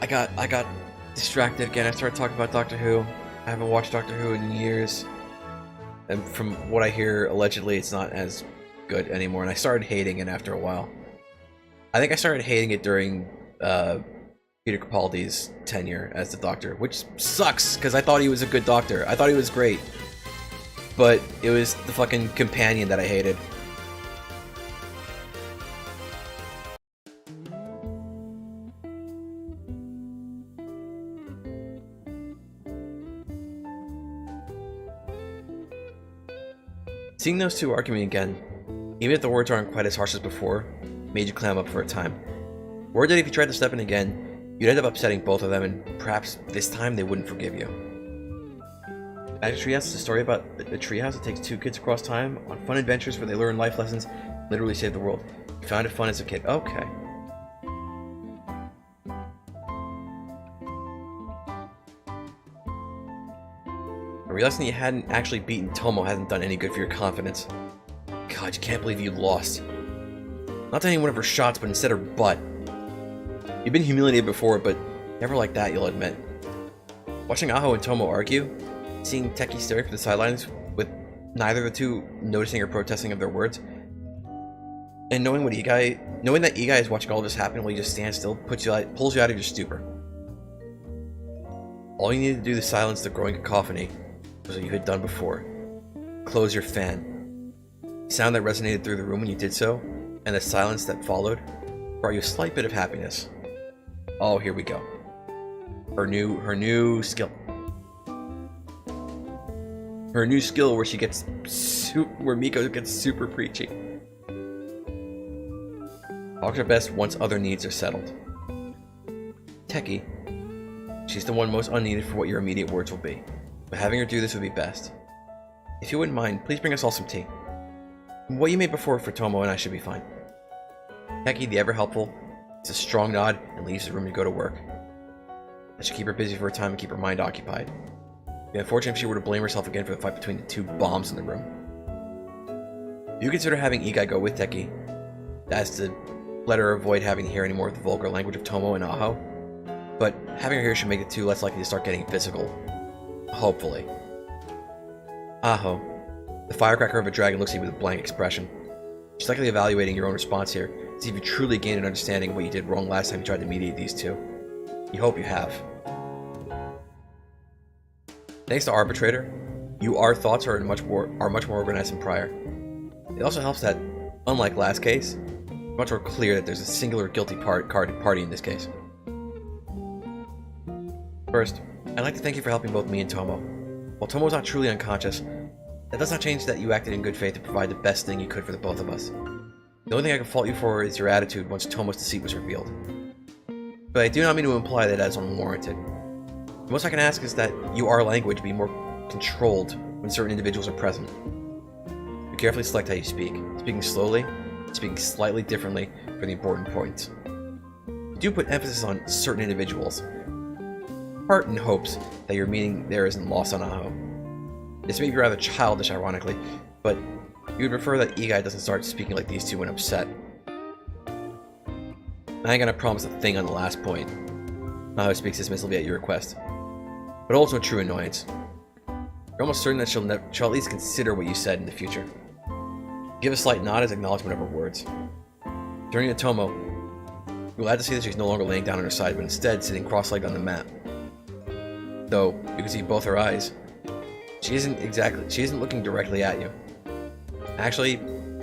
I got distracted again. I started talking about Doctor Who. I haven't watched Doctor Who in years. And from what I hear, allegedly it's not as good anymore. And I started hating it after a while. I think I started hating it during Peter Capaldi's tenure as the Doctor, which sucks because I thought he was a good Doctor. I thought he was great. But it was the fucking companion that I hated. Seeing those two arguing again, even if the words aren't quite as harsh as before, made you clam up for a time. Worried that if you tried to step in again, you'd end up upsetting both of them, and perhaps this time they wouldn't forgive you. Magic Treehouse is a story about a treehouse that takes two kids across time on fun adventures where they learn life lessons, literally save the world. You found it fun as a kid. Okay. Realizing that you hadn't actually beaten Touhou hasn't done any good for your confidence. God, you can't believe you lost. Not to any one of her shots, but instead her butt. You've been humiliated before, but never like that, you'll admit. Watching Aho and Touhou argue, seeing Teki staring from the sidelines with neither of the two noticing or protesting of their words, and knowing that Igai is watching all this happen while you just stand still, pulls you out of your stupor. All you needed to do to silence the growing cacophony was what you had done before. Close your fan. The sound that resonated through the room when you did so, and the silence that followed, brought you a slight bit of happiness. Oh, here we go. Her new skill. Her new skill where where Miko gets super preachy. Talk her best once other needs are settled. Teki. She's the one most unneeded for what your immediate words will be. But having her do this would be best. If you wouldn't mind, please bring us all some tea. What you made before for Touhou and I should be fine. Teki, the ever-helpful, it's a strong nod and leaves the room to go to work. That should keep her busy for a time and keep her mind occupied. It'd be unfortunate if she were to blame herself again for the fight between the two bombs in the room. If you consider having Igai go with Teki, that's to let her avoid having to hear any more of the vulgar language of Touhou and Aho. But having her here should make the two less likely to start getting physical. Hopefully. Aho. The firecracker of a dragon looks at you with a blank expression. She's likely evaluating your own response here, to see if you truly gained an understanding of what you did wrong last time you tried to mediate these two. You hope you have. Thanks to Arbitrator, our thoughts are much more organized than prior. It also helps that, unlike last case, it's much more clear that there's a singular guilty party in this case. First, I'd like to thank you for helping both me and Touhou. While Tomo's not truly unconscious, That does not change that you acted in good faith to provide the best thing you could for the both of us. The only thing I can fault you for is your attitude once Tomo's deceit was revealed. But I do not mean to imply that as unwarranted. The most I can ask is that our language be more controlled when certain individuals are present. You carefully select how you speak, speaking slowly, speaking slightly differently for the important points. You do put emphasis on certain individuals, part in hopes that your meaning there isn't lost on Aho. This may be rather childish, ironically, but you would prefer that Igai doesn't start speaking like these two when upset. I ain't gonna promise a thing on the last point. Aho speaks dismissively at your request, but also a true annoyance. You're almost certain that she'll at least consider what you said in the future. Give a slight nod as acknowledgement of her words. Turning to Tomo, you're glad to see that she's no longer laying down on her side, but instead sitting cross-legged on the mat. Though you can see both her eyes. She isn't looking directly at you. Actually,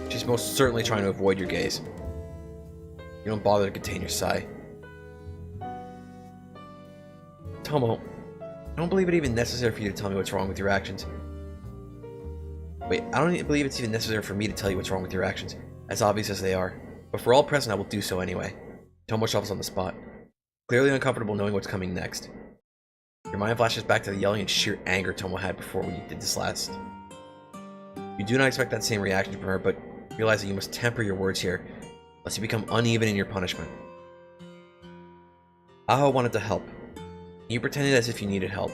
she's most certainly trying to avoid your gaze. You don't bother to contain your sigh. Tomo, I don't believe it even necessary for you to tell me what's wrong with your actions. Wait, I don't believe it's even necessary for me to tell you what's wrong with your actions, as obvious as they are. But for all present, I will do so anyway. Tomo shuffles on the spot, clearly uncomfortable knowing what's coming next. Your mind flashes back to the yelling and sheer anger Tomo had before when you did this last. You do not expect that same reaction from her, but realize that you must temper your words here, lest you become uneven in your punishment. Aho wanted to help. You pretended as if you needed help.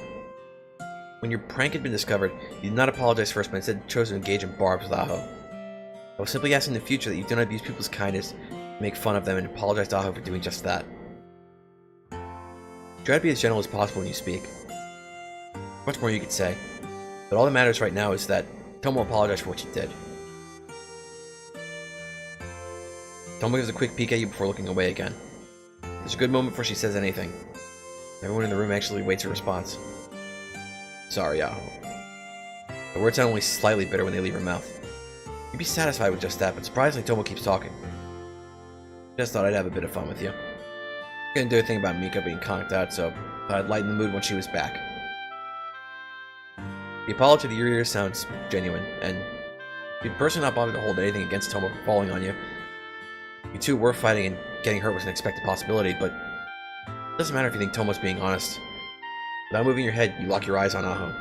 When your prank had been discovered, you did not apologize first, but instead chose to engage in barbs with Aho. I will simply ask in the future that you do not abuse people's kindness, make fun of them, and apologize to Aho for doing just that. Try to be as gentle as possible when you speak. Much more you could say, but all that matters right now is that Tomo apologized for what you did. Tomo gives a quick peek at you before looking away again. There's a good moment before she says anything. Everyone in the room actually waits her response. Sorry, Aho. The words sound only slightly bitter when they leave her mouth. You'd be satisfied with just that, but surprisingly Tomo keeps talking. Just thought I'd have a bit of fun with you. Couldn't do a thing about Mika being conked out, so thought I'd lighten the mood when she was back. The apology to your ears sounds genuine, and if you'd personally not bothered to hold anything against Tomo for falling on you, you two were fighting and getting hurt was an expected possibility, but it doesn't matter if you think Tomo's being honest. Without moving your head, you lock your eyes on Aho.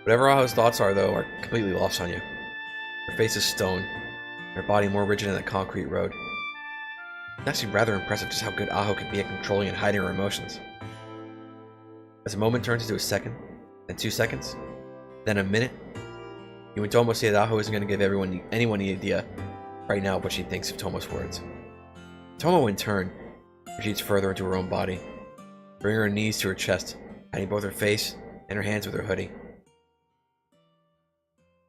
Whatever Aho's thoughts are, though, are completely lost on you. Her face is stone, her body more rigid than a concrete road. It's actually rather impressive just how good Aho can be at controlling and hiding her emotions. As a moment turns into a second, then 2 seconds, then a minute, you and Tomo say that Aho isn't going to give anyone the idea right now of what she thinks of Tomo's words. Tomo, in turn, retreats further into her own body, bringing her knees to her chest, hiding both her face and her hands with her hoodie.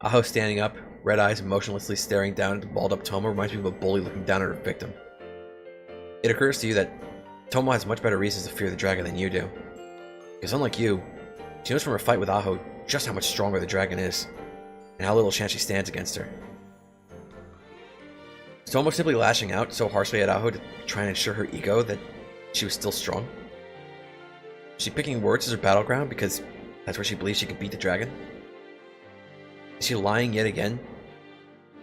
Aho standing up, red eyes motionlessly staring down at the balled-up Tomo, reminds me of a bully looking down at her victim. It occurs to you that Tomo has much better reasons to fear the dragon than you do. Because unlike you, she knows from her fight with Aho just how much stronger the dragon is, and how little chance she stands against her. Is Tomo simply lashing out so harshly at Aho to try and ensure her ego that she was still strong? Is she picking words as her battleground because that's where she believes she can beat the dragon? Is she lying yet again?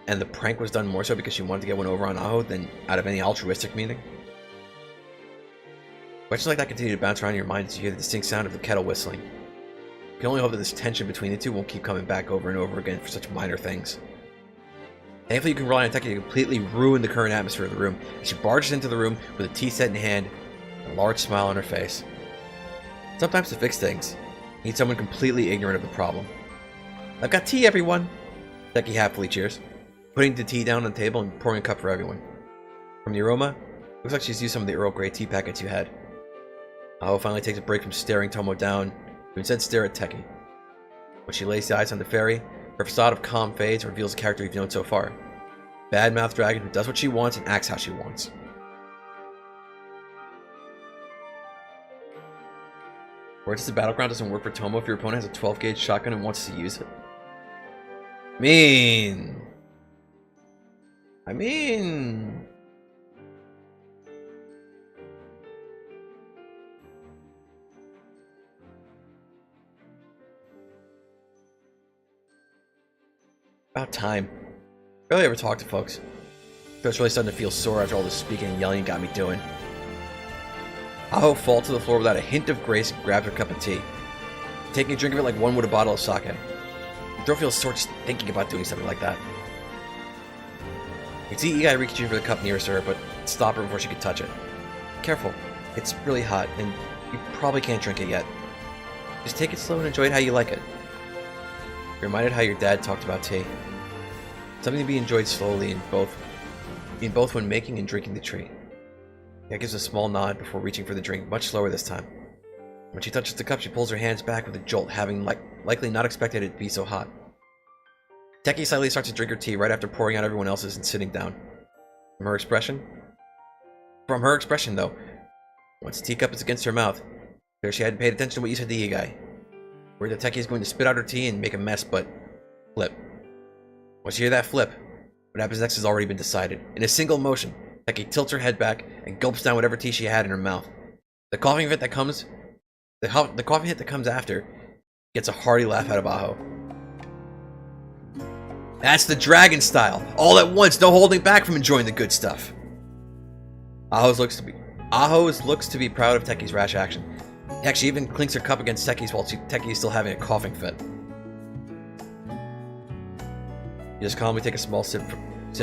And the prank was done more so because she wanted to get one over on Aho than out of any altruistic meaning? Questions like that continue to bounce around in your mind as you hear the distinct sound of the kettle whistling. You can only hope that this tension between the two won't keep coming back over and over again for such minor things. Thankfully, you can rely on Teki to completely ruin the current atmosphere of the room, as she barges into the room with a tea set in hand and a large smile on her face. Sometimes to fix things, you need someone completely ignorant of the problem. I've got tea, everyone! Teki happily cheers, putting the tea down on the table and pouring a cup for everyone. From the aroma, it looks like she's used some of the Earl Grey tea packets you had. Aho finally takes a break from staring Tomo down, to instead stare at Teki. When she lays the eyes on the fairy, her facade of calm fades and reveals the character you've known so far. Bad-mouthed dragon who does what she wants and acts how she wants. Words to the battleground doesn't work for Tomo if your opponent has a 12-gauge shotgun and wants to use it. I mean... About time. Barely ever talk to folks. So it's really starting to feel sore after all this speaking and yelling got me doing. Aho falls to the floor without a hint of grace and grabs her cup of tea, taking a drink of it like one would a bottle of sake. The throat feels sore just thinking about doing something like that. You can see Igai reaching for the cup nearest to her, but stop her before she could touch it. Careful, it's really hot, and you probably can't drink it yet. Just take it slow and enjoy it how you like it. You're reminded how your dad talked about tea. Something to be enjoyed slowly in both when making and drinking the treat. Igai gives a small nod before reaching for the drink, much slower this time. When she touches the cup, she pulls her hands back with a jolt, having likely not expected it to be so hot. Teki slightly starts to drink her tea right after pouring out everyone else's and sitting down. From her expression, though, once the teacup is against her mouth, clear she hadn't paid attention to what you said to Igai. Worried that Teki is going to spit out her tea and make a mess, but flip. Once you hear that flip, what happens next has already been decided. In a single motion, Teki tilts her head back and gulps down whatever tea she had in her mouth. The coughing hit that comes after gets a hearty laugh out of Aho. That's the dragon style, all at once, no holding back from enjoying the good stuff. Aho looks to be proud of Teki's rash action. Heck, she even clinks her cup against Teki's while Teki is still having a coughing fit. You just calmly take a small sip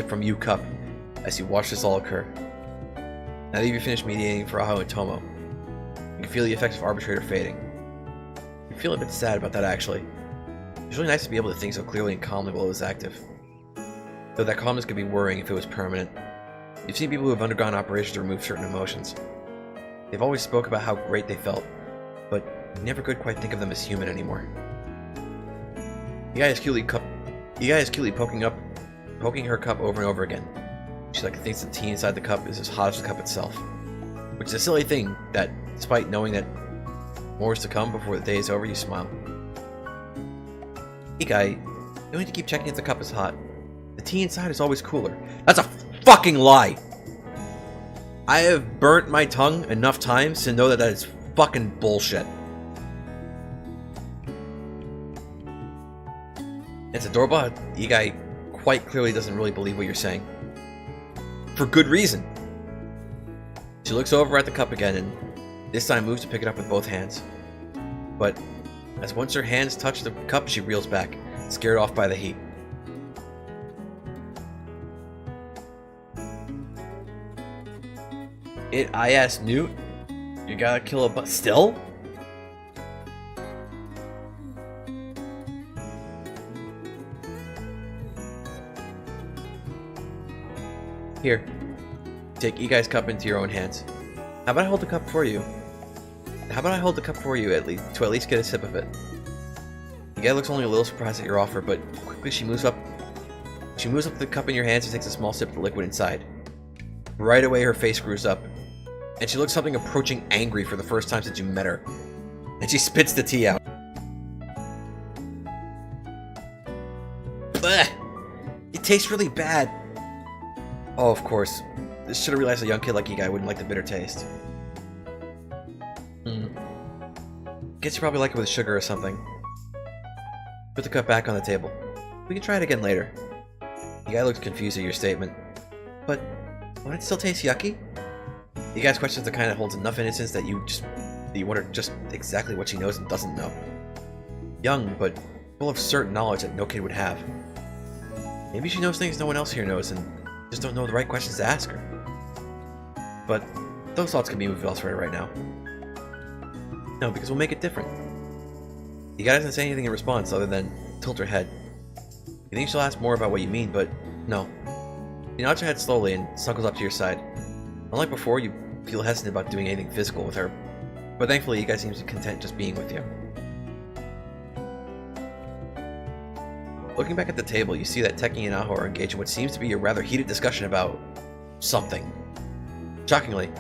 from your cup as you watch this all occur. Now that you've finished mediating for Aho and Tomo, you can feel the effects of Arbitrator fading. You feel a bit sad about that, actually. It's really nice to be able to think so clearly and calmly while it was active. Though that calmness could be worrying if it was permanent. You've seen people who have undergone operations to remove certain emotions. They've always spoke about how great they felt, but you never could quite think of them as human anymore. Igai is cutely poking her cup over and over again. She thinks the tea inside the cup is as hot as the cup itself. Which is a silly thing that, despite knowing that more is to come before the day is over, you smile. Igai, you don't need to keep checking if the cup is hot. The tea inside is always cooler. That's a fucking lie! I have burnt my tongue enough times to know that is fucking bullshit. It's adorable how Igai quite clearly doesn't really believe what you're saying. For good reason. She looks over at the cup again and this time moves to pick it up with both hands. But as once her hands touch the cup, she reels back, scared off by the heat. I asked Newt, you gotta kill a still? Here, take Igai's cup into your own hands. How about I hold the cup for you? At least get a sip of it? Igai looks only a little surprised at your offer, but quickly she moves up the cup in your hands and takes a small sip of the liquid inside. Right away her face screws up, and she looks something approaching angry for the first time since you met her. And she spits the tea out. Blech! It tastes really bad. Oh, of course. This should have realized a young kid like Igai wouldn't like the bitter taste. Guess you probably like it with sugar or something. Put the cup back on the table. We can try it again later. Igai looks confused at your statement. But, won't it still taste yucky? Igai's questions the kind that holds enough innocence that you wonder just exactly what she knows and doesn't know. Young, but full of certain knowledge that no kid would have. Maybe she knows things no one else here knows and just don't know the right questions to ask her. But those thoughts can be moved elsewhere right now. No, because we'll make it different. Igai doesn't say anything in response other than tilt her head. You think she'll ask more about what you mean, but no. She nods her head slowly and snuggles up to your side. Unlike before, you feel hesitant about doing anything physical with her, but thankfully Igai seems content just being with you. Looking back at the table, you see that Teki and Aho are engaged in what seems to be a rather heated discussion about something. Shockingly,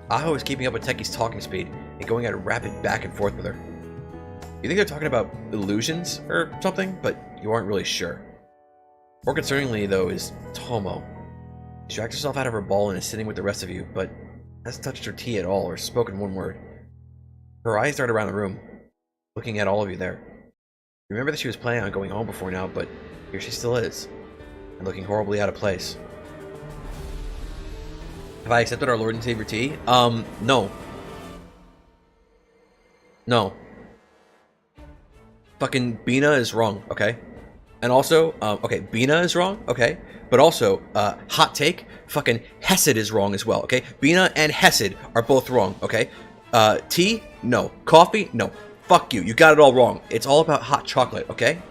Aho is keeping up with Teki's talking speed and going at a rapid back and forth with her. You think they're talking about illusions or something, but you aren't really sure. More concerningly, though, is Tomo. She dragged herself out of her ball and is sitting with the rest of you, but hasn't touched her tea at all or spoken one word. Her eyes dart around the room, looking at all of you there. You remember that she was planning on going home before now, but Here she still is, and looking horribly out of place. Have I accepted our Lord and Savior tea? No. No. Fucking Bina is wrong, okay? And also, okay, Bina is wrong, okay? But also, hot take, fucking Hesed is wrong as well, okay? Bina and Hesed are both wrong, okay? Tea? No. Coffee? No. Fuck you. You got it all wrong. It's all about hot chocolate, okay?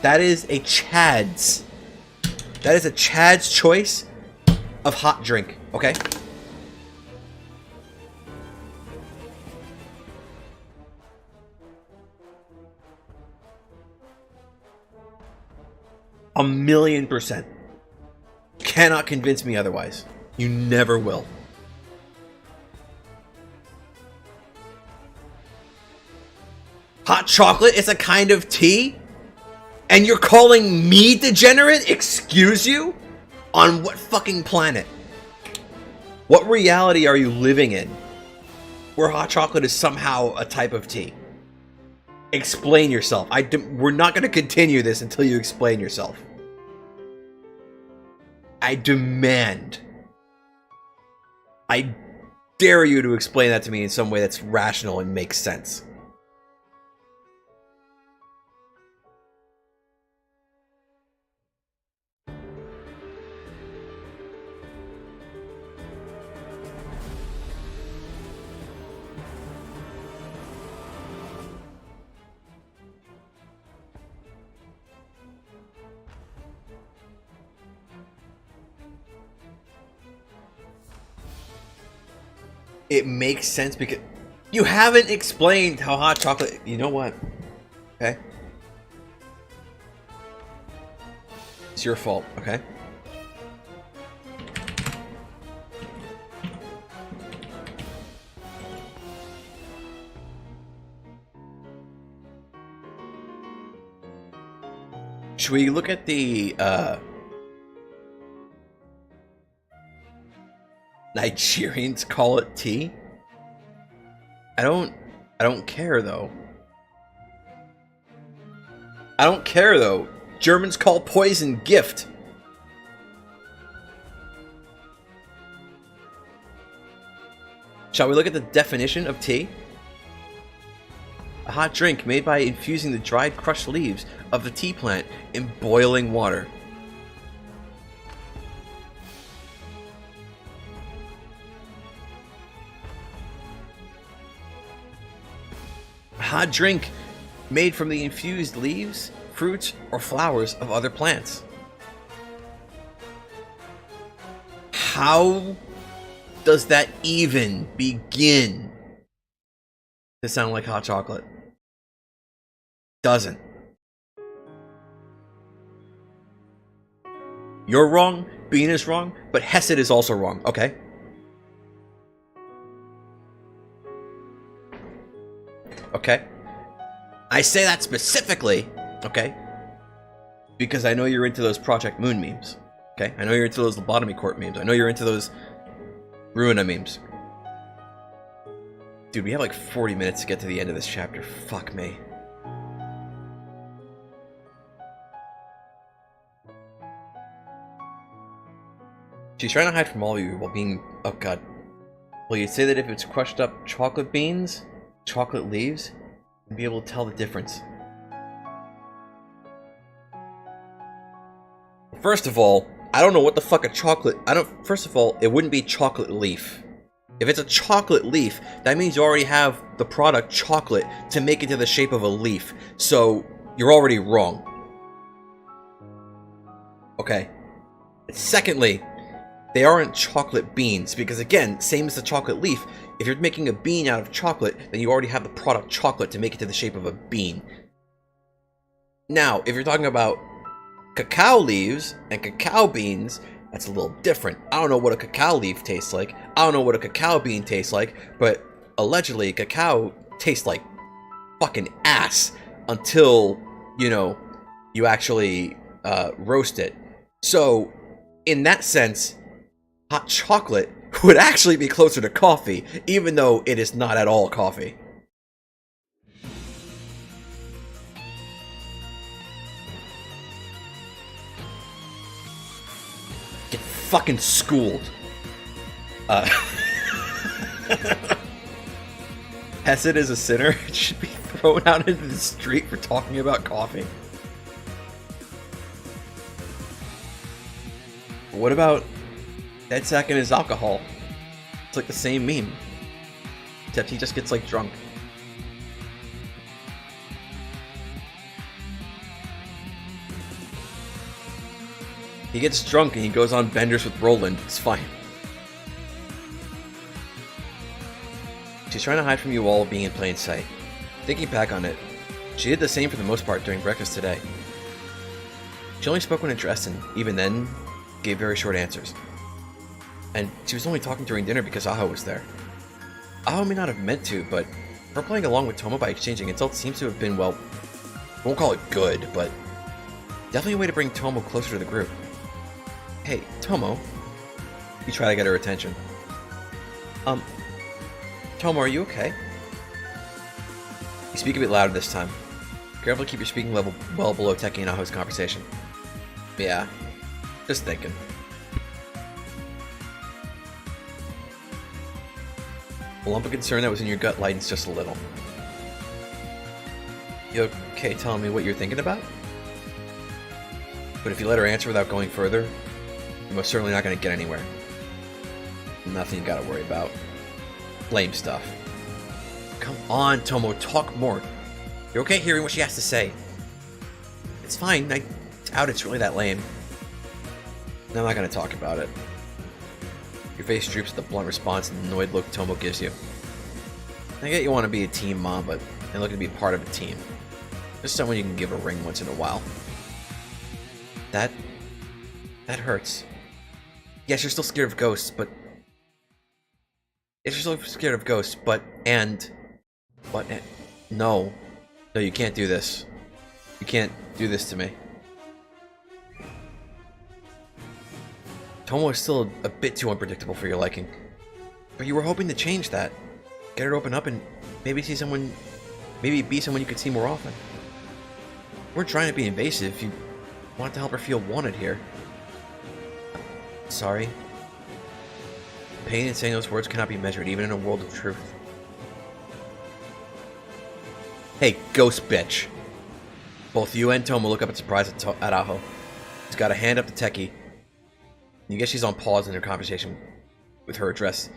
That is a Chad's. That is a Chad's choice of hot drink, okay? A million %. Cannot convince me otherwise. You never will. Hot chocolate is a kind of tea? And you're calling me degenerate? Excuse you? On what fucking planet? What reality are you living in where hot chocolate is somehow a type of tea? Explain yourself. We're not going to continue this until you explain yourself. I demand. I dare you to explain that to me in some way that's rational and makes sense. It makes sense because you haven't explained how hot chocolate... You know what? Okay? It's your fault, okay? Should we look at the, Nigerians call it tea? I don't care though. I don't care though. Germans call poison gift. Shall we look at the definition of tea? A hot drink made by infusing the dried crushed leaves of the tea plant in boiling water. A hot drink made from the infused leaves, fruits, or flowers of other plants. How does that even begin to sound like hot chocolate? Doesn't. You're wrong, Bean is wrong, but Hesed is also wrong, okay? Okay? I say that specifically, okay? Because I know you're into those Project Moon memes. Okay? I know you're into those lobotomy court memes. I know you're into those Ruina memes. Dude, we have like 40 minutes to get to the end of this chapter. Fuck me. She's trying to hide from all of you while being... Oh god. Well, you'd say that if it's crushed up chocolate beans, chocolate leaves, you'd be able to tell the difference. First of all, I don't know what the fuck a chocolate... First of all, it wouldn't be chocolate leaf. If it's a chocolate leaf, that means you already have the product chocolate to make it to the shape of a leaf. So, you're already wrong. Okay. Secondly, they aren't chocolate beans, because again, same as the chocolate leaf, if you're making a bean out of chocolate, then you already have the product chocolate to make it to the shape of a bean. Now, if you're talking about cacao leaves and cacao beans, that's a little different. I don't know what a cacao leaf tastes like. I don't know what a cacao bean tastes like, but allegedly cacao tastes like fucking ass until, you know, you actually roast it. So, in that sense, hot chocolate would actually be closer to coffee, even though it is not at all coffee. fucking schooled. Hesed is a sinner. It should be thrown out into the street for talking about coffee. What about Dead Sack and his alcohol? It's like the same meme. Except he just gets like drunk. He gets drunk and he goes on benders with Roland. It's fine. She's trying to hide from you all being in plain sight. Thinking back on it, she did the same for the most part during breakfast today. She only spoke when addressed, and even then, gave very short answers. And she was only talking during dinner because Aho was there. Aho may not have meant to, but her playing along with Tomo by exchanging insults seems to have been, well, I won't call it good, but definitely a way to bring Tomo closer to the group. Hey, Tomo. You try to get her attention. Tomo, are you okay? You speak a bit louder this time. Careful to keep your speaking level well below Teki and Aho's conversation. Yeah, just thinking. A lump of concern that was in your gut lightens just a little. You okay telling me what you're thinking about? But if you let her answer without going further, you're most certainly not going to get anywhere. Nothing you gotta worry about. Lame stuff. Come on, Tomo, talk more. You're okay hearing what she has to say. It's fine, I doubt it's really that lame. I'm not gonna talk about it. Your face droops at the blunt response and the annoyed look Tomo gives you. I get you want to be a team mom, but you're looking to be part of a team. Just someone you can give a ring once in a while. That hurts. Yes, you're still scared of ghosts, but... No. No, you can't do this. You can't do this to me. Tomo is still a bit too unpredictable for your liking. But you were hoping to change that. Get her to open up and maybe be someone you could see more often. You weren't trying to be invasive, you wanted to help her feel wanted here. Sorry. Pain in saying those words cannot be measured, even in a world of truth. Hey, ghost bitch. Both you and Tomo look up in surprise at Aho. She's got a hand up to Teki. You guess she's on pause in her conversation with her address.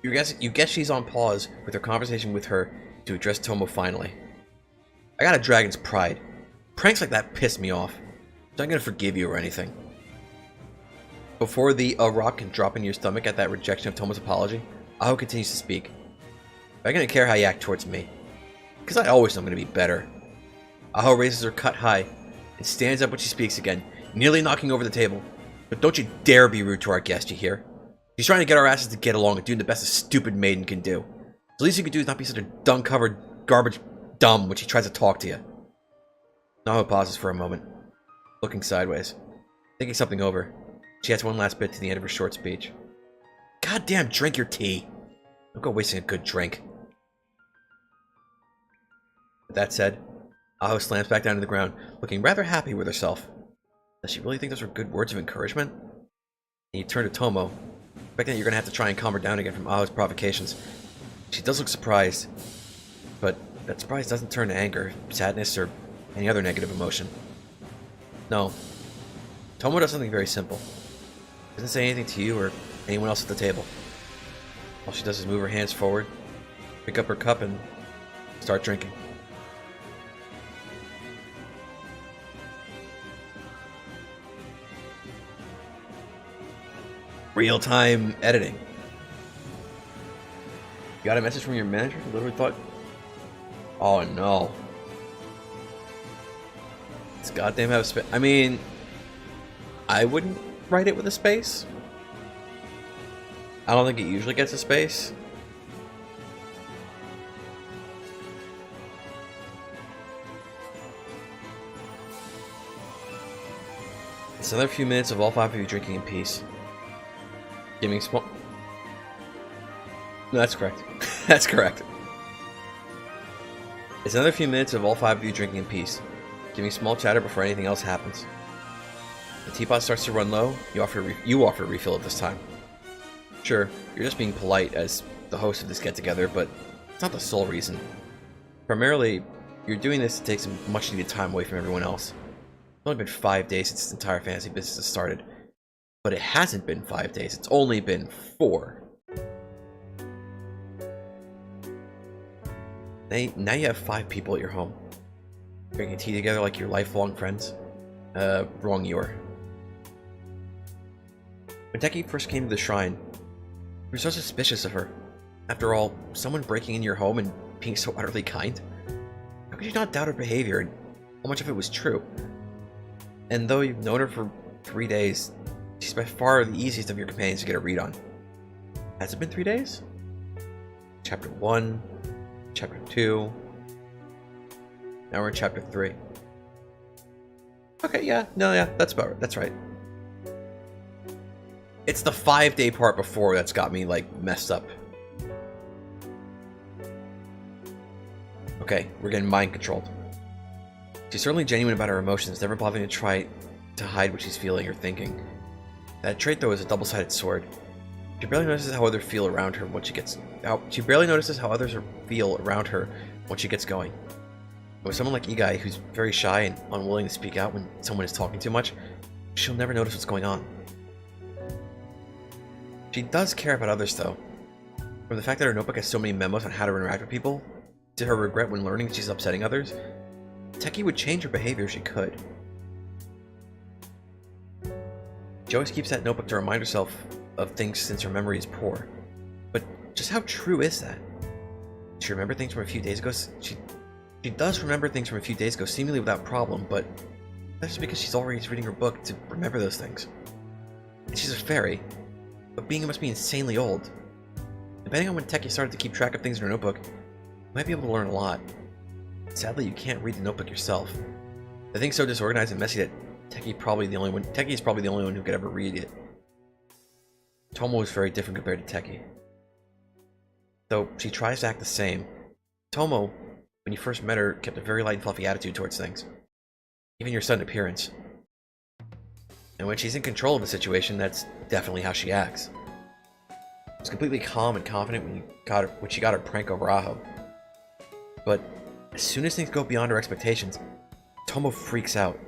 You guess she's on pause with her conversation with her to address Tomo finally. I got a dragon's pride. Pranks like that piss me off. So I'm gonna forgive you or anything. Before the rock can drop in your stomach at that rejection of Tomo's apology, Aho continues to speak. I'm gonna care how you act towards me. Because I always know I'm gonna be better. Aho raises her cut high and stands up when she speaks again, nearly knocking over the table. But don't you dare be rude to our guest, you hear? She's trying to get our asses to get along and doing the best a stupid maiden can do. The least you can do is not be such a dung-covered garbage dumb when she tries to talk to you. Aho pauses for a moment, looking sideways, thinking something over. She adds one last bit to the end of her short speech. Goddamn, drink your tea. Don't go wasting a good drink. With that said, Aho slams back down to the ground, looking rather happy with herself. Does she really think those were good words of encouragement? And you turn to Tomo, expecting that you're going to have to try and calm her down again from Aho's provocations. She does look surprised, but that surprise doesn't turn to anger, sadness, or any other negative emotion. No. Tomo does something very simple. Doesn't say anything to you or anyone else at the table. All she does is move her hands forward, pick up her cup, and start drinking. Real-time editing. You got a message from your manager? You literally thought... Oh no. It's goddamn have a space. I mean... I wouldn't write it with a space. I don't think it usually gets a space. It's another few minutes of all five of you drinking in peace. Giving small... No, that's correct. That's correct. It's another few minutes of all five of you drinking in peace, giving small chatter before anything else happens. The teapot starts to run low, you offer a refill at this time. Sure, you're just being polite as the host of this get-together, but it's not the sole reason. Primarily, you're doing this to take some much-needed time away from everyone else. It's only been 5 days since this entire fantasy business has started. But it hasn't been 5 days, it's only been 4. Now you have 5 people at your home. Drinking tea together like your lifelong friends. Wrong you are. When Teki first came to the shrine, you were so suspicious of her. After all, someone breaking in your home and being so utterly kind. How could you not doubt her behavior and how much of it was true? And though you've known her for 3 days, she's by far the easiest of your companions to get a read on. Has it been 3 days? Chapter 1, Chapter 2. Now we're in Chapter 3. Okay, yeah, that's about right. That's right. It's the 5-day part before that's got me, like, messed up. Okay, we're getting mind-controlled. She's certainly genuine about her emotions, never bothering to try to hide what she's feeling or thinking. That trait, though, is a double-sided sword. She barely notices how others feel around her when she gets going. With someone like Igai, who's very shy and unwilling to speak out when someone is talking too much, she'll never notice what's going on. She does care about others, though. From the fact that her notebook has so many memos on how to interact with people, to her regret when learning she's upsetting others, Teki would change her behavior if she could. She always keeps that notebook to remind herself of things since her memory is poor. But just how true is that? Does she remember things from a few days ago? She does remember things from a few days ago, seemingly without problem, but that's just because she's always reading her book to remember those things. She's a fairy, but being must be insanely old. Depending on when Teki started to keep track of things in her notebook, you might be able to learn a lot. Sadly, you can't read the notebook yourself. The thing's so disorganized and messy that Teki is probably the only one who could ever read it. Tomo is very different compared to Teki. Though she tries to act the same, Tomo, when you first met her, kept a very light and fluffy attitude towards things. Even your sudden appearance. And when she's in control of the situation, that's definitely how she acts. She was completely calm and confident when she got her prank over Aho. But as soon as things go beyond her expectations, Tomo freaks out.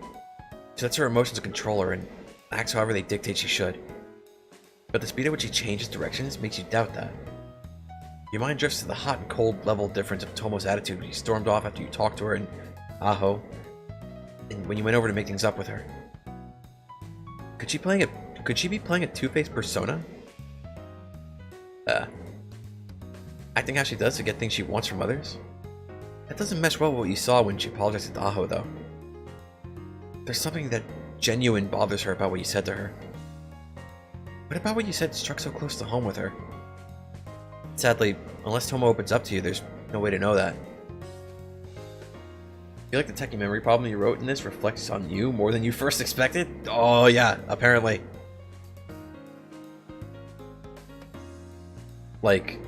She lets her emotions control her and acts however they dictate she should. But the speed at which she changes directions makes you doubt that. Your mind drifts to the hot and cold level difference of Tomo's attitude when she stormed off after you talked to her and Aho, and when you went over to make things up with her. Could she be playing a two-faced persona? Acting how she does to get things she wants from others? That doesn't mesh well with what you saw when she apologized to Aho, though. There's something that genuine bothers her about what you said to her. What about what you said struck so close to home with her? Sadly, unless Tomo opens up to you, there's no way to know that. I feel like the Teki memory problem you wrote in this reflects on you more than you first expected? Oh yeah, apparently. Like...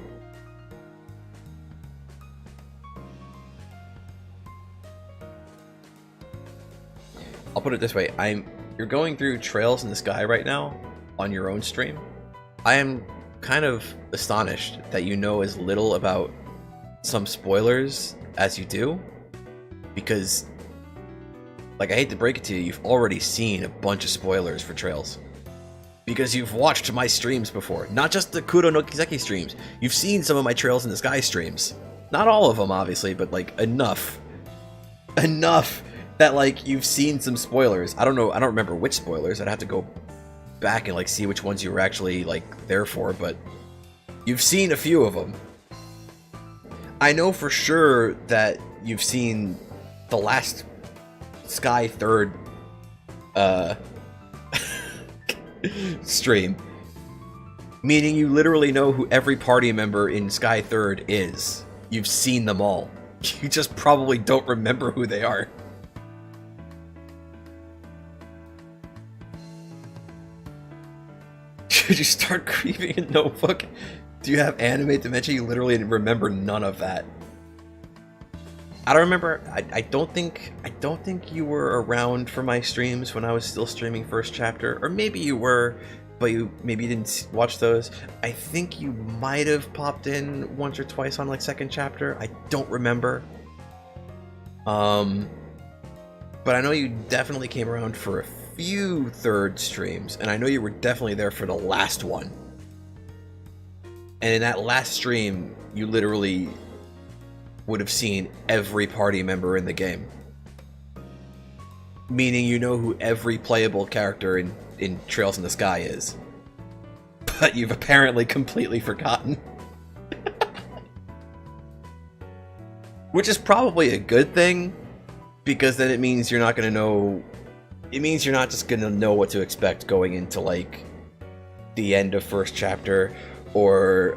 I'll put it this way, you're going through trails in the sky right now, on your own stream. I am kind of astonished that you know as little about some spoilers as you do, because, like, I hate to break it to you, you've already seen a bunch of spoilers for trails. Because you've watched my streams before, not just the Kuro no Kiseki streams. You've seen some of my Trails in the Sky streams. Not all of them, obviously, but, like, enough. Enough that, like, you've seen some spoilers. I don't know, I don't remember which spoilers. I'd have to go back and, like, see which ones you were actually, like, there for, but you've seen a few of them. I know for sure that you've seen the last Sky Third stream, meaning you literally know who every party member in Sky Third is. You've seen them all. You just probably don't remember who they are. Should you start creeping in Notebook? Do you have anime dementia? You literally remember none of that. I don't remember. I don't think you were around for my streams when I was still streaming first chapter, or maybe you were, but maybe you didn't watch those. I think you might have popped in once or twice on like second chapter. I don't remember. But I know you definitely came around for a few third streams, and I know you were definitely there for the last one. And in that last stream, you literally would have seen every party member in the game. Meaning you know who every playable character in Trails in the Sky is. But you've apparently completely forgotten. Which is probably a good thing, because then it means you're not going to know... It means you're not just going to know what to expect going into, like, the end of first chapter, or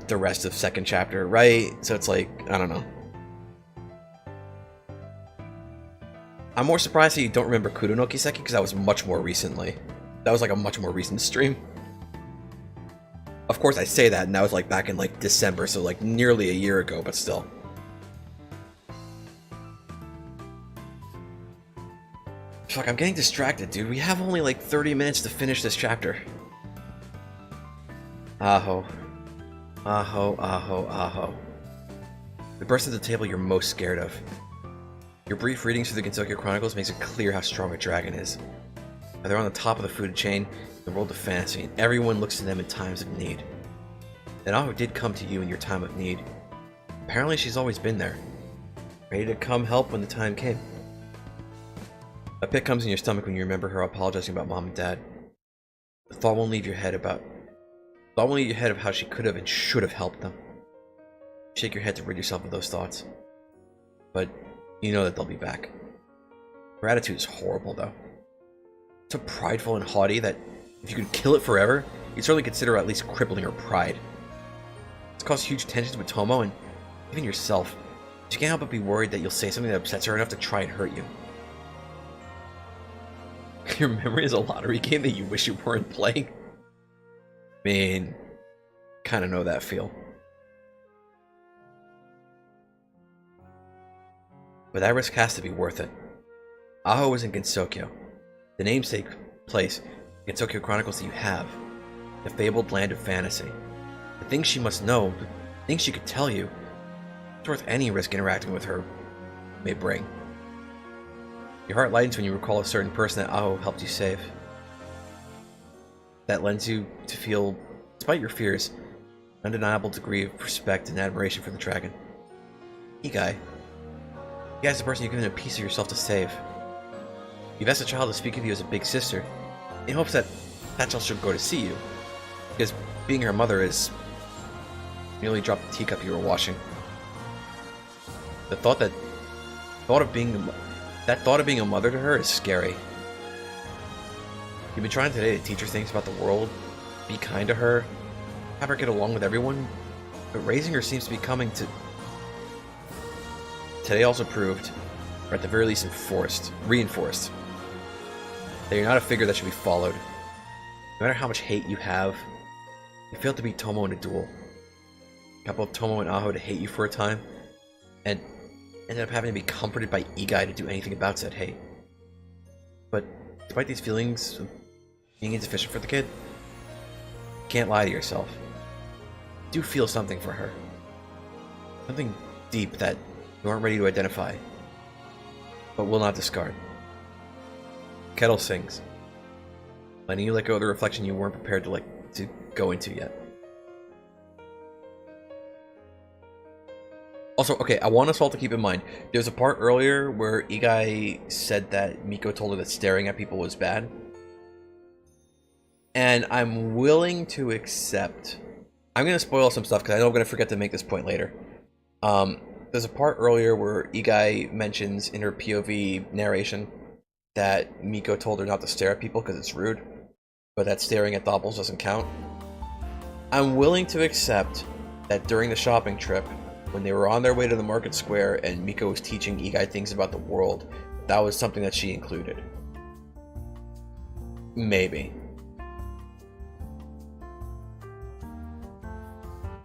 the rest of second chapter, right? So it's like, I don't know. I'm more surprised that you don't remember Kuro no Kiseki, because that was much more recently. That was like a much more recent stream. Of course I say that, and that was like back in like December, so like nearly a year ago, but still. Fuck, I'm getting distracted, dude. We have only like 30 minutes to finish this chapter. Aho. Aho, aho, aho. The burst at the table you're most scared of. Your brief readings through the Gensokyo Chronicles makes it clear how strong a dragon is. They're on the top of the food chain in the world of fantasy, and everyone looks to them in times of need. And Aho did come to you in your time of need. Apparently she's always been there, ready to come help when the time came. A pit comes in your stomach when you remember her apologizing about Mom and Dad. The thought won't leave your head of how she could have and should have helped them. Shake your head to rid yourself of those thoughts. But you know that they'll be back. Her attitude is horrible, though. So prideful and haughty that if you could kill it forever, you'd certainly consider at least crippling her pride. It's caused huge tensions with Tomo and even yourself. You can't help but be worried that you'll say something that upsets her enough to try and hurt you. Your memory is a lottery game that you wish you weren't playing. I mean, kind of know that feel. But that risk has to be worth it. Aho is in Gensokyo, the namesake place in Gensokyo Chronicles that you have, the fabled land of fantasy. The things she must know, the things she could tell you, it's worth any risk interacting with her may bring. Your heart lightens when you recall a certain person that Aho helped you save. That lends you to feel, despite your fears, an undeniable degree of respect and admiration for the dragon. Igai. Igai's the person you've given a piece of yourself to save. You've asked a child to speak of you as a big sister, in hopes that that child should go to see you, because being her mother is nearly dropped the teacup you were washing. The thought of being a mother to her is scary. You've been trying today to teach her things about the world, be kind to her, have her get along with everyone, but raising her seems to be coming to... Today also proved, or at the very least reinforced, that you're not a figure that should be followed. No matter how much hate you have, you failed to beat Tomo in a duel. Got both Tomo and Aho to hate you for a time, and ended up having to be comforted by Igai to do anything about said hate. But despite these feelings of being insufficient for the kid, you can't lie to yourself. You do feel something for her. Something deep that you aren't ready to identify, but will not discard. Kettle sings, letting you let go of the reflection you weren't prepared to go into yet. Also, okay, I want us all to keep in mind, there's a part earlier where Igai said that Miko told her that staring at people was bad. And I'm willing to accept... I'm going to spoil some stuff because I know I'm going to forget to make this point later. There's a part earlier where Igai mentions in her POV narration that Miko told her not to stare at people because it's rude, but that staring at doppels doesn't count. I'm willing to accept that during the shopping trip, when they were on their way to the market square and Miko was teaching Igai things about the world, that was something that she included. Maybe.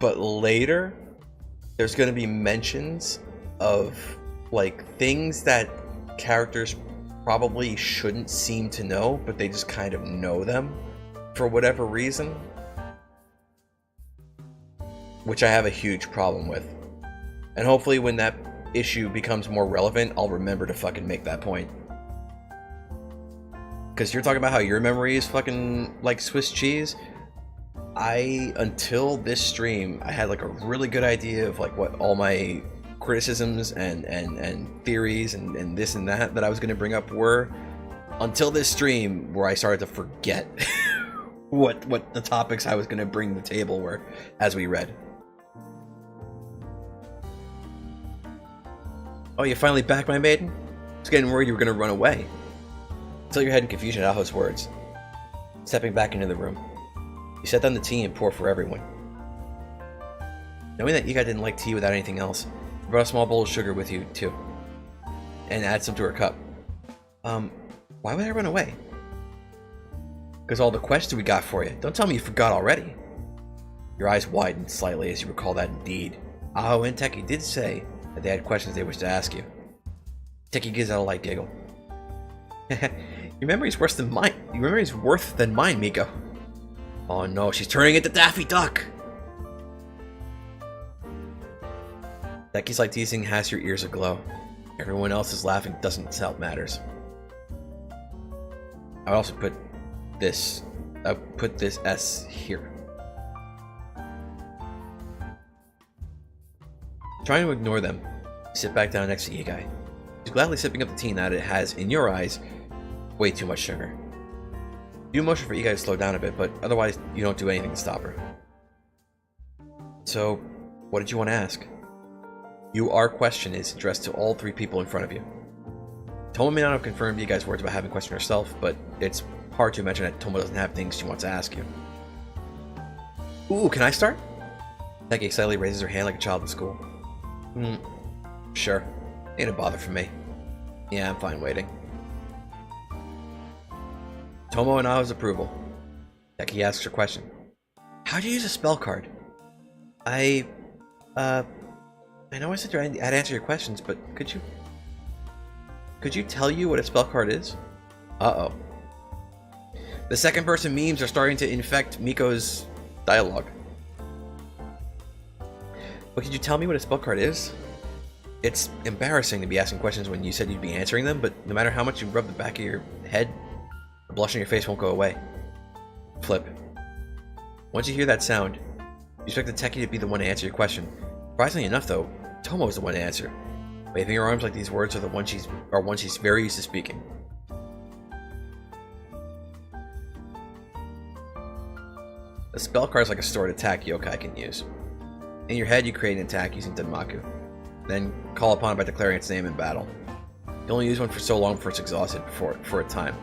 But later, there's going to be mentions of like, things that characters probably shouldn't seem to know, but they just kind of know them for whatever reason. Which I have a huge problem with. And hopefully when that issue becomes more relevant, I'll remember to fucking make that point. Because you're talking about how your memory is fucking like Swiss cheese. Until this stream, I had like a really good idea of like what all my criticisms and theories and this and that I was going to bring up were, until this stream where I started to forget what the topics I was going to bring to the table were as we read. Oh, you finally back, my maiden? I was getting worried you were going to run away. Until your head in confusion at Aho's words. Stepping back into the room. You set down the tea and poured for everyone. Knowing that Youkai didn't like tea without anything else, you brought a small bowl of sugar with you, too. And add some to her cup. Why would I run away? Because all the questions we got for you. Don't tell me you forgot already. Your eyes widened slightly as you recall that indeed. Aho and Teki did say that they had questions they wished to ask you. Teki gives out a light giggle. Your memory's worse than mine. Your memory's worse than mine, Miko. Oh no, she's turning into Daffy Duck! Teki's like teasing has your ears aglow. Everyone else is laughing doesn't help matters. I would also put this S here. Trying to ignore them, sit back down next to Youkai. She's gladly sipping up the tea now that it has, in your eyes, way too much sugar. You motion for Youkai to slow down a bit, but otherwise you don't do anything to stop her. So, what did you want to ask? Our question is addressed to all three people in front of you. Tomo may not have confirmed Youkai's words about having questioned herself, but it's hard to imagine that Tomo doesn't have things she wants to ask you. Ooh, can I start? Teki excitedly raises her hand like a child in school. Sure. Ain't a bother for me. Yeah, I'm fine waiting. Tomo and Aho's approval. Teki asks her question. How do you use a spell card? I know I said I'd answer your questions, but could you tell you what a spell card is? Uh-oh. The second person memes are starting to infect Miko's dialogue. But could you tell me what a spell card is? It's embarrassing to be asking questions when you said you'd be answering them, but no matter how much you rub the back of your head, the blush on your face won't go away. Flip. Once you hear that sound, you expect the Teki to be the one to answer your question. Surprisingly enough, though, Tomo is the one to answer, waving her arms like these words are one she's very used to speaking. A spell card is like a stored attack Yokai can use. In your head, you create an attack using Danmaku, then call upon it by declaring its name in battle. You only use one for so long before it's exhausted for a time.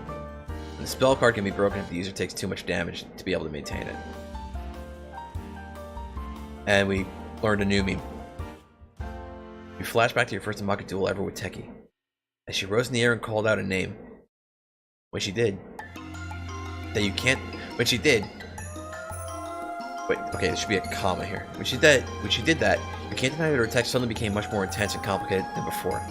And the spell card can be broken if the user takes too much damage to be able to maintain it. And we learned a new meme. You flash back to your first Danmaku duel ever with Teki, as she rose in the air and called out a name. When she did, wait, okay, there should be a comma here. When she did that, you can't deny that her attack suddenly became much more intense and complicated than before.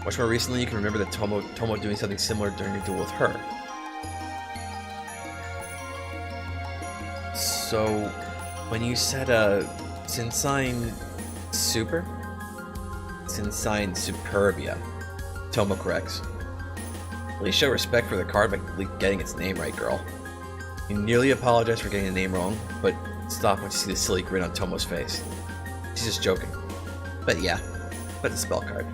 Much more recently, you can remember that Tomo doing something similar during a duel with her. So, when you said, Sinsign Superbia, Tomo corrects. At least show respect for the card by getting its name right, girl. You nearly apologize for getting the name wrong, but stop once you see the silly grin on Tomo's face. She's just joking. But yeah, that's a spell card.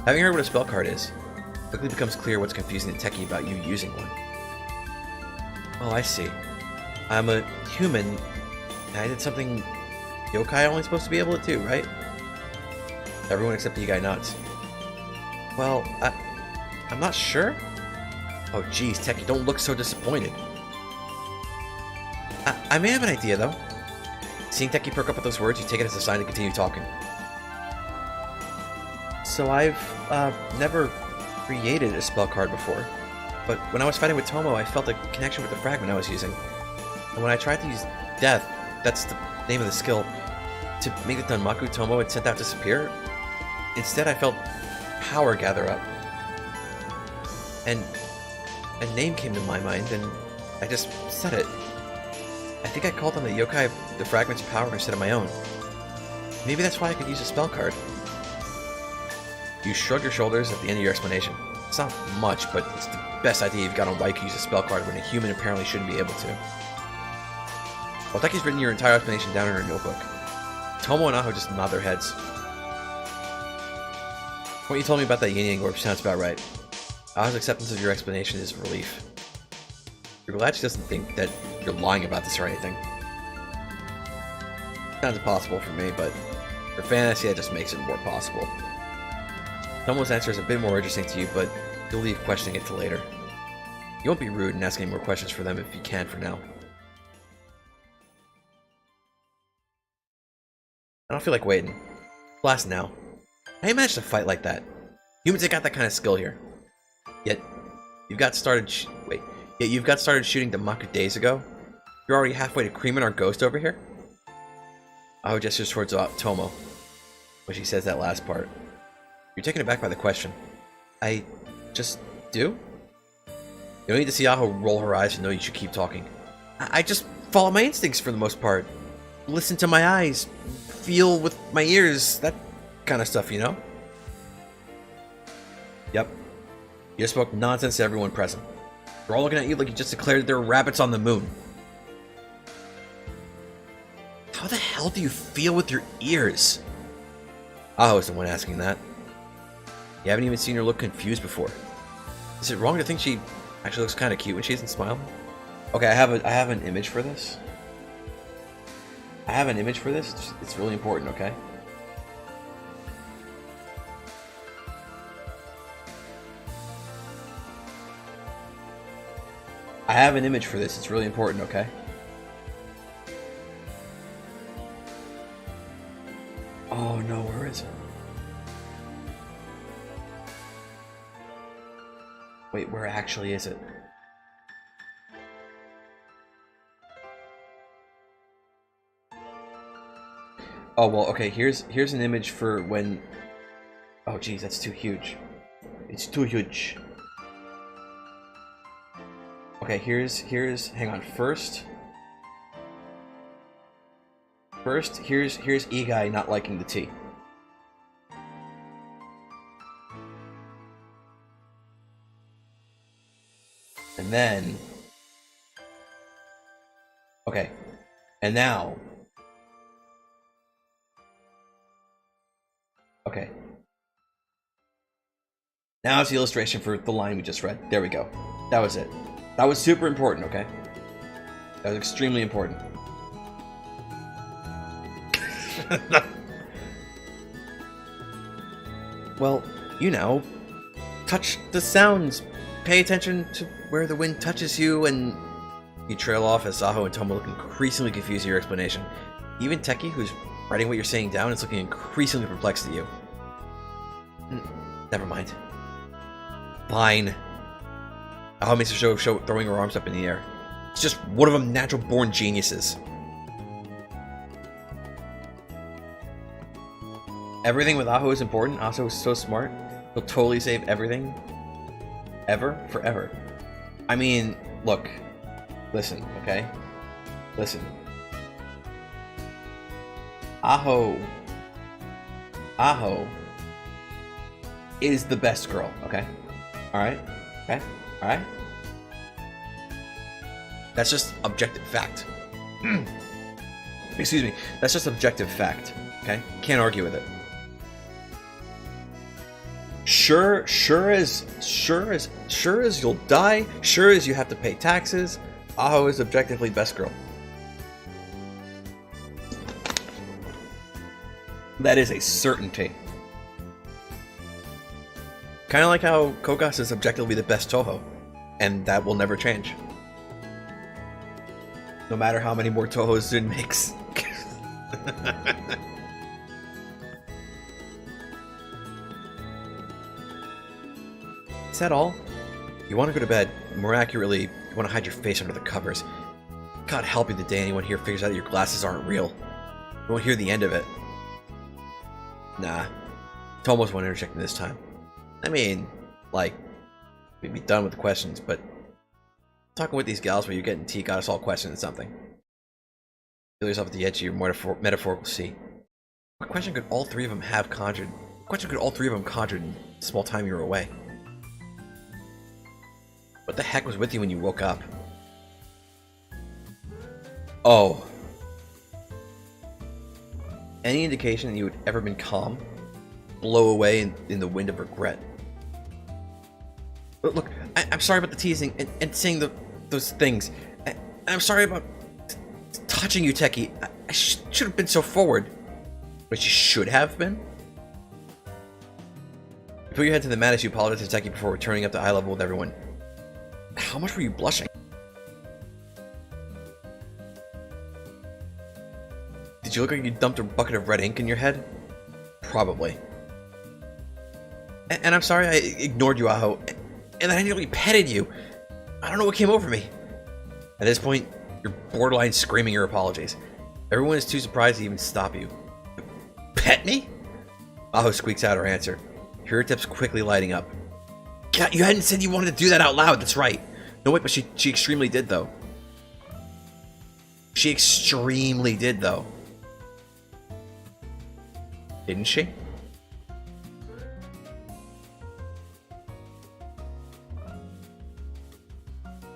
Having heard what a spell card is, it quickly becomes clear what's confusing to Teki about you using one. Oh, I see. I'm a human, and I did something Yokai only supposed to be able to do, right? Everyone except the Youkai nods. Well, I'm not sure. Oh geez, Teki, don't look so disappointed. I may have an idea, though. Seeing Teki perk up at those words, you take it as a sign to continue talking. So I've never created a spell card before, but when I was fighting with Tomo, I felt a connection with the fragment I was using. And when I tried to use Death, that's the name of the skill, to make the Danmaku Tomo had sent out disappear, Instead, I felt power gather up. And a name came to my mind, and I just said it. I think I called on the yokai of the fragment's power instead of my own. Maybe that's why I could use a spell card. You shrug your shoulders at the end of your explanation. It's not much, but it's the best idea you've got on why you could use a spell card when a human apparently shouldn't be able to. Well, Teki's written your entire explanation down in her notebook. Tomo and Aho just nod their heads. What you told me about that yin-yang orb sounds about right. Aho's acceptance of your explanation is a relief. You're glad she doesn't think that you're lying about this or anything. Sounds impossible for me, but for fantasy, that just makes it more possible. Tomo's answer is a bit more interesting to you, but you'll leave questioning it till later. You won't be rude and ask any more questions for them if you can for now. I don't feel like waiting. Blast now. How you managed to fight like that? Humans ain't got that kind of skill here. Yet you've got started shooting the Maku days ago. You're already halfway to creaming our ghost over here. Aho gestures towards Tomo when she says that last part. You're taken aback by the question. I just do? You don't need to see Aho roll her eyes to know you should keep talking. I just follow my instincts for the most part. Listen to my eyes. Feel with my ears. That kind of stuff, you know? Yep. You just spoke nonsense to everyone present. They're all looking at you like you just declared there were rabbits on the moon. How the hell do you feel with your ears? Aho is the one asking that. You haven't even seen her look confused before. Is it wrong to think she actually looks kind of cute when she isn't smiling? Okay, I have an image for this. It's really important, okay? I have an image for this. It's really important, okay? Oh no, where is it? Wait, where actually is it? Oh well, okay. Here's an image for when. Oh geez, that's too huge. It's too huge. Okay, here's. Hang on. First, here's Igai not liking the tea. And then, okay, and now, okay, now it's the illustration for the line we just read. There we go. That was it. That was super important, okay? That was extremely important. Well, you know, touch the sounds. Pay attention to where the wind touches you, and you trail off as Aho and Tomo look increasingly confused at your explanation. Even Teki, who's writing what you're saying down, is looking increasingly perplexed at you. Never mind. Fine. Aho makes a show of throwing her arms up in the air. It's just one of them natural-born geniuses. Everything with Aho is important. Aho is so smart. He'll totally save everything. Ever, forever. I mean, look. Listen, okay? Listen. Aho is the best girl, okay? Alright? Okay? Alright? That's just objective fact. Excuse me. That's just objective fact, okay? Can't argue with it. Sure as you'll die, sure as you have to pay taxes, Aho is objectively best girl. That is a certainty. Kind of like how Kogas is objectively the best Touhou, and that will never change. No matter how many more Touhous Zun makes. Is that all? You want to go to bed. More accurately, you want to hide your face under the covers. God help you the day anyone here figures out that your glasses aren't real. You won't hear the end of it. Nah. Tomo's one interjecting this time. I mean, like, we'd be done with the questions, but talking with these gals while you're getting tea got us all questioning something. Feel yourself at the edge of your metaphorical seat. What question could all three of them have conjured? What question could all three of them conjured in the small time you were away? What the heck was with you when you woke up? Oh. Any indication that you had ever been calm? Blow away in the wind of regret. But look, I'm sorry about the teasing and saying those things. I'm sorry about touching you, Techie. I should have been so forward. But you should have been? You put your head to the mat as you apologized to Techie before returning up to eye level with everyone. How much were you blushing? Did you look like you dumped a bucket of red ink in your head? Probably. And I'm sorry I ignored you, Aho. And I nearly petted you. I don't know what came over me. At this point, you're borderline screaming your apologies. Everyone is too surprised to even stop you. Pet me? Aho squeaks out her answer. Her tips quickly lighting up. God, you hadn't said you wanted to do that out loud, that's right. No, wait, but she extremely did, though. She extremely did, though. Didn't she?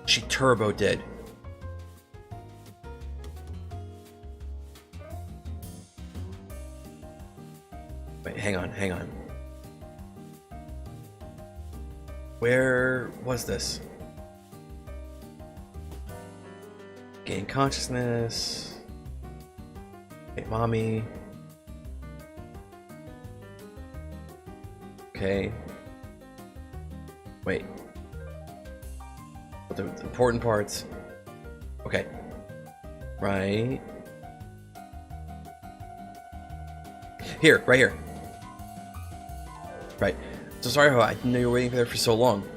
She turbo did. Wait, hang on. Where was this? Gain consciousness. Hey, mommy. Okay. Wait. The important parts. Okay. Right. Here, right here. Right. So sorry, Ho, I didn't know you were waiting there for so long.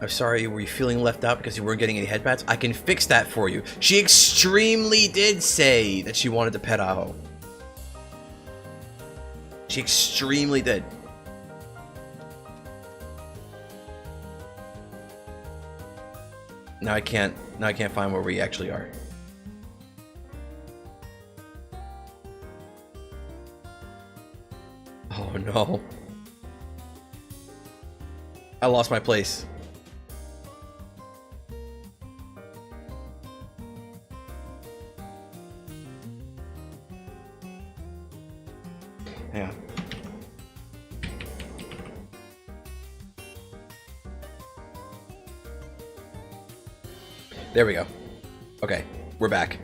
I'm sorry, were you feeling left out because you weren't getting any headpats? I can fix that for you. She extremely did say that she wanted to pet Aho. She extremely did. Now I can't find where we actually are. Oh no. I lost my place. Yeah. There we go. Okay, we're back.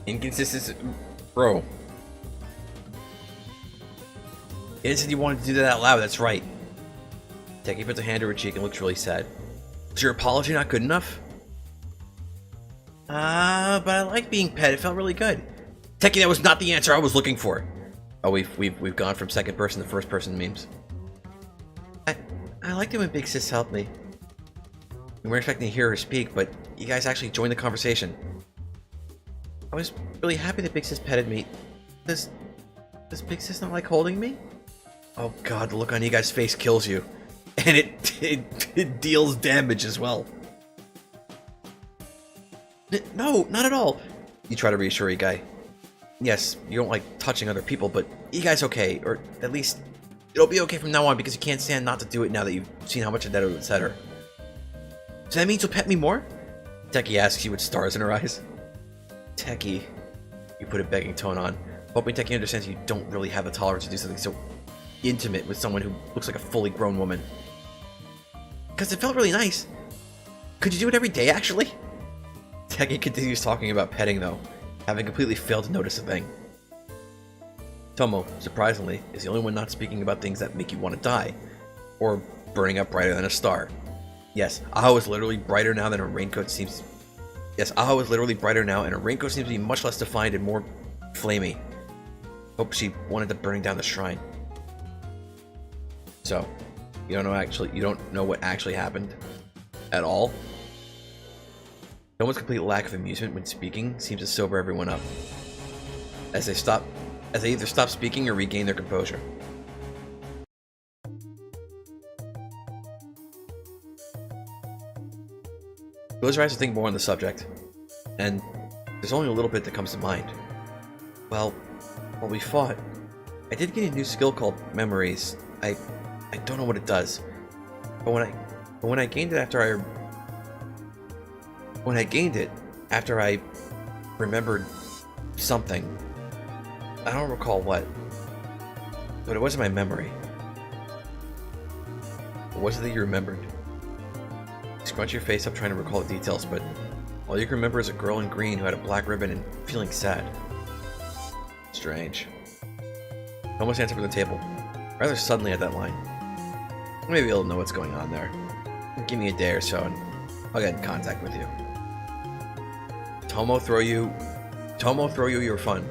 Inconsistency, bro. You said you wanted to do that out loud, that's right. Techie puts a hand to her cheek and looks really sad. Was your apology not good enough? But I like being pet, it felt really good. Techie, that was not the answer I was looking for. Oh, we've gone from second person to first person memes. I liked it when Big Sis helped me. We weren't expecting to hear her speak, but you guys actually joined the conversation. I was really happy that Big Sis petted me. Does Big Sis not like holding me? Oh god, the look on you guys' face kills you. And it deals damage as well. No, not at all. You try to reassure Igai. Yes, you don't like touching other people, but Igai's okay, or at least it'll be okay from now on because you can't stand not to do it now that you've seen how much of that it would set her. So that means you'll pet me more? Techie asks you with stars in her eyes. Techie, you put a begging tone on, hoping Techie understands you don't really have the tolerance to do something so intimate with someone who looks like a fully grown woman. Because it felt really nice. Could you do it every day, actually? Techie continues talking about petting, though, having completely failed to notice a thing. Tomo, surprisingly, is the only one not speaking about things that make you want to die, or burning up brighter than a star. Yes, Aho is literally brighter now than her raincoat seems. Yes, Aho is literally brighter now, and her raincoat seems to be much less defined and more flamey. Hope she wanted to burning down the shrine. So, you don't know what actually happened at all. Tomo's complete lack of amusement when speaking seems to sober everyone up. as they either stop speaking or regain their composure. Close your eyes to think more on the subject, and there's only a little bit that comes to mind. Well, while we fought, I did get a new skill called memories. I don't know what it does, but when I gained it after I remembered something. I don't recall what, but it wasn't my memory. What was it that you remembered? You scrunch your face up trying to recall the details, but all you can remember is a girl in green who had a black ribbon and feeling sad. Strange. Almost answered from the table, rather suddenly at that line. Maybe you'll know what's going on there. Give me a day or so and I'll get in contact with you. Touhou throw you your phone.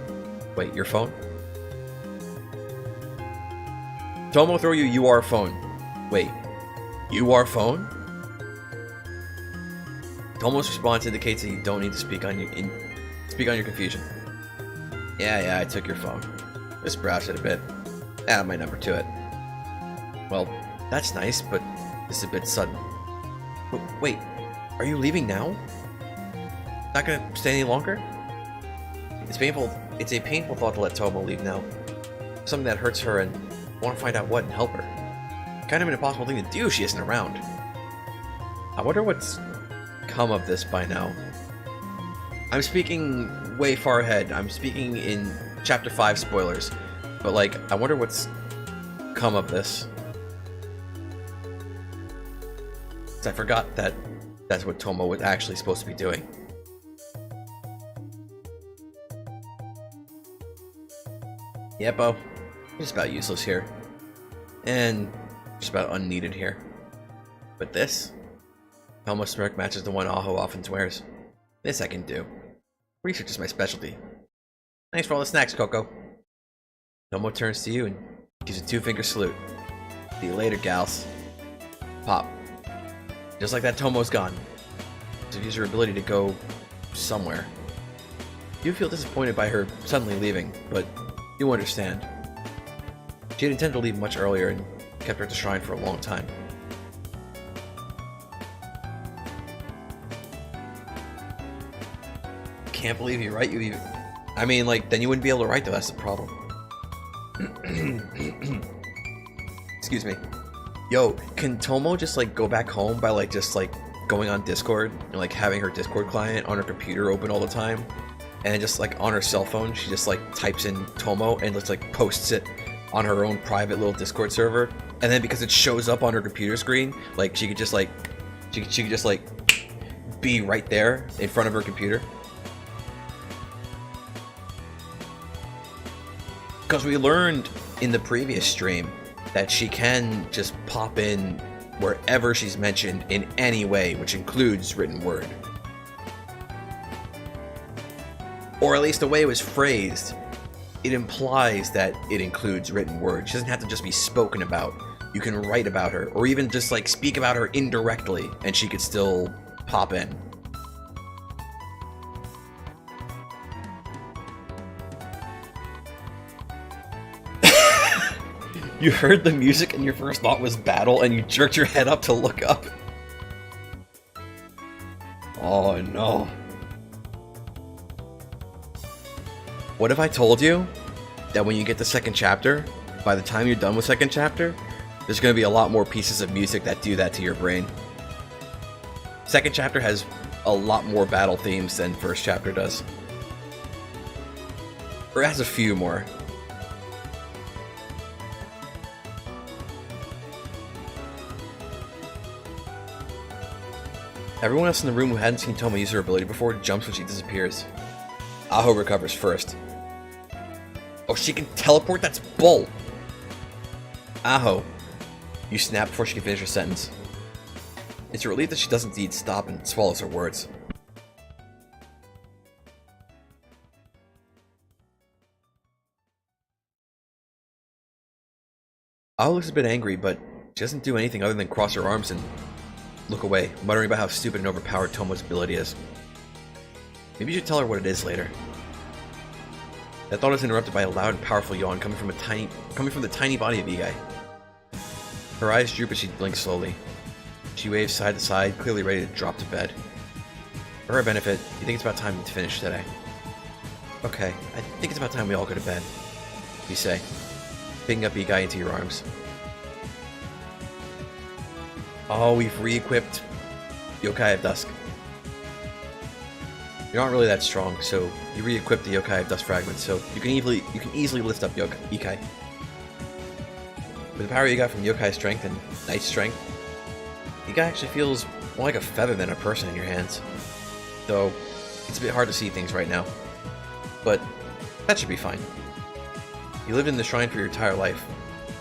Wait, your phone? Touhou throw you your phone. Wait, you are phone? Touhou's response indicates that you don't need to speak on your confusion. Yeah, I took your phone. Just browsed it a bit. Add my number to it. Well, that's nice, but this is a bit sudden. But wait, are you leaving now? Not gonna stay any longer? It's a painful thought to let Touhou leave now. Something that hurts her and I want to find out what and help her. Kind of an impossible thing to do if she isn't around. I wonder what's come of this by now. I'm speaking way far ahead. I'm speaking in Chapter 5 spoilers. But like, I wonder what's come of this. 'Cause I forgot that that's what Touhou was actually supposed to be doing. Yeah, Bo. Just about useless here. And just about unneeded here. But this? Touhou's smirk matches the one Aho often wears. This I can do. Research is my specialty. Thanks for all the snacks, Coco. Touhou turns to you and gives a 2-finger salute. See you later, gals. Pop. Just like that, Touhou's gone. To use her ability to go somewhere. You feel disappointed by her suddenly leaving, but you understand. She had intended to leave much earlier and kept her at the shrine for a long time. Can't believe you write you. I mean, like, then you wouldn't be able to write though. That's the problem. Excuse me. Yo, can Touhou just like go back home by like just like going on Discord and like having her Discord client on her computer open all the time, and just like on her cell phone she just like types in Touhou and just like posts it on her own private little Discord server, and then because it shows up on her computer screen, like she could just like she could just like be right there in front of her computer. Because we learned in the previous stream that she can just pop in wherever she's mentioned in any way, which includes written word. Or at least the way it was phrased, it implies that it includes written word. She doesn't have to just be spoken about. You can write about her, or even just like speak about her indirectly, and she could still pop in. You heard the music and your first thought was battle, and you jerked your head up to look up. Oh no. What if I told you that when you get the second chapter, by the time you're done with second chapter, there's going to be a lot more pieces of music that do that to your brain? Second chapter has a lot more battle themes than first chapter does. Or it has a few more. Everyone else in the room who hadn't seen Touhou use her ability before jumps when she disappears. Aho recovers first. Oh, she can teleport? That's bull! Aho. You snap before she can finish her sentence. It's a relief that she doesn't indeed stop and swallows her words. Aho looks a bit angry, but she doesn't do anything other than cross her arms and look away, muttering about how stupid and overpowered Touhou's ability is. Maybe you should tell her what it is later. That thought is interrupted by a loud and powerful yawn coming from the tiny body of Igai. Her eyes droop as she blinks slowly. She waves side to side, clearly ready to drop to bed. For her benefit, you think it's about time to finish today. Okay, I think it's about time we all go to bed, you say, picking up Igai into your arms. Oh, we've re-equipped Yokai of Dusk. You're not really that strong, so you re-equip the Yokai of Dust fragments, so you can easily lift up Ikai. With the power you got from Yokai Strength and Night Strength, Ikai actually feels more like a feather than a person in your hands. Though, it's a bit hard to see things right now. But, that should be fine. You lived in the shrine for your entire life.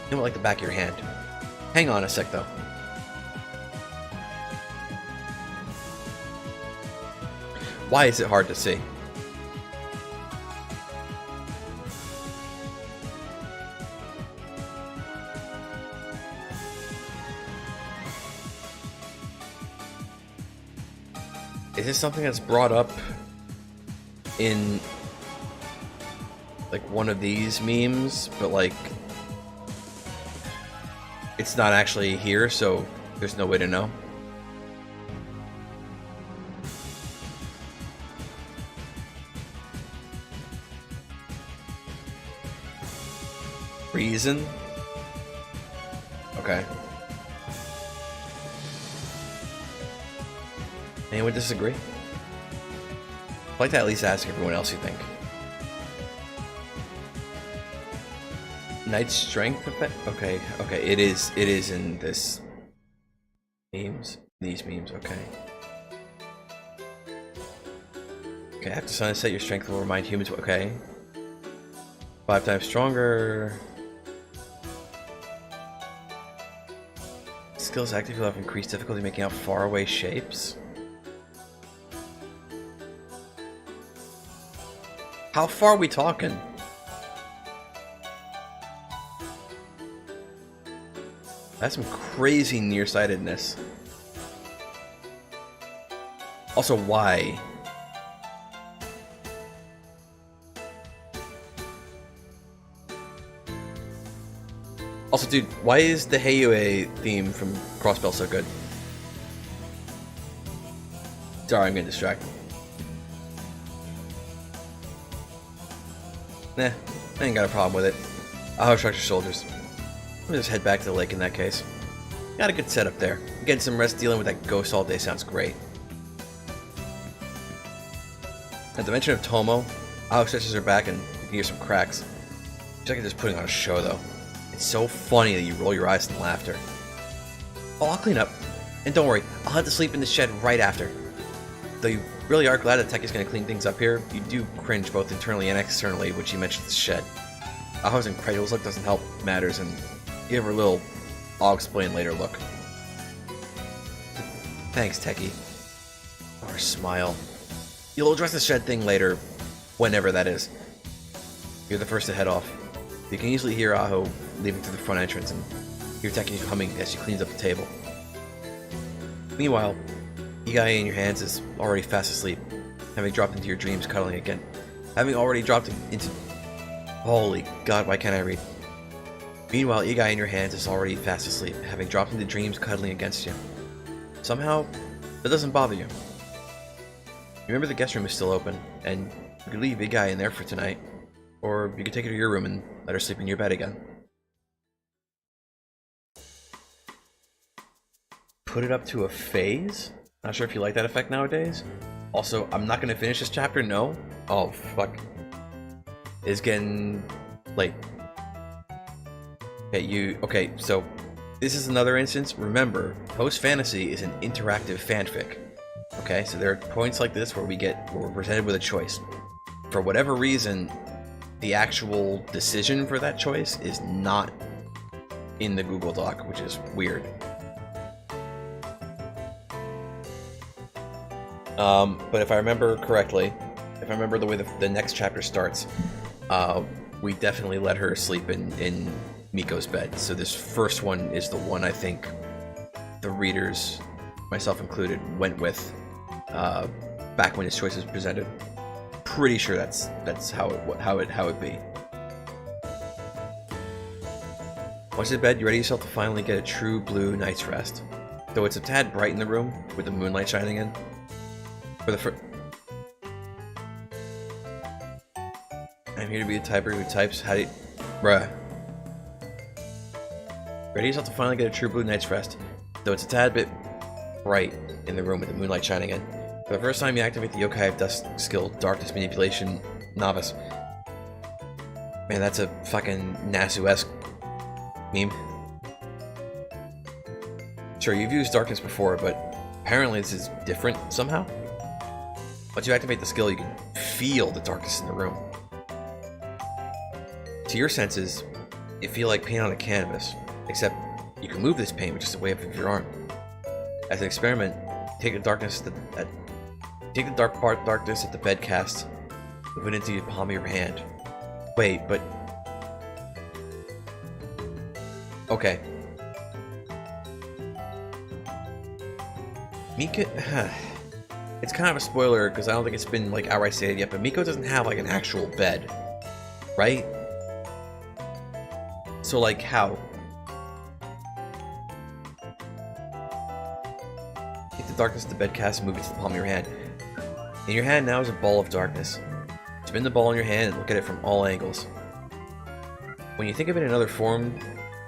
You know it like the back of your hand. Hang on a sec, though. Why is it hard to see? Is this something that's brought up in like one of these memes, but like it's not actually here, so there's no way to know? Reason? Okay. Anyone disagree? I'd like to at least ask everyone else you think. Night Strength effect? Okay, it is in this memes. These memes, okay. Okay, after sunset your strength will remind humans, okay. 5 times stronger. Skills active, you'll have increased difficulty making out faraway shapes. How far are we talking? That's some crazy nearsightedness. Also, why? Also, dude, why is the Heiyue theme from Crossbell so good? Sorry, I'm getting distracted. Nah, I ain't got a problem with it. I'll shrug your shoulders. Let me just head back to the lake in that case. Got a good setup there. Getting some rest dealing with that ghost all day sounds great. At the mention of Tomo, Alex stretches her back and you can hear some cracks. She's like just putting on a show though. It's so funny that you roll your eyes in laughter. Oh, I'll clean up. And don't worry, I'll have to sleep in the shed right after. Though you really are glad that Tech is going to clean things up here, you do cringe both internally and externally when she mentions the shed. Aho's incredulous look doesn't help matters and give her a little I'll explain later look. Thanks, Techie. Or smile. You'll address the shed thing later, whenever that is. You're the first to head off. You can easily hear Aho leaving through the front entrance and hear Techie humming as she cleans up the table. Meanwhile, Igai in your hands is already fast asleep, having dropped into your dreams cuddling again. Having already dropped into... Holy God, why can't I read? Meanwhile, Igai in your hands is already fast asleep, having dropped into dreams cuddling against you. Somehow, that doesn't bother you. You remember the guest room is still open, and you could leave Igai in there for tonight, or you could take her to your room and let her sleep in your bed again. Put it up to a phase? Not sure if you like that effect nowadays. Also, I'm not going to finish this chapter, no. Oh, fuck. It's getting late. Okay, so this is another instance. Remember, Post Fantasy is an interactive fanfic. Okay, so there are points like this where we're presented with a choice. For whatever reason, the actual decision for that choice is not in the Google Doc, which is weird. But if I remember correctly, if I remember the way the next chapter starts, we definitely let her sleep in Miko's bed. So this first one is the one I think the readers, myself included, went with back when his choice was presented. pretty sure that's how it be. Once in bed, you ready yourself to finally get a true blue night's rest. Though it's a tad bright in the room, with the moonlight shining in. For the I'm here to be the typer who types how do you... Bruh. Ready yourself to finally get a true blue night's rest. Though it's a tad bit bright in the room with the moonlight shining in. For the first time you activate the Yokai of Dusk skill, Darkness Manipulation Novice. Man, that's a fucking Nasu-esque meme. Sure, you've used Darkness before, but apparently this is different somehow. Once you activate the skill, you can feel the darkness in the room. To your senses, you feel like paint on a canvas, except you can move this paint with just a wave of your arm. As an experiment, take the darkness darkness at the bed cast, move it into the palm of your hand. Wait, but okay. Miko, it's kind of a spoiler because I don't think it's been like outright stated yet, but Miko doesn't have like an actual bed, right? So like how? Take the darkness of the bed cast and move it to the palm of your hand. In your hand now is a ball of darkness. Spin the ball in your hand and look at it from all angles. When you think of it in another form,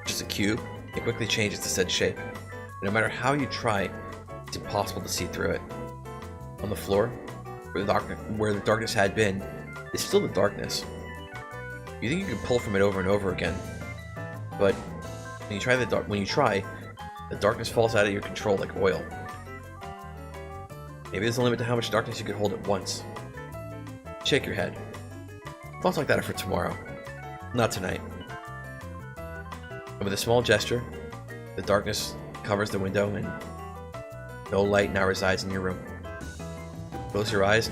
just a cube, it quickly changes to said shape. And no matter how you try, it's impossible to see through it. On the floor, where the darkness had been, is still the darkness. You think you can pull from it over and over again, but when you try, the darkness falls out of your control like oil. Maybe there's a limit to how much darkness you could hold at once. Shake your head. Thoughts like that are for tomorrow, not tonight. And with a small gesture, the darkness covers the window and no light now resides in your room. Close your eyes,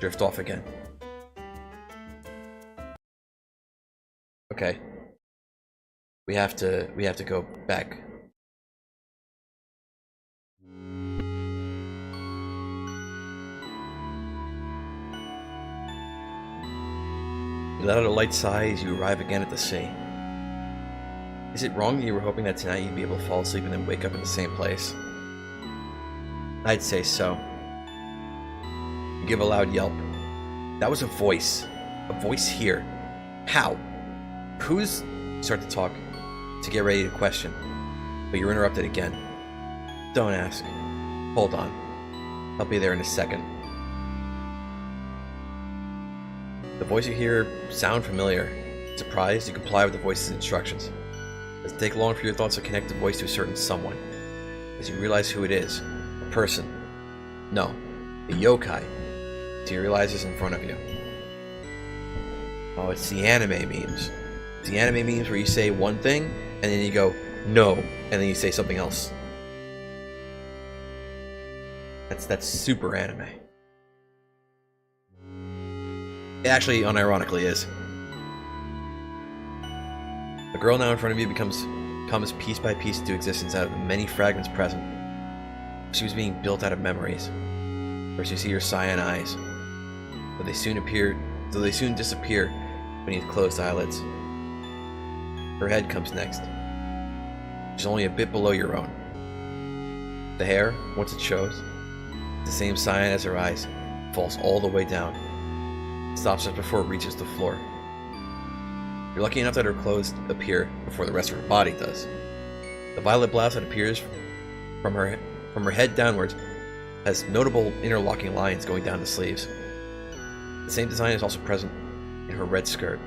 drift off again. Okay. We have to go back. You let out a light sigh as you arrive again at the sea. Is it wrong that you were hoping that tonight you'd be able to fall asleep and then wake up in the same place? I'd say so. You give a loud yelp. That was a voice. A voice here. How? Who's... You start to talk, to get ready to question, but you're interrupted again. Don't ask. Hold on. I'll be there in a second. The voice you hear sound familiar. Surprised, you comply with the voice's instructions. It doesn't take long for your thoughts to connect the voice to a certain someone. As you realize who it is, a person. No, a yokai. So you realize it's in front of you. Oh, it's the anime memes. It's the anime memes where you say one thing, and then you go, no, and then you say something else. That's super anime. It actually, unironically, is. The girl now in front of you comes piece by piece into existence out of the many fragments present. She was being built out of memories. First you see her cyan eyes, though they soon disappear beneath closed eyelids. Her head comes next. She's only a bit below your own. The hair, once it shows, the same cyan as her eyes, falls all the way down. It stops just before it reaches the floor. You're lucky enough that her clothes appear before the rest of her body does. The violet blouse that appears from her head downwards has notable interlocking lines going down the sleeves. The same design is also present in her red skirt.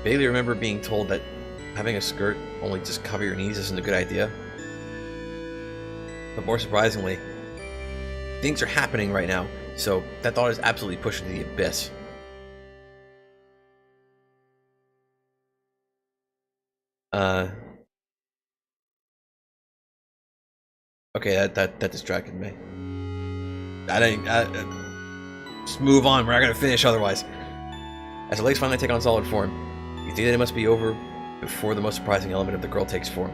Vaguely remember being told that having a skirt only just cover your knees isn't a good idea. But more surprisingly, things are happening right now, so that thought is absolutely pushed into the abyss. Okay, that distracted me. Just move on, we're not gonna finish otherwise. As her legs finally take on solid form, you think that it must be over before the most surprising element of the girl takes form.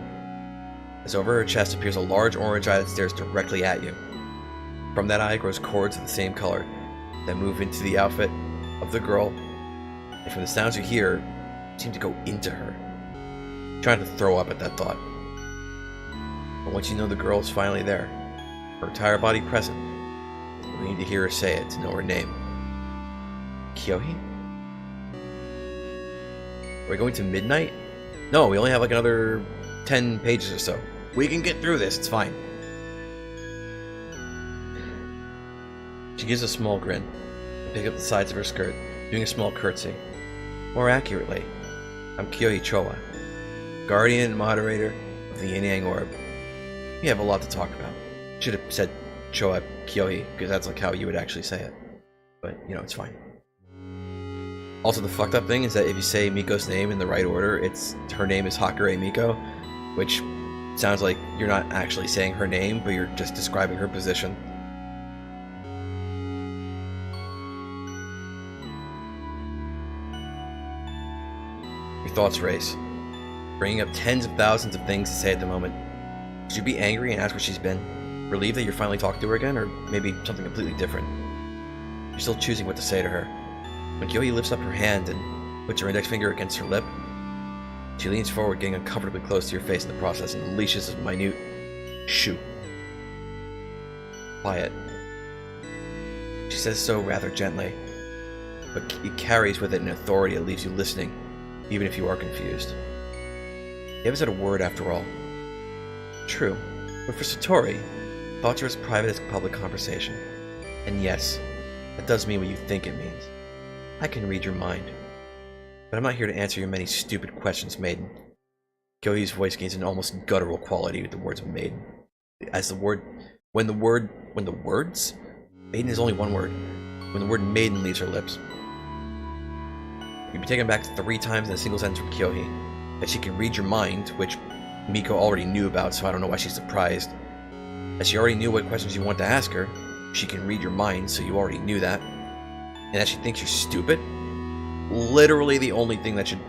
As over her chest appears a large orange eye that stares directly at you. From that eye grows cords of the same color, then move into the outfit of the girl, and from the sounds you hear, seem to go into her. You're trying to throw up at that thought. But once you know the girl is finally there, her entire body present, you need to hear her say it to know her name. Kyohi? Are we going to midnight? No, we only have like another 10 pages or so. We can get through this, it's fine. She gives a small grin, and picks up the sides of her skirt, doing a small curtsy. More accurately, I'm Kyohi Chowa, guardian and moderator of the Yin Yang Orb. We have a lot to talk about. Should have said Chowa Kyohi, because that's like how you would actually say it. But, you know, it's fine. Also, the fucked up thing is that if you say Miko's name in the right order, her name is Hakure Miko, which sounds like you're not actually saying her name, but you're just describing her position. Your thoughts race, bringing up tens of thousands of things to say at the moment. Should you be angry and ask where she's been? Relieved that you're finally talking to her again, or maybe something completely different? You're still choosing what to say to her. When Kyohi lifts up her hand and puts her index finger against her lip, she leans forward, getting uncomfortably close to your face in the process, and unleashes a minute shoo. Quiet. She says so rather gently, but it carries with it an authority that leaves you listening, even if you are confused. You haven't said a word after all. True, but for Satori, thoughts are as private as public conversation. And yes, that does mean what you think it means. I can read your mind. But I'm not here to answer your many stupid questions, maiden. Kyohi's voice gains an almost guttural quality with the words maiden. When the words? Maiden is only one word. When the word maiden leaves her lips. You'd be taken back 3 times in a single sentence from Kyohi. That she can read your mind, which Miko already knew about, so I don't know why she's surprised. That she already knew what questions you want to ask her. She can read your mind, so you already knew that. And that she thinks you're stupid? Literally the only thing that should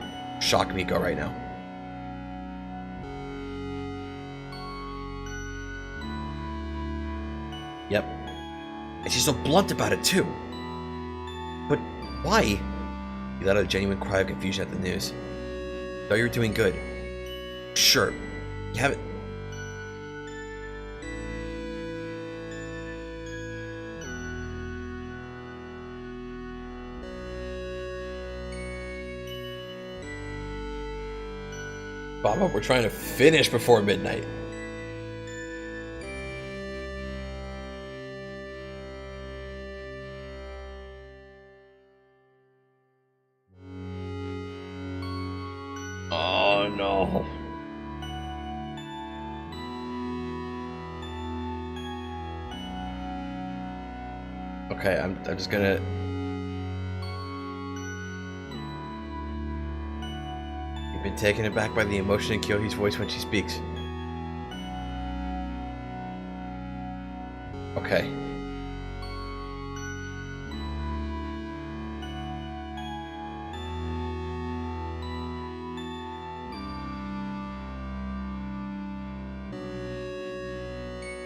shock Miko right now. Yep. And she's so blunt about it too. But why? He let out a genuine cry of confusion at the news. Thought you were doing good. Sure. You haven't... Baba, we're trying to finish before midnight. Oh no. Okay, I'm just gonna... You've been taken aback by the emotion in Kyohi's voice when she speaks. Okay.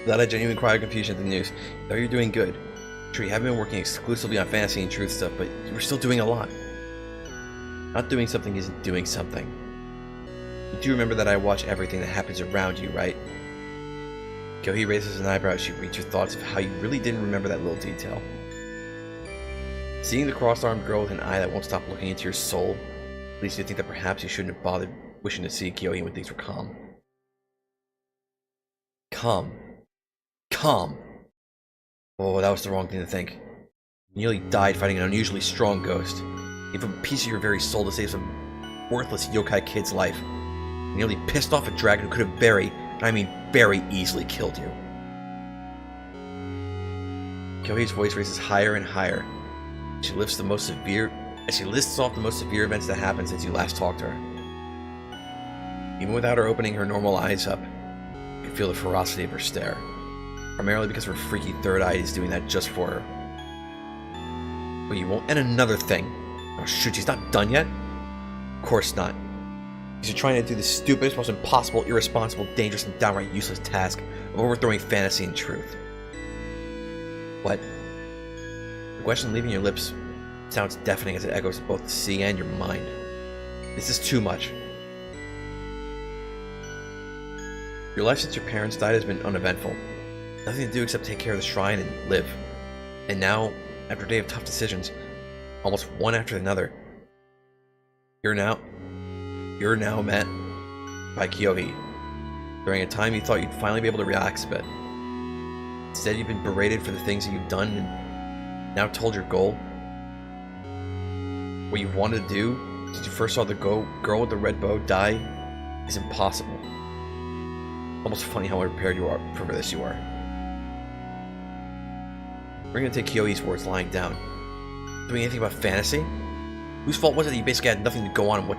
Without a genuine cry of confusion at the news. Though you're doing good. Sure, you haven't been working exclusively on fantasy and truth stuff, but you were still doing a lot. Not doing something isn't doing something. You do remember that I watch everything that happens around you, right? Kyohi raises an eyebrow as she reads your thoughts of how you really didn't remember that little detail. Seeing the crossed-armed girl with an eye that won't stop looking into your soul leads you to think that perhaps you shouldn't have bothered wishing to see Kyohi when things were calm. Calm. Calm. Oh, that was the wrong thing to think. You nearly died fighting an unusually strong ghost. You gave a piece of your very soul to save some worthless yokai kid's life. You nearly pissed off a dragon who could have very, and I mean very easily killed you. Kyohi's voice raises higher and higher. She lists off the most severe events that happened since you last talked to her. Even without her opening her normal eyes up, you can feel the ferocity of her stare. Primarily because her freaky third eye is doing that just for her. But you won't. And another thing. Oh shoot, she's not done yet? Of course not. Because you're trying to do the stupidest, most impossible, irresponsible, dangerous, and downright useless task of overthrowing fantasy and truth. What? question leaving your lips sounds deafening as it echoes both the sea and your mind. This is too much. Your life since your parents died has been uneventful. Nothing to do except take care of the shrine and live. And now, after a day of tough decisions, almost one after another, you're now met by Kyohi. During a time you thought you'd finally be able to relax a bit. Instead, you've been berated for the things that you've done and now told your goal. What you've wanted to do since you first saw the girl with the red bow die is impossible. Almost funny how unprepared you are for this you are. We're gonna take Kyohi's words lying down. Doing anything about fantasy? Whose fault was it that you basically had nothing to go on with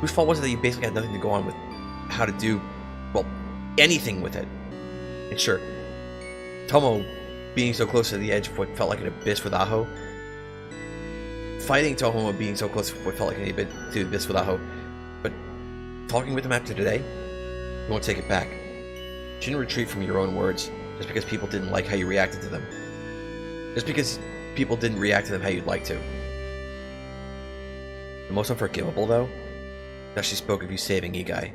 whose fault was it that you basically had nothing to go on with how to do, well, anything with it? And sure, Tomo being so close to the edge of what felt like an abyss with Aho, fighting Touhou being so close to what felt like an abyss with Aho, but talking with him after today, you won't take it back. You shouldn't retreat from your own words just because people didn't like how you reacted to them. Just because people didn't react to them how you'd like to. The most unforgivable, though, is that she spoke of you saving Igai.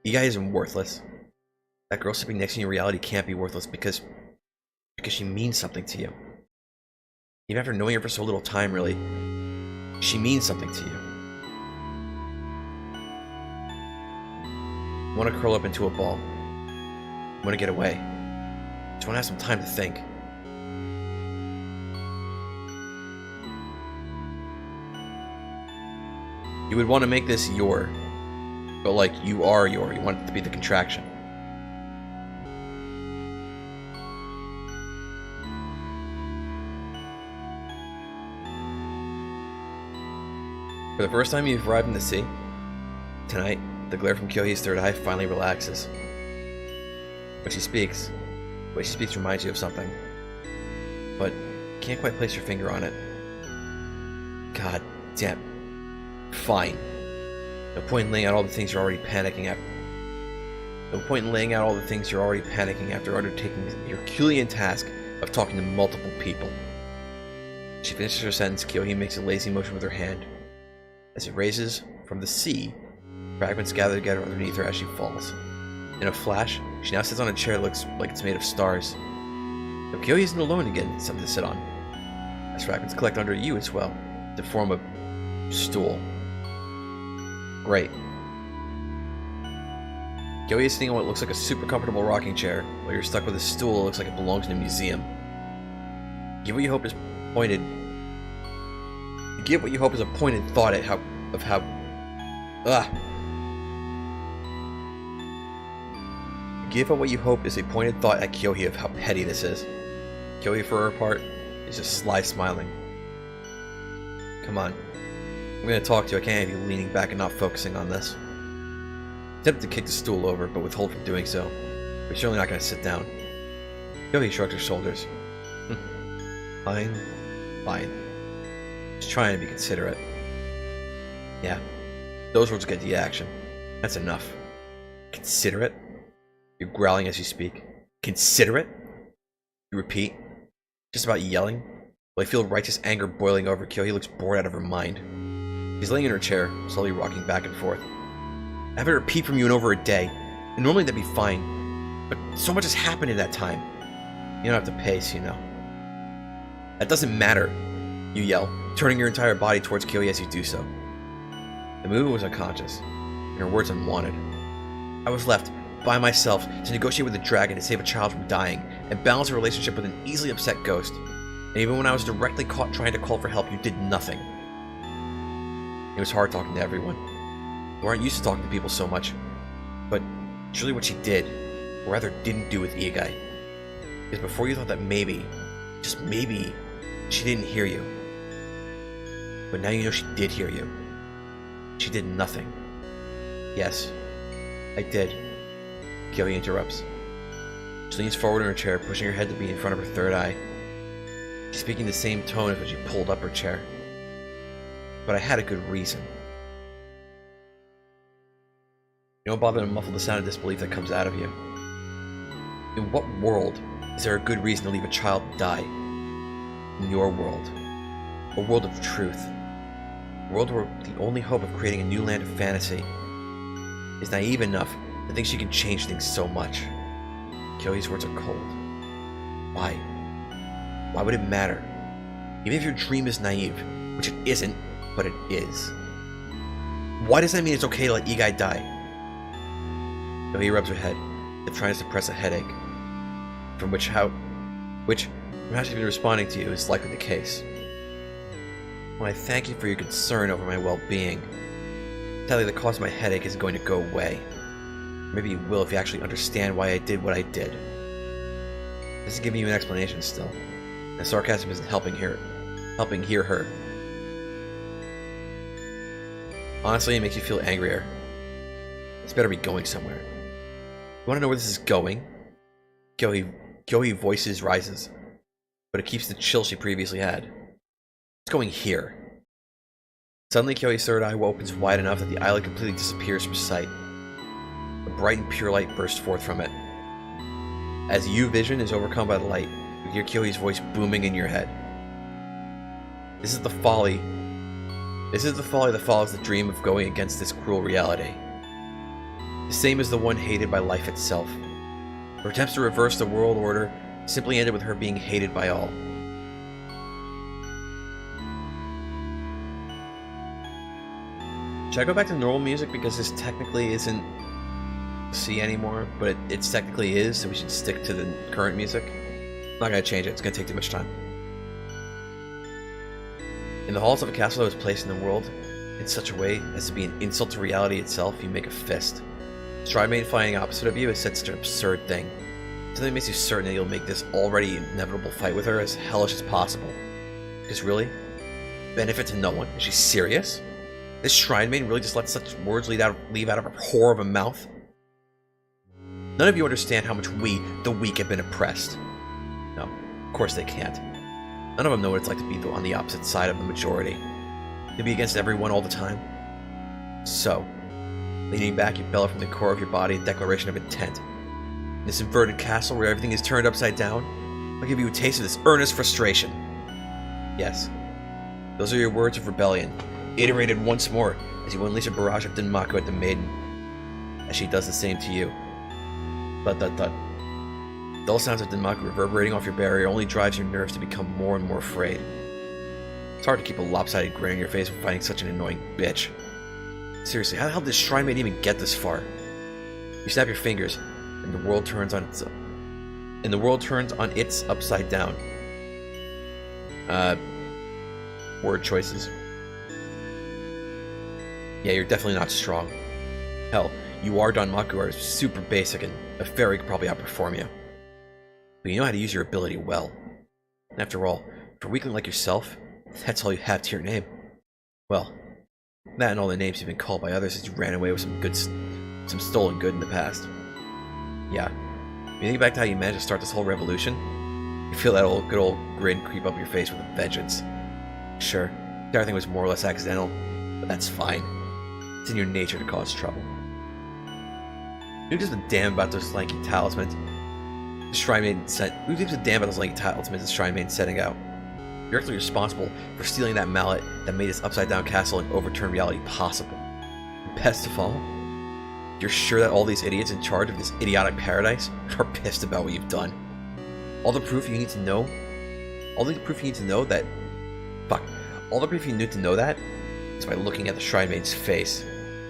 Igai isn't worthless. That girl sitting next to you in reality can't be worthless because she means something to you. Even after knowing her for so little time, really, she means something to you. You want to curl up into a ball. You want to get away. You just want to have some time to think. You would want to make this your, but like you are your. You want it to be the contraction. For the first time you've arrived in the sea, tonight, the glare from Kyohi's third eye finally relaxes. When she speaks, the way she speaks reminds you of something, but you can't quite place your finger on it. God damn. Fine. No point in laying out all the things you're already panicking after. No point in laying out all the things you're already panicking after undertaking the Herculean task of talking to multiple people. She finishes her sentence. Kyohi makes a lazy motion with her hand. As it raises from the sea, fragments gather together underneath her as she falls. In a flash, she now sits on a chair that looks like it's made of stars. But Kyohi isn't alone to get something to sit on, as fragments collect under you as well, to form a stool. Great. Kyohi is sitting on what looks like a super comfortable rocking chair, while you're stuck with a stool that looks like it belongs in a museum. Give what you hope is pointed. Give what you hope is a pointed thought at how. Give what you hope is a pointed thought at Kyohi of how petty this is. Kyohi, for her part, is just sly smiling. Come on. I'm gonna talk to you. I can't have you leaning back and not focusing on this. Tempted to kick the stool over, but withhold from doing so. We're certainly not gonna sit down. Kyohi shrugs her shoulders. Fine. Just trying to be considerate. Yeah. Those words get the action. That's enough. Considerate? You're growling as you speak. Considerate? You repeat, just about yelling. While you feel righteous anger boiling over, Kyohi looks bored out of her mind. She's laying in her chair, slowly rocking back and forth. I haven't repeat from you in over a day, and normally that'd be fine. But so much has happened in that time. You don't have to pace, you know. That doesn't matter, you yell, turning your entire body towards Kyohi as you do so. The movement was unconscious, and her words unwanted. I was left by myself to negotiate with the dragon to save a child from dying, and balance a relationship with an easily upset ghost. And even when I was directly caught trying to call for help, you did nothing. It was hard talking to everyone. You aren't used to talking to people so much. But surely what she did, or rather didn't do with Igai, is before you thought that maybe, just maybe, she didn't hear you. But now you know she did hear you. She did nothing. Yes, I did. Kyohi interrupts. She leans forward in her chair, pushing her head to be in front of her third eye. She's speaking the same tone as when she pulled up her chair. But I had a good reason. You don't bother to muffle the sound of disbelief that comes out of you. In what world is there a good reason to leave a child die? in your world. A world of truth. A world where the only hope of creating a new land of fantasy is naive enough to think she can change things so much. Kyohi's words are cold. Why? Why would it matter? Even if your dream is naive, which it isn't, but it is. Why does that mean it's okay to let Igai die? Kyohi rubs her head, then tries to suppress a headache, from which how she's been responding to you is likely the case. When I thank you for your concern over my well-being, tell you the cause of my headache is going to go away. Maybe you will if you actually understand why I did what I did. This is giving you an explanation still. And sarcasm isn't helping hear her. Honestly, it makes you feel angrier. It's better be going somewhere. You want to know where this is going? Kyohi voices rises, but it keeps the chill she previously had. It's going here. Suddenly, Kyohi's third eye opens wide enough that the islet completely disappears from sight. A bright and pure light bursts forth from it. As you vision is overcome by the light, you hear Kyohi's voice booming in your head. This is the folly that follows the dream of going against this cruel reality. The same as the one hated by life itself. Her attempts to reverse the world order simply ended with her being hated by all. Should I go back to normal music because this technically isn't C anymore, but it technically is, so we should stick to the current music? I'm not going to change it, it's going to take too much time. In the halls of a castle that was placed in the world in such a way as to be an insult to reality itself, you make a fist. Stride Maiden flying opposite of you has said such an absurd thing. Something that makes you certain that you'll make this already inevitable fight with her as hellish as possible. Because really? Benefit to no one? Is she serious? This Shrine Maiden really just let such words leave out of her whore of a mouth? None of you understand how much we, the weak, have been oppressed. No, of course they can't. None of them know what it's like to be on the opposite side of the majority. To be against everyone all the time. So, leaning back, you bellow from the core of your body a declaration of intent. In this inverted castle where everything is turned upside down, I'll give you a taste of this earnest frustration. Yes, those are your words of rebellion, iterated once more as you unleash a barrage of Danmaku at the maiden, as she does the same to you. Thud thud thud. Dull sounds of Danmaku reverberating off your barrier only drives your nerves to become more and more frayed. It's hard to keep a lopsided grin on your face when fighting such an annoying bitch. Seriously, how the hell did this Shrine Maiden even get this far? You snap your fingers, and the world turns on its upside down. Word choices. Yeah, you're definitely not strong. Hell, you are Danmaku are super basic, and a fairy could probably outperform you. But you know how to use your ability well. And after all, for a weakling like yourself, that's all you have to your name. Well, that and all the names you've been called by others as you ran away with some stolen good in the past. Yeah, when you think back to how you managed to start this whole revolution, you feel that good old grin creep up your face with a vengeance. Sure, the entire thing was more or less accidental, but that's fine. It's in your nature to cause trouble. Who gives a damn about those lanky talismans? The Shrine Maiden said, who gives a damn about those lanky talismans the Shrine Maiden setting out? You're actually responsible for stealing that mallet that made this upside-down castle and overturned reality possible. And best of all, you're sure that all these idiots in charge of this idiotic paradise are pissed about what you've done. All the proof you need to know that is by looking at the Shrine Maiden's face.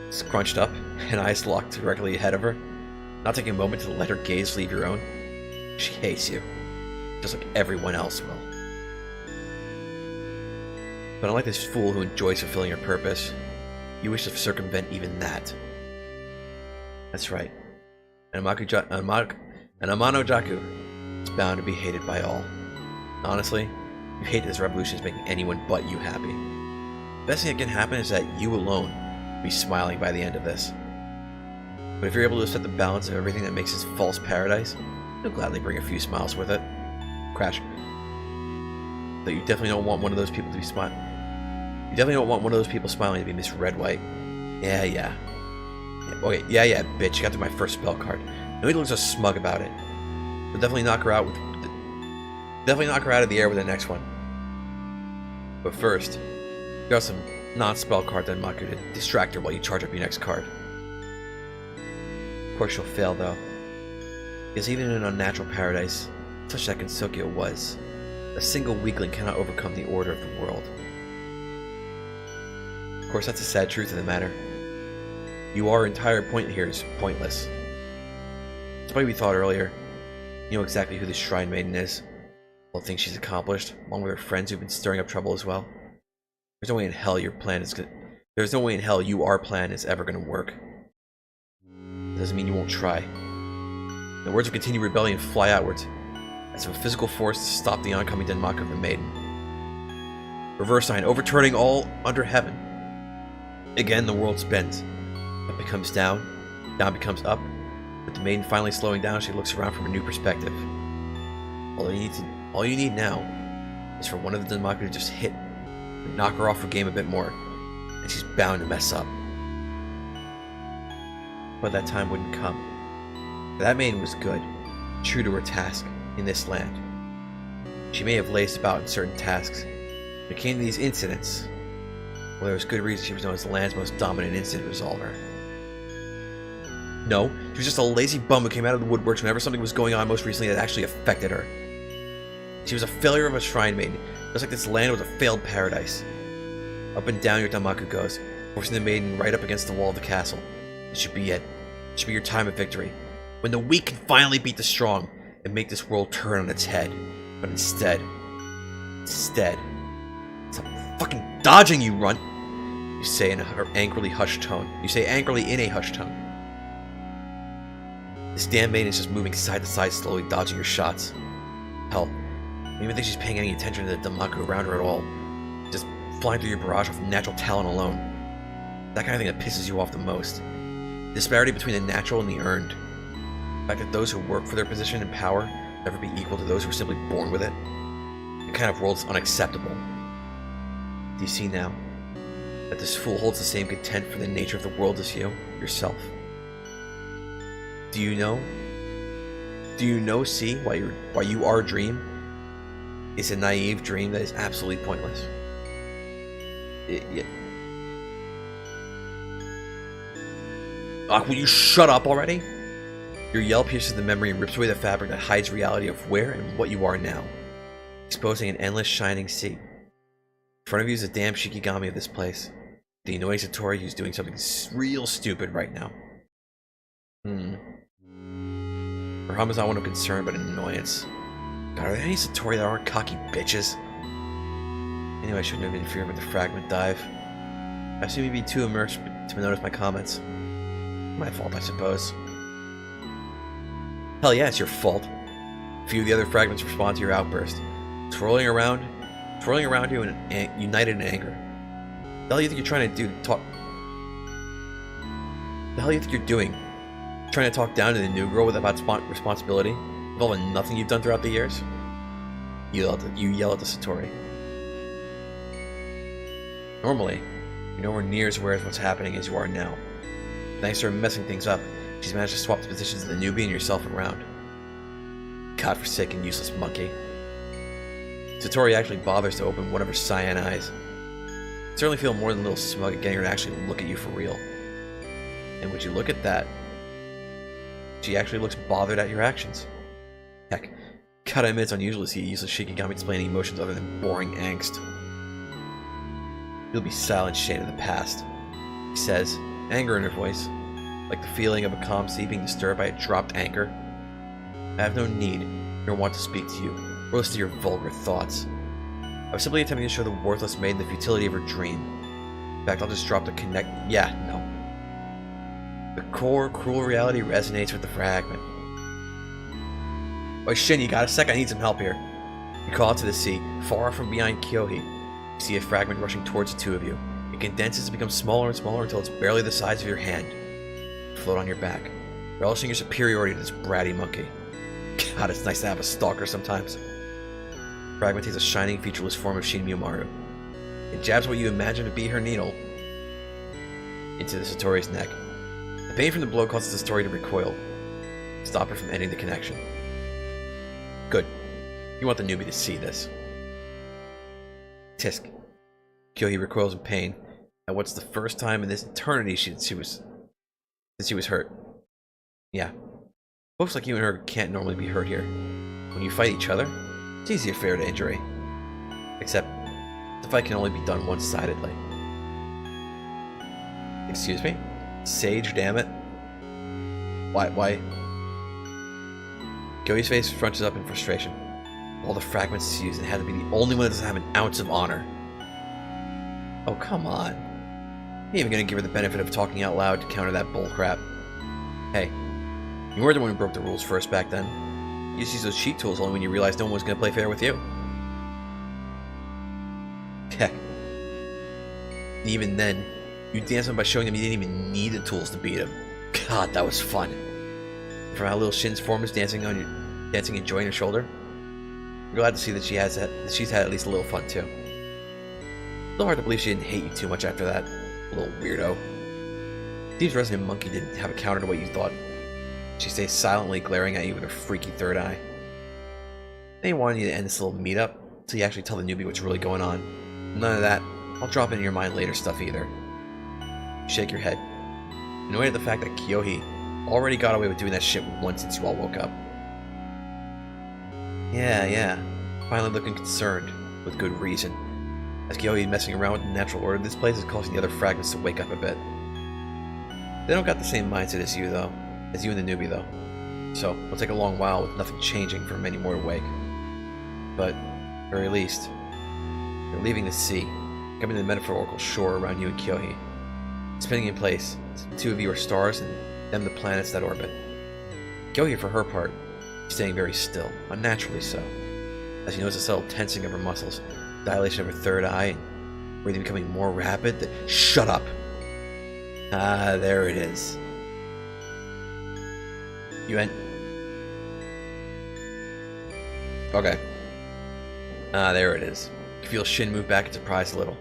It's scrunched up and eyes locked directly ahead of her, not taking a moment to let her gaze leave your own. She hates you, just like everyone else will. But unlike this fool who enjoys fulfilling her purpose, you wish to circumvent even that. That's right. And Amano Jaku is bound to be hated by all. Honestly, you hate this revolution is making anyone but you happy. The best thing that can happen is that you alone will be smiling by the end of this. But if you're able to set the balance of everything that makes this false paradise, you'll gladly bring a few smiles with it. Crash. But you definitely don't want one of those people to be smiling. You definitely don't want one of those people smiling to be Miss Redwhite. Yeah. Okay, yeah, bitch. You got to my first spell card. No need to look so smug about it. But definitely knock her out of the air with the next one. But first, got some non-spell card Denmaku to distract her while you charge up your next card. Of course she'll fail though, because even in an unnatural paradise, such that Gensokyo was, a single weakling cannot overcome the order of the world. Of course, that's the sad truth of the matter. Our entire point here is pointless. Despite what we thought earlier, you know exactly who this Shrine Maiden is, all the things she's accomplished, along with her friends who've been stirring up trouble as well. There's no way in hell your plan is gonna... There's no way in hell our plan is ever gonna work. It doesn't mean you won't try. The words of continued rebellion fly outwards, as if a physical force to stop the oncoming Denmaku of the Maiden. Reverse sign, overturning all under heaven. Again, the world spins. Up becomes down, down becomes up. With the Maiden finally slowing down, she looks around from a new perspective. All you need now is for one of the Denmaku to just hit and knock her off her game a bit more, and she's bound to mess up. But that time wouldn't come. That Maiden was good, true to her task in this land. She may have laced about in certain tasks, but it came to these incidents. Well, there was good reason she was known as the land's most dominant incident resolver. No, she was just a lazy bum who came out of the woodworks whenever something was going on most recently that actually affected her. She was a failure of a Shrine Maiden, just like this land was a failed paradise. Up and down your Denmaku goes, forcing the Maiden right up against the wall of the castle. This should be it. It should be your time of victory. When the weak can finally beat the strong and make this world turn on its head. But instead, stop fucking dodging, you runt! You say in an angrily hushed tone. This damn Maiden is just moving side to side, slowly dodging your shots. Hell, I don't even think she's paying any attention to the Denmaku around her at all. Just flying through your barrage off natural talent alone. That kind of thing that pisses you off the most. The disparity between the natural and the earned. The fact that those who work for their position and power never be equal to those who are simply born with it. The kind of world is unacceptable. Do you see now that this fool holds the same contempt for the nature of the world as you, yourself? Do you know, see, why your dream is a naive dream that is absolutely pointless? Will you shut up already? Your yell pierces the memory and rips away the fabric that hides reality of where and what you are now, exposing an endless shining sea. In front of you is the damn Shikigami of this place, the annoying Satori who's doing something real stupid right now. Raham's not one of concern, but an annoyance. God, are there any Satori that aren't cocky bitches? Anyway, I shouldn't have interfered with the fragment dive. I assume you'd be too immersed to notice my comments. My fault, I suppose. Hell yeah, it's your fault. A few of the other fragments respond to your outburst, swirling around you and united in anger. The hell you think you're trying to do? The hell you think you're doing? Trying to talk down to the new girl about responsibility, with all the nothing you've done throughout the years? You yell at the Satori. Normally, you're nowhere near as aware of what's happening as you are now. Thanks to her messing things up, she's managed to swap the positions of the newbie and yourself around. Godforsaken useless monkey. Satori actually bothers to open one of her cyan eyes. You certainly feel more than a little smug at getting her to actually look at you for real. And would you look at that? She actually looks bothered at your actions. Heck, gotta admit it's unusual to see a useless Shikigami displaying emotions other than boring angst. You'll be silent, shade of the past, he says, anger in her voice, like the feeling of a calm sea being disturbed by a dropped anchor. I have no need, nor want to speak to you, or listen to your vulgar thoughts. I was simply attempting to show the worthless maiden the futility of her dream. In fact, I'll just drop the connect. Yeah, no. The core, cruel reality resonates with the fragment. Oh, Shin, you got a sec? I need some help here. You call out to the sea, far from behind Kyohi. You see a fragment rushing towards the two of you. It condenses and becomes smaller and smaller until it's barely the size of your hand. You float on your back, relishing your superiority to this bratty monkey. God, it's nice to have a stalker sometimes. The fragment takes a shining, featureless form of Shin Miyomaru. It jabs what you imagine to be her needle into the Satori's neck. The pain from the blow causes the Satori to recoil, stop her from ending the connection. Good. You want the newbie to see this. Tisk. Kyohi recoils in pain at what's the first time in this eternity since she was hurt. Yeah. Folks like you and her can't normally be hurt here. When you fight each other, it's easy affair to injury. Except, the fight can only be done one-sidedly. Excuse me? Sage, damn it. Why? Kyohi's face frunches up in frustration. All the fragments she used, and had to be the only one that doesn't have an ounce of honor. Oh, come on. You ain't even gonna give her the benefit of talking out loud to counter that bullcrap. Hey, you were the one who broke the rules first back then. You just used those cheat tools only when you realized no one was gonna play fair with you. Heck. Even then, you danced him by showing them you didn't even need the tools to beat him. God, that was fun. From how little Shin's form is dancing enjoying her shoulder. I'm glad to see that she's had at least a little fun too. It's hard to believe she didn't hate you too much after that, little weirdo. Steve's resident monkey didn't have a counter to what you thought. She stays silently glaring at you with her freaky third eye. They wanted you to end this little meetup until you actually tell the newbie what's really going on. None of that. I'll drop into your mind later stuff either. You shake your head, annoyed at the fact that Kyohi already got away with doing that shit once since you all woke up. Yeah. Finally looking concerned, with good reason. As Kyohi messing around with the natural order of this place is causing the other fragments to wake up a bit. They don't got the same mindset as you, though. As you and the newbie, though. So, it'll take a long while with nothing changing for many more to wake. But, at the very least, you're leaving the sea, coming to the metaphorical shore around you and Kyohi. Spinning in place, the two of you are stars and them the planets that orbit. Kyohi, for her part, is staying very still, unnaturally so. As you notice a subtle tensing of her muscles, dilation of her third eye, and breathing becoming more rapid. Shut up! Ah, there it is. Okay. Ah, there it is. You feel Shin move back in surprise a little.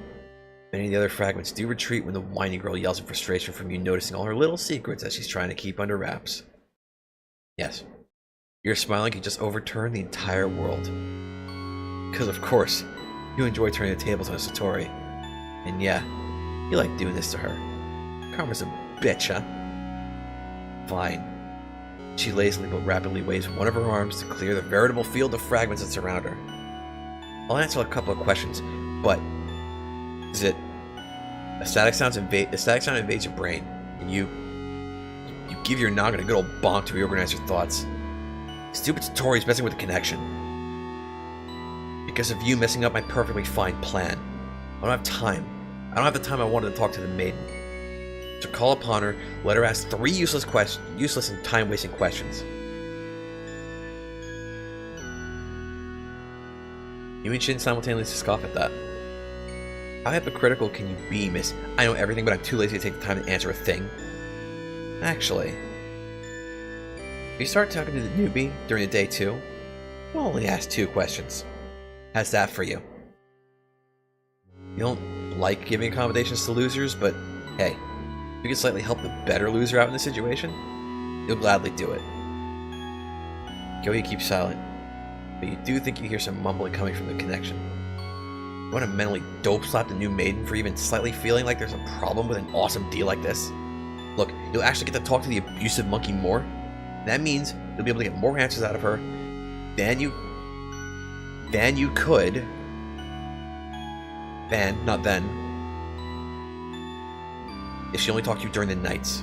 Many of the other fragments do retreat when the whiny girl yells in frustration from you noticing all her little secrets that she's trying to keep under wraps. Yes. Your smiling can just overturn the entire world. Because of course, you enjoy turning the tables on Satori. And yeah, you like doing this to her. Karma's a bitch, huh? Fine. She lazily but rapidly waves one of her arms to clear the veritable field of fragments that surround her. I'll answer a couple of questions, but is it a static sound invades your brain, and you give your noggin a good old bonk to reorganize your thoughts. Stupid Satori's messing with the connection. Because of you messing up my perfectly fine plan. I don't have time. I don't have the time I wanted to talk to the maiden. So call upon her, let her ask 3 useless and time-wasting questions. You and Shin simultaneously scoff at that. How hypocritical can you be, miss? I know everything, but I'm too lazy to take the time to answer a thing. Actually, if you start talking to the newbie during the day too, we'll only ask 2 questions. How's that for you? You don't like giving accommodations to losers, but hey, if you can slightly help the better loser out in this situation, you'll gladly do it. Kyohi keeps silent, but you do think you hear some mumbling coming from the connection. You want to mentally dope slap the new maiden for even slightly feeling like there's a problem with an awesome deal like this? Look, you'll actually get to talk to the abusive monkey more. That means you'll be able to get more answers out of her than you could. Not then. If she only talked to you during the nights.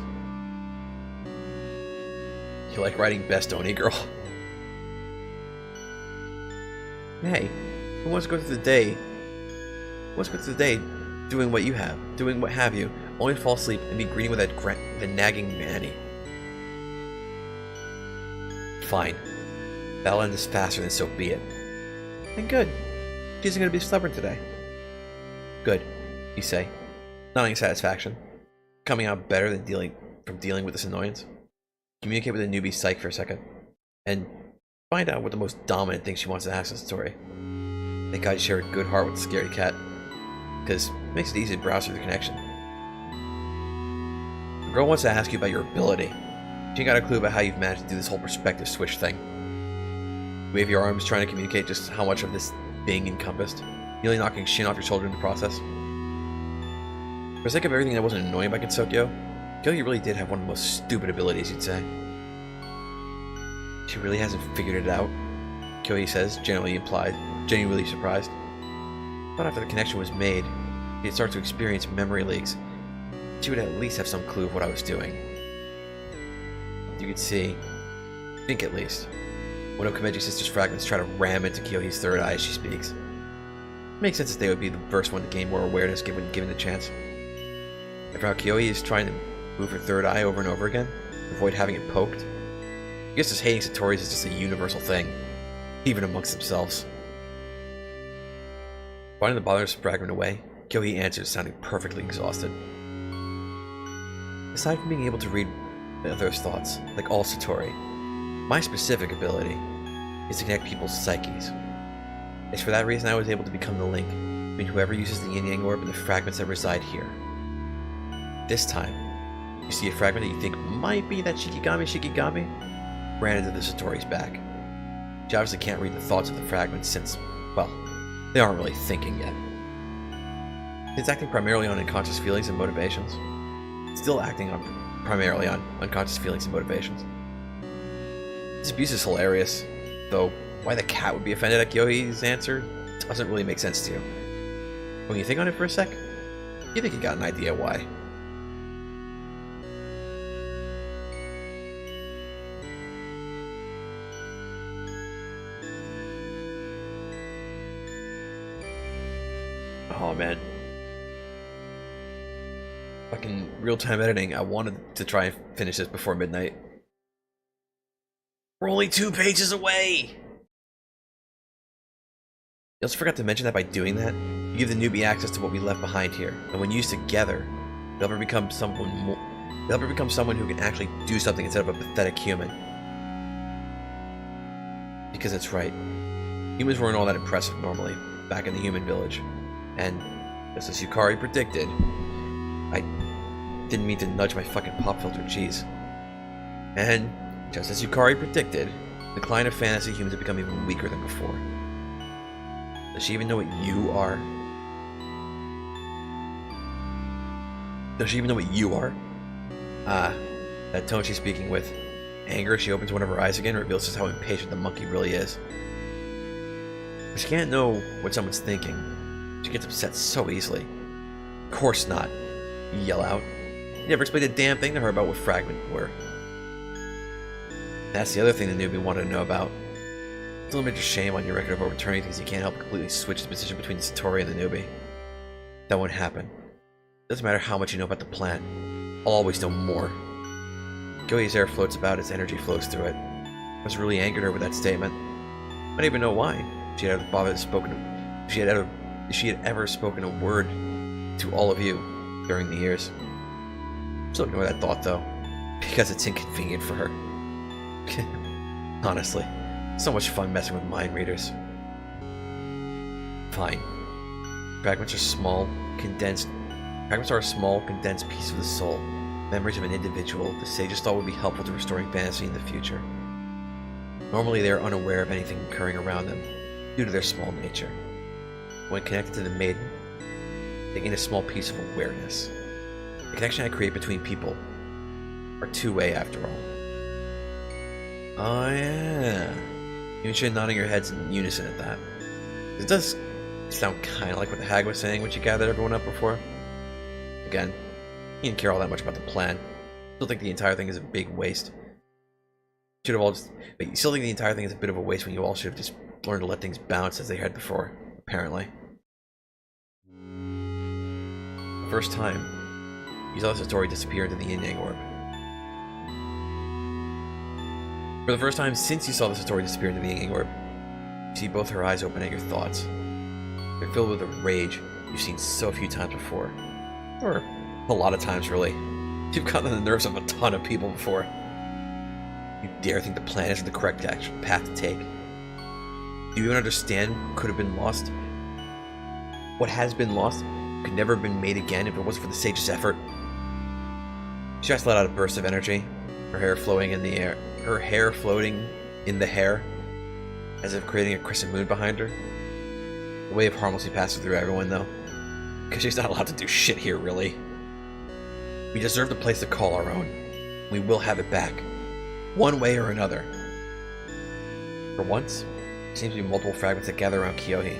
You like riding best, Oni girl? Hey, who wants to go through the day? Doing what you have, doing what have you, only to fall asleep and be greeting with the nagging Manny. Fine. That'll end this faster than so be it. And good. She isn't going to be stubborn today. Good, you say, nodding satisfaction. Coming out better than dealing with this annoyance. Communicate with the newbie psych for a second, and find out what the most dominant thing she wants to ask the story. Thank God you share a good heart with the scary cat, because it makes it easy to browse through the connection. The girl wants to ask you about your ability. She ain't got a clue about how you've managed to do this whole perspective switch thing. You wave your arms trying to communicate just how much of this being encompassed, nearly knocking Shin off your shoulder in the process. For the sake of everything that wasn't annoying about Kitsokyo, Kyohi really did have one of the most stupid abilities, you'd say. She really hasn't figured it out, Kyohi says, genuinely surprised. But after the connection was made, she had started to experience memory leaks. She would at least have some clue of what I was doing. You could see, think at least, when Okameji's sister's fragments try to ram into Kyohi's third eye as she speaks. It makes sense that they would be the first one to gain more awareness given the chance. After how Kyohi is trying to move her third eye over and over again, to avoid having it poked, I guess this hating Satori's is just a universal thing, even amongst themselves. Finding the bothersome fragment away, Kyohi answers, sounding perfectly exhausted. Aside from being able to read others' thoughts, like all Satori, my specific ability is to connect people's psyches. It's for that reason I was able to become the link between whoever uses the yin yang orb and the fragments that reside here. This time, you see a fragment that you think might be that Shikigami ran into the Satori's back. She obviously can't read the thoughts of the fragments since, well, they aren't really thinking yet. It's acting primarily on unconscious feelings and motivations. Still acting primarily on unconscious feelings and motivations. This abuse is hilarious, though why the cat would be offended at Kyohi's answer doesn't really make sense to you. When you think on it for a sec, you think you got an idea why. Oh man. Fucking real-time editing. I wanted to try and finish this before midnight. We're only 2 pages away! You also forgot to mention that by doing that, you give the newbie access to what we left behind here, and when used together, they'll ever become someone who can actually do something instead of a pathetic human. Because that's right. Humans weren't all that impressive normally, back in the human village. And, just as Yukari predicted, I didn't mean to nudge my fucking pop filter, jeez. And, just as Yukari predicted, the decline of fantasy humans have become even weaker than before. Does she even know what you are? Does she even know what you are? Ah, that tone she's speaking with. Anger, she opens one of her eyes again, reveals just how impatient the monkey really is. But she can't know what someone's thinking. She gets upset so easily. Of course not, you yell out. You never explained a damn thing to her about what fragment were. That's the other thing the newbie wanted to know about. It's a little bit of shame on your record of overturning things you can't help but completely switch the position between the Satori and the newbie. That won't happen. Doesn't matter how much you know about the plant. I'll always know more. Kyohi's air floats about as energy flows through it. I was really angered her with that statement. I don't even know why. She had ever spoken a word to all of you during the years. Still ignore that thought though, because it's inconvenient for her. Honestly, so much fun messing with mind readers. Fine. Fragments are a small, condensed piece of the soul. Memories of an individual the sages thought would be helpful to restoring fantasy in the future. Normally they are unaware of anything occurring around them, due to their small nature. When connected to the maiden, they gain a small piece of awareness. The connection I create between people are two-way after all. Oh yeah. You mentioned nodding your heads in unison at that. It does sound kind of like what the hag was saying when she gathered everyone up before. Again, he didn't care all that much about the plan. Still think the entire thing is a big waste. Should have all just. But you still think the entire thing is a bit of a waste when you all should have just learned to let things bounce as they had before, apparently. The first time, you saw the Satori disappear into the yin yang orb. For the first time since you saw the Satori disappear into the yin yang orb, you see both her eyes open at your thoughts. They're filled with a rage you've seen so few times before. Or a lot of times, really. You've gotten on the nerves of a ton of people before. You dare think the plan is the correct path to take? Do you even understand what could have been lost? What has been lost could never have been made again if it wasn't for the sage's effort. She just let out a burst of energy, her hair floating in the air. Her hair floating in the hair, as if creating a crescent moon behind her. The wave harmlessly passes through everyone, though, because she's not allowed to do shit here, really. We deserve the place to call our own. We will have it back, one way or another. For once, there seems to be multiple fragments that gather around Kyohi,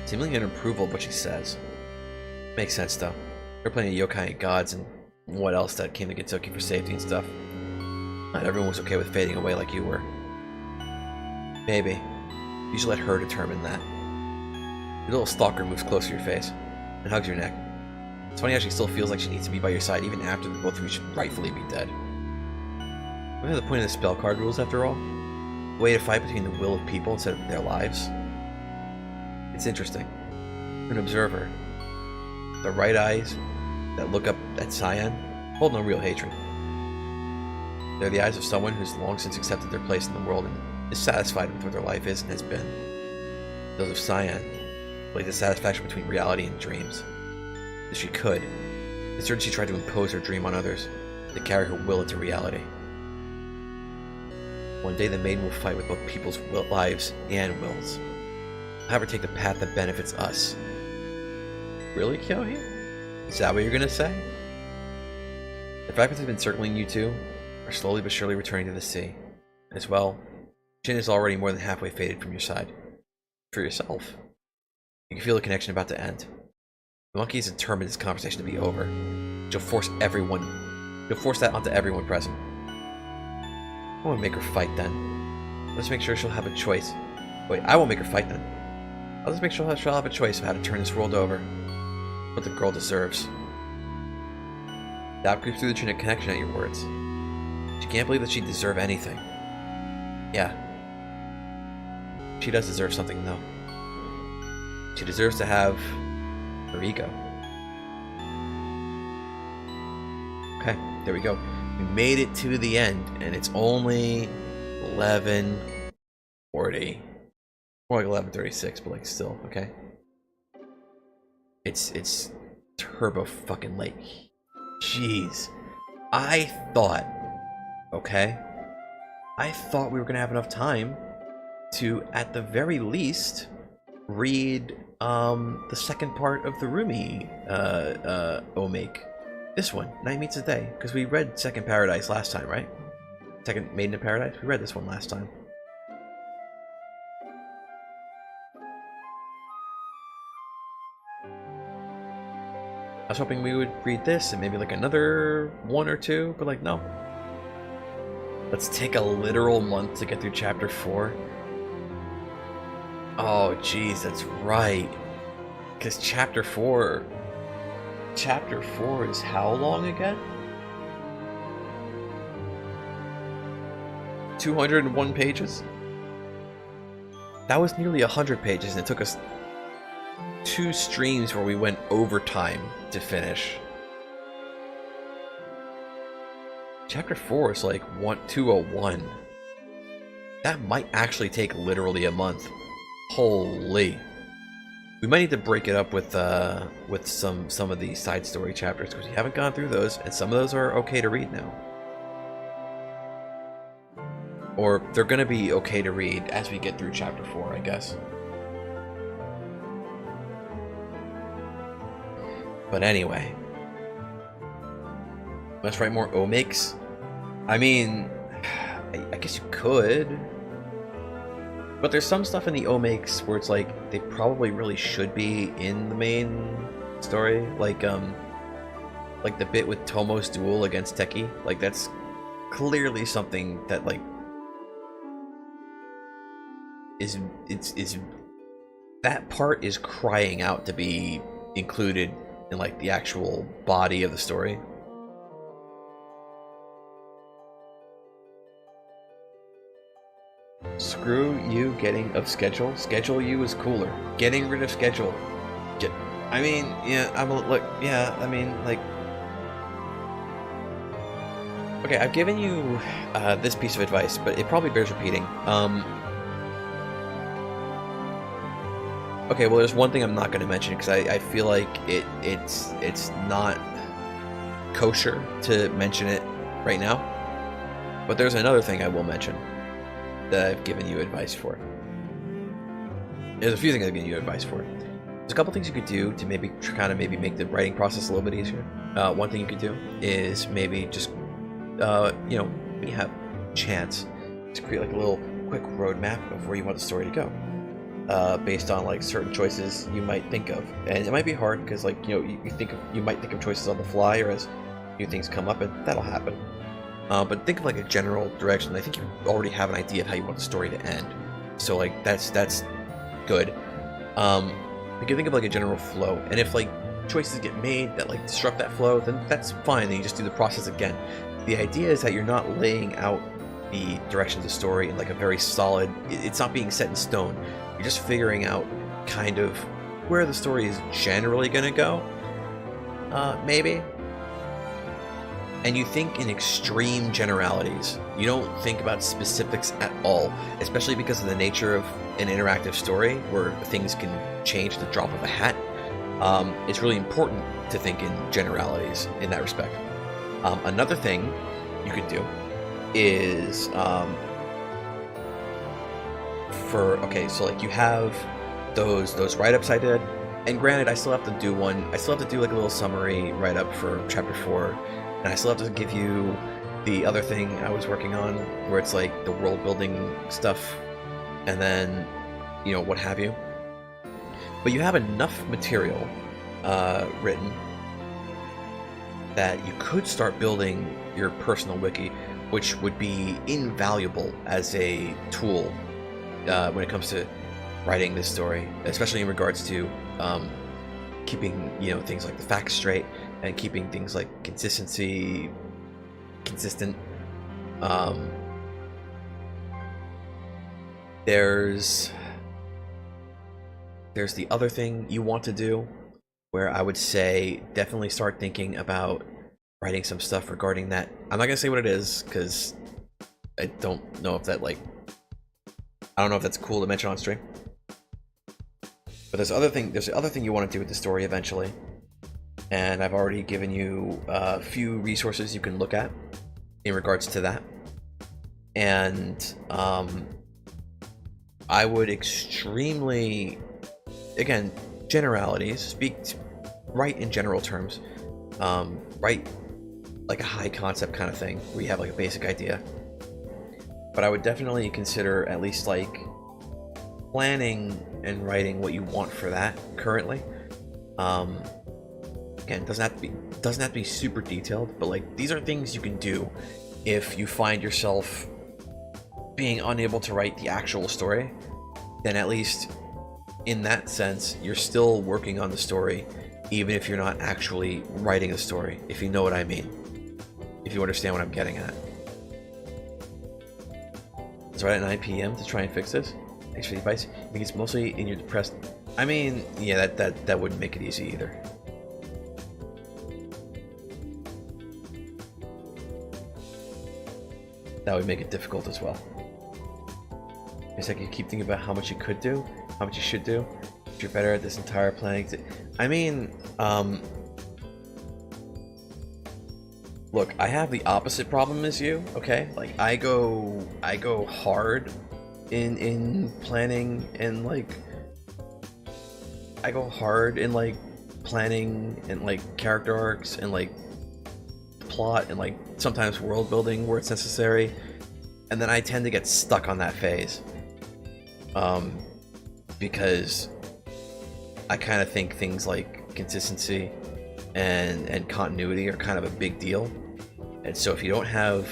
seemingly in approval of what she says. Makes sense, though. There are plenty of yokai and gods and what else that came to Gentoki for safety and stuff. Not everyone was okay with fading away like you were. Maybe. You should let her determine that. Your little stalker moves close to your face and hugs your neck. It's funny how she still feels like she needs to be by your side even after the both of you should rightfully be dead. Wasn't the point of the spell card rules, after all? A way to fight between the will of people instead of their lives? It's interesting. You're an observer. The right eyes that look up at Cyan hold no real hatred. They're the eyes of someone who's long since accepted their place in the world and is satisfied with what their life is and has been. Those of Cyan, like the satisfaction between reality and dreams. If she could, it's certain she tried to impose her dream on others, to carry her will into reality. One day the maiden will fight with both people's lives and wills. We'll have her take the path that benefits us. Really, Kyohi? Is that what you're gonna say? The fragments have been circling you two are slowly but surely returning to the sea. As well, Shin is already more than halfway faded from your side. For yourself, you can feel the connection about to end. The monkey is determined this conversation to be over. She'll force that onto everyone present. I won't make her fight then. Let's make sure she'll have a choice. Wait, I won't make her fight then. I'll just make sure she'll have a choice of how to turn this world over. What the girl deserves. Doubt creeps through the connection at your words. She can't believe that she'd deserve anything. Yeah. She does deserve something, though. She deserves to have her ego. Okay, there we go. We made it to the end, and it's only 11:40. More like 11:36, but like still, okay. It's turbo fucking late. Jeez. I thought we were gonna have enough time to, at the very least, read the second part of the Rumi Omake. This one, Night Meets a Day, because we read Second Paradise last time, right? Second Maiden of Paradise? We read this one last time. I was hoping we would read this and maybe like another one or two, but like, no. Let's take a literal month to get through chapter 4. Oh, geez, that's right. Because chapter 4 is how long again? 201 pages? That was nearly 100 pages, and it took us 2 streams where we went overtime to finish. Chapter 4 is like 201. That might actually take literally a month. Holy. We might need to break it up with some of the side story chapters, because we haven't gone through those, and some of those are okay to read now. Or they're gonna be okay to read as we get through chapter 4, I guess. But anyway, let's write more omakes. I mean, I guess you could, but there's some stuff in the omakes where it's like they probably really should be in the main story, like the bit with Tomo's duel against Teki. Like that's clearly something that like is that part is crying out to be included in like the actual body of the story. Screw you getting of schedule. Schedule you is cooler. Getting rid of schedule. I mean, yeah, I mean, like, okay, I've given you this piece of advice, but it probably bears repeating. Okay, well, there's one thing I'm not going to mention because I feel like it's not kosher to mention it right now. But there's another thing I will mention that I've given you advice for. There's a few things I've given you advice for. There's a couple things you could do to maybe kind of make the writing process a little bit easier. One thing you could do is maybe just, you know, when you have a chance to create like a little quick roadmap of where you want the story to go, based on like certain choices you might think of. And it might be hard because, like, you know, you might think of choices on the fly, or as new things come up, and that'll happen. But think of like a general direction. I think you already have an idea of how you want the story to end, so like that's good. You can think of like a general flow, and if like choices get made that like disrupt that flow, then that's fine. Then you just do the process again. The idea is that you're not laying out the direction of the story in like a very solid. It's not being set in stone. You're just figuring out kind of where the story is generally going to go, maybe. And you think in extreme generalities. You don't think about specifics at all, especially because of the nature of an interactive story where things can change at the drop of a hat. It's really important to think in generalities in that respect. Another thing you could do is so like you have those write-ups I did, and granted I still have to do one. I still have to do like a little summary write-up for chapter 4. And I still have to give you the other thing I was working on, where it's like the world building stuff, and then, you know, what have you. But you have enough material written that you could start building your personal wiki, which would be invaluable as a tool when it comes to writing this story, especially in regards to keeping, you know, things like the facts straight, and keeping things like consistency consistent. There's the other thing you want to do, where I would say definitely start thinking about writing some stuff regarding that. I'm not gonna say what it is because I don't know if that I don't know if that's cool to mention on stream. But there's the other thing you want to do with the story eventually. And I've already given you a few resources you can look at in regards to that. And I would extremely, again, generalities, write in general terms. Write like a high concept kind of thing, where you have like a basic idea. But I would definitely consider at least like planning and writing what you want for that currently. Again, doesn't have to be super detailed, but like these are things you can do if you find yourself being unable to write the actual story. Then at least in that sense, you're still working on the story, even if you're not actually writing the story, if you know what I mean. If you understand what I'm getting at. It's right at 9 p.m. to try and fix this. Thanks for the advice. I think it's mostly in your depressed. I mean, yeah, that wouldn't make it easy either. That would make it difficult as well. It's like you keep thinking about how much you could do, how much you should do. If you're better at this entire planning. I mean, look, I have the opposite problem as you. Okay, like I go hard in planning, and like I go hard in like planning and like character arcs and like plot and like sometimes world building where it's necessary, and then I tend to get stuck on that phase because I kind of think things like consistency and continuity are kind of a big deal. And so if you don't have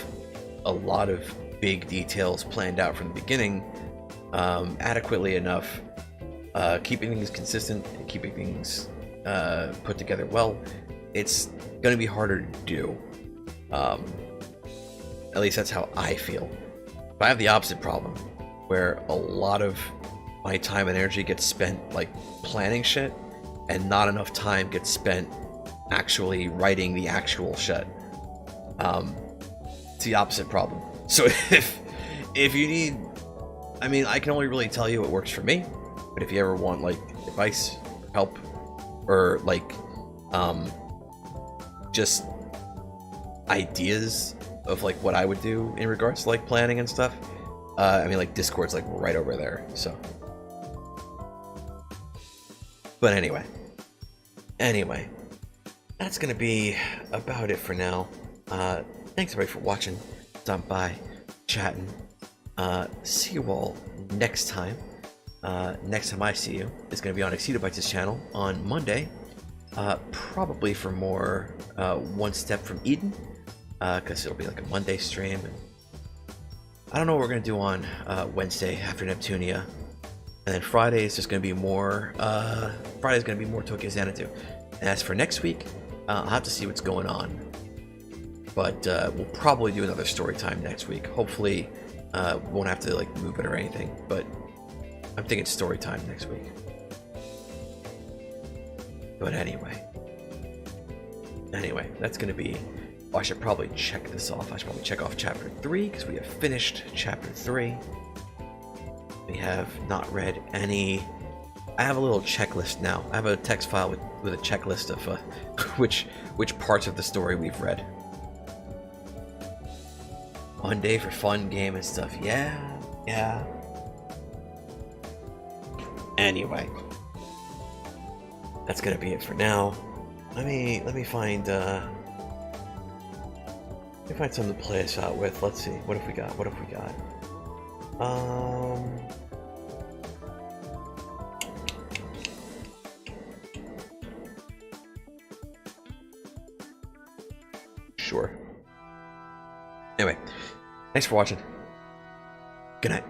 a lot of big details planned out from the beginning adequately enough, keeping things consistent and keeping things put together well, it's going to be harder to do. At least that's how I feel. But I have the opposite problem, where a lot of my time and energy gets spent like planning shit, and not enough time gets spent actually writing the actual shit. It's the opposite problem. So if you need, I mean, I can only really tell you what works for me, but if you ever want like advice, help, or like just ideas of like what I would do in regards to like planning and stuff, I mean, like Discord's like right over there, so But anyway, that's gonna be about it for now. Thanks everybody for watching, stopping by, chatting. See you all next time. Next time I see you is gonna be on Exceedobytes' channel on Monday. Probably for more One Step from Eden, because it'll be like a Monday stream. And I don't know what we're gonna do on Wednesday after Neptunia, and then Friday is just gonna be more. Friday's gonna be more Tokyo Xanadu. And as for next week, I'll have to see what's going on. But we'll probably do another story time next week. Hopefully, we won't have to like move it or anything. But I'm thinking story time next week. But anyway, that's gonna be. Oh, I should probably check this off. I should probably check off chapter 3 because we have finished chapter 3. We have not read any. I have a little checklist now. I have a text file with a checklist of which parts of the story we've read. One day for fun game and stuff. Yeah. Anyway, that's gonna be it for now. Let me find something to play us out with. Let's see. What have we got? Sure. Anyway, thanks for watching. Good night.